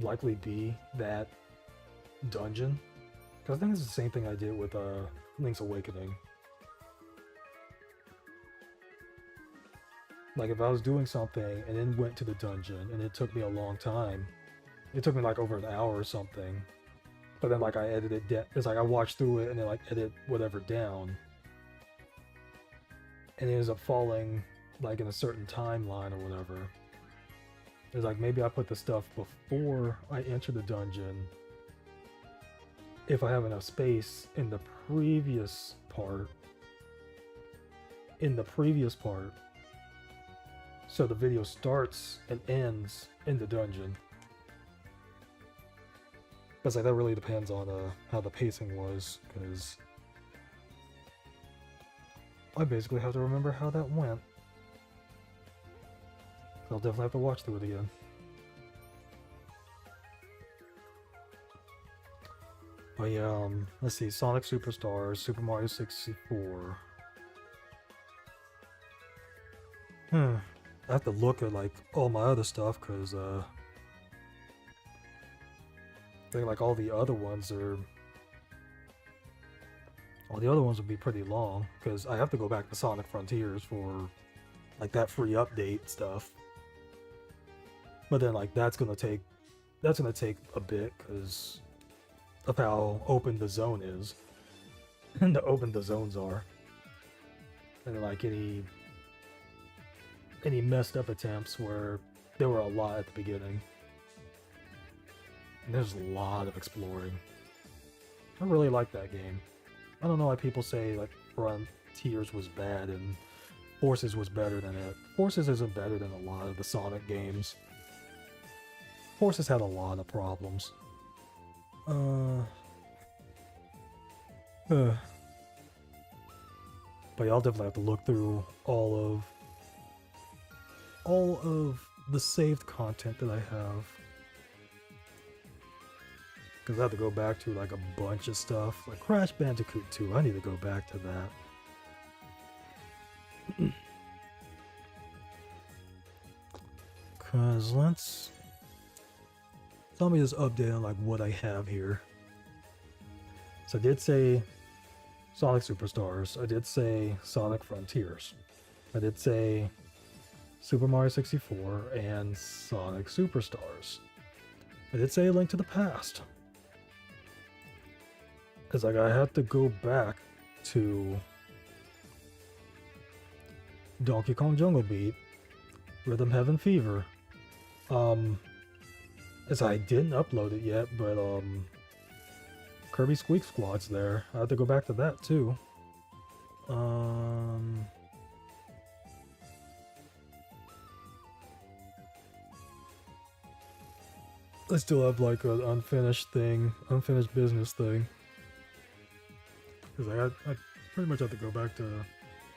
likely be that dungeon. Because I think it's the same thing I did with Link's Awakening. Like if I was doing something and then went to the dungeon and it took me a long time, it took me like over an hour or something, but then like I edited it, it's like I watched through it and then like edit whatever down, and it ends up falling like in a certain timeline or whatever. It's like maybe I put the stuff before I enter the dungeon if I have enough space in the previous part, so the video starts and ends in the dungeon. Because like that really depends on how the pacing was, because I basically have to remember how that went. I'll definitely have to watch through it again. But yeah, let's see, Sonic Superstars, Super Mario 64. I have to look at like all my other stuff, because I think like all the other ones would be pretty long, because I have to go back to Sonic Frontiers for like that free update stuff. But then like that's gonna take a bit because of how open the zone is and how open the zones are, and like any messed up attempts where there were a lot at the beginning. And there's a lot of exploring. I really like that game. I don't know why people say like Frontiers was bad and Forces was better than it. Forces isn't better than a lot of the Sonic games. Forces had a lot of problems. But y'all definitely have to look through all of the saved content that I have. Because I have to go back to like a bunch of stuff. Like Crash Bandicoot 2, I need to go back to that. Because let me just update on like what I have here. So I did say Sonic Superstars. I did say Sonic Frontiers. I did say Super Mario 64 and Sonic Superstars. I did say A Link to the Past. It's like I have to go back to Donkey Kong Jungle Beat, Rhythm Heaven Fever. As I didn't upload it yet, but Kirby Squeak Squad's there. I have to go back to that too. I still have like an unfinished business thing. Because I pretty much have to go back to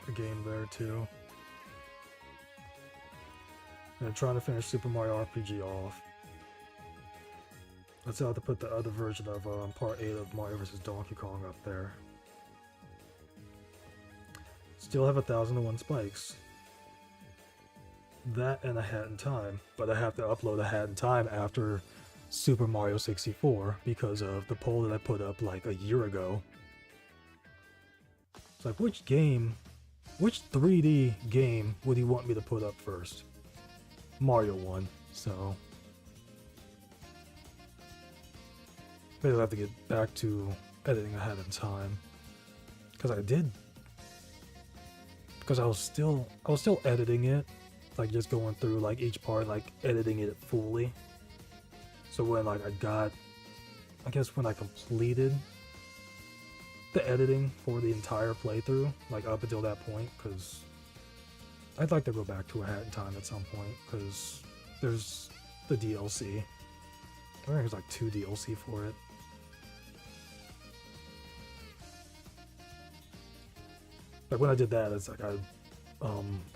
the game there too. And I'm trying to finish Super Mario RPG off. I still have to put the other version of Part 8 of Mario vs. Donkey Kong up there. Still have 1001 spikes. That and A Hat in Time, but I have to upload A Hat in Time after Super Mario 64 because of the poll that I put up like a year ago. It's like, which 3D game would you want me to put up first? Mario 1, so maybe I'll have to get back to editing A Hat in Time. Because I was still editing it, like just going through like each part, like editing it fully. So when like when I completed the editing for the entire playthrough, like up until that point, because I'd like to go back to A Hat in Time at some point, because there's the DLC. I think there's like 2 DLC for it. like when I did that, it's like I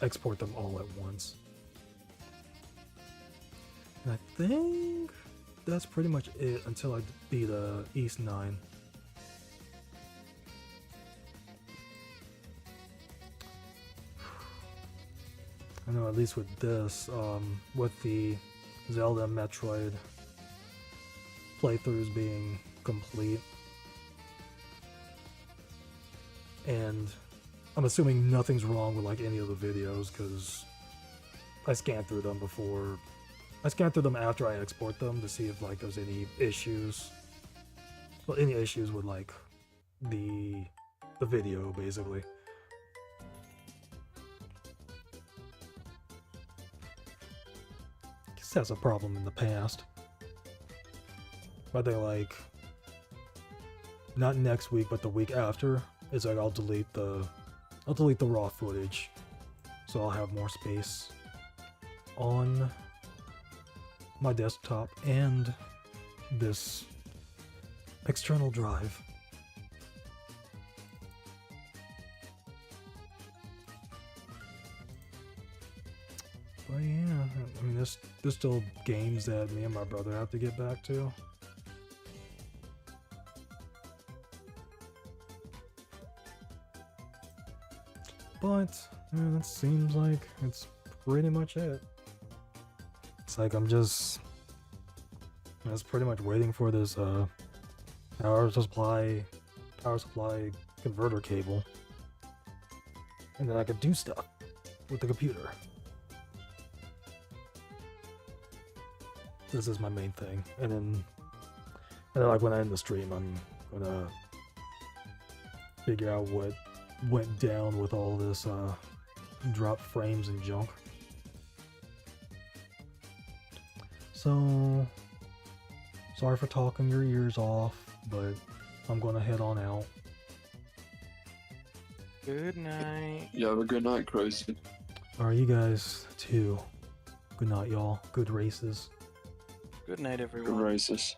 export them all at once. And I think that's pretty much it until I beat East 9. I know at least with this, with the Zelda and Metroid playthroughs being complete, and I'm assuming nothing's wrong with like any of the videos because I scanned through them before. I scanned through them after I export them to see if like there's any issues. Well, any issues with like the video basically. Guess that's a problem in the past. But they like not next week but the week after. It's like I'll delete the raw footage, so I'll have more space on my desktop and this external drive. But yeah, I mean, there's still games that me and my brother have to get back to. But that seems like it's pretty much it. It's like I'm just pretty much waiting for this power supply converter cable, and then I could do stuff with the computer. This is my main thing, and then like when I end the stream, I'm gonna figure out what went down with all this drop frames and junk. So sorry for talking your ears off, but I'm gonna head on out. Good night. Yeah, have a good night, Crazy. Alright, you guys too. Good night, y'all. Good races. Good night, everyone. Good races.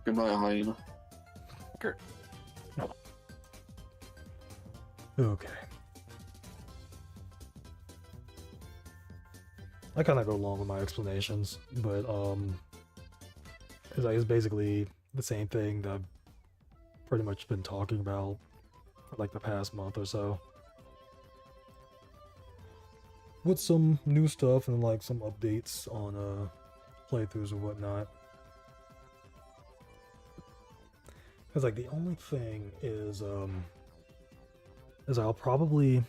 Good night, Hyena. Good. Okay. I kind of go along with my explanations, but it's basically the same thing that I've pretty much been talking about for like the past month or so, with some new stuff and like some updates on playthroughs or whatnot. Because like the only thing is I'll probably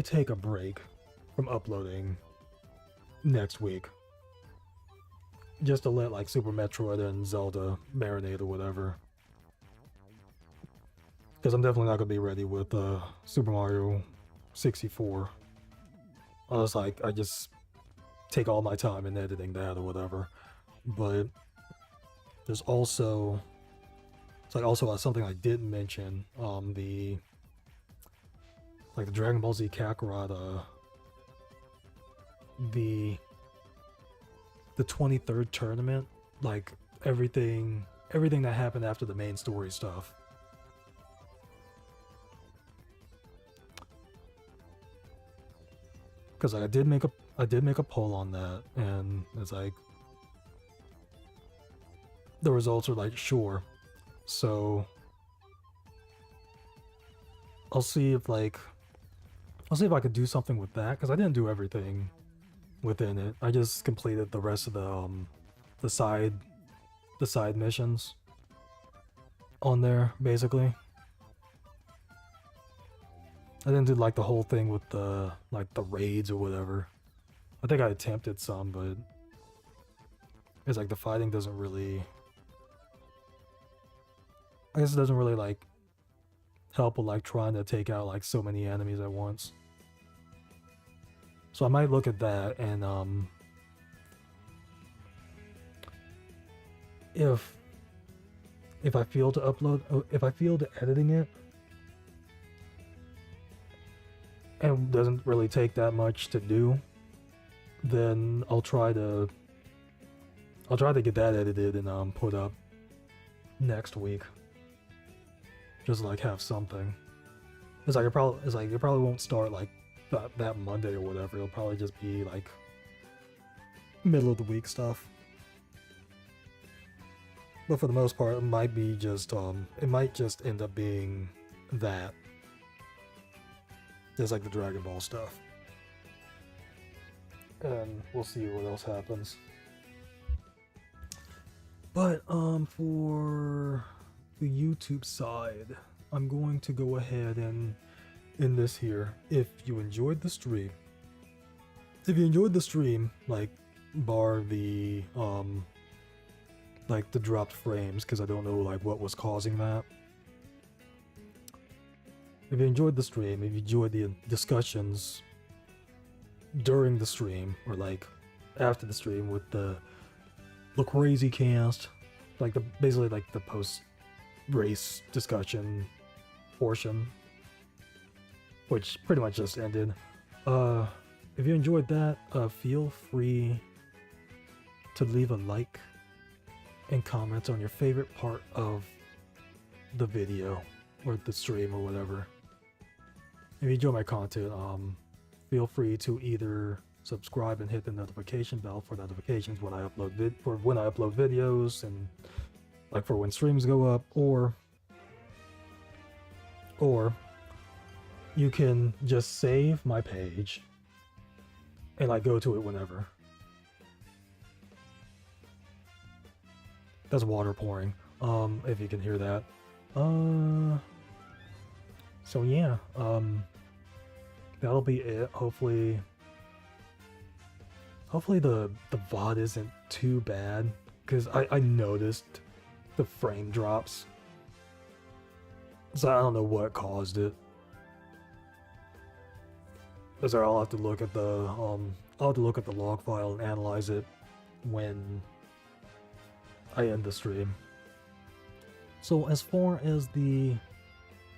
take a break from uploading next week, just to let like Super Metroid and Zelda marinate or whatever. Because I'm definitely not gonna be ready with Super Mario 64. Unless like I just take all my time in editing that or whatever. But there's also something I didn't mention, the Dragon Ball Z Kakarot, the 23rd tournament, like everything that happened after the main story stuff. Because I did make a poll on that, and it's like the results are like sure. So I'll see if I could do something with that, because I didn't do everything within it. I just completed the rest of the side missions on there, basically. I didn't do like the whole thing with the raids or whatever. I think I attempted some, but it's like the fighting doesn't really, I guess it doesn't really like help with like trying to take out like so many enemies at once. So I might look at that, and if I feel to editing it and it doesn't really take that much to do, then I'll try to get that edited and put up next week. just like have something. It's like it probably won't start like that Monday or whatever. It'll probably just be like middle of the week stuff. But for the most part, it might be just it might just end up being that. Just like the Dragon Ball stuff. And we'll see what else happens. But for the YouTube side, I'm going to go ahead and end this here. If you enjoyed the stream, like bar the like the dropped frames, because I don't know like what was causing that. If you enjoyed the stream, if you enjoyed the discussions during the stream or like after the stream with the Crazy cast, like basically like the post race discussion portion, which pretty much just ended. If you enjoyed that, feel free to leave a like and comment on your favorite part of the video or the stream or whatever. If you enjoy my content, feel free to either subscribe and hit the notification bell for notifications when I upload videos and like for when streams go up, or you can just save my page and like go to it whenever. That's water pouring, if you can hear that. So yeah, that'll be it. Hopefully the VOD isn't too bad, because I noticed the frame drops. So I don't know what caused it. So I'll have to look at the log file and analyze it when I end the stream. So as far as the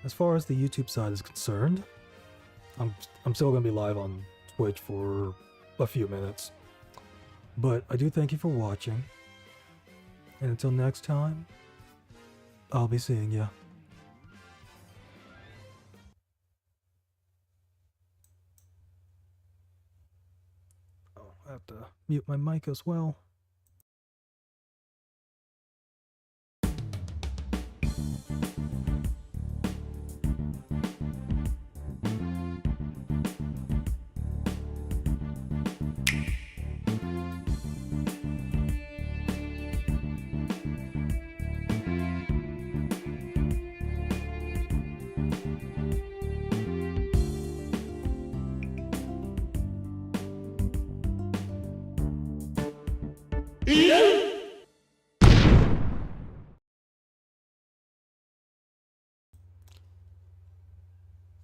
YouTube side is concerned, I'm still gonna be live on Twitch for a few minutes. But I do thank you for watching. And until next time, I'll be seeing ya. Oh, I have to mute my mic as well.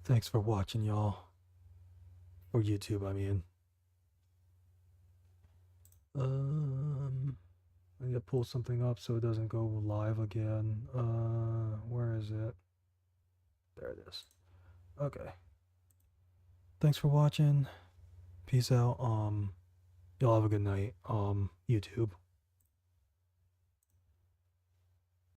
Thanks for watching, y'all. Or YouTube, I mean. I need to pull something up so it doesn't go live again. Where is it? There it is. Okay. Thanks for watching. Peace out. Y'all have a good night. YouTube.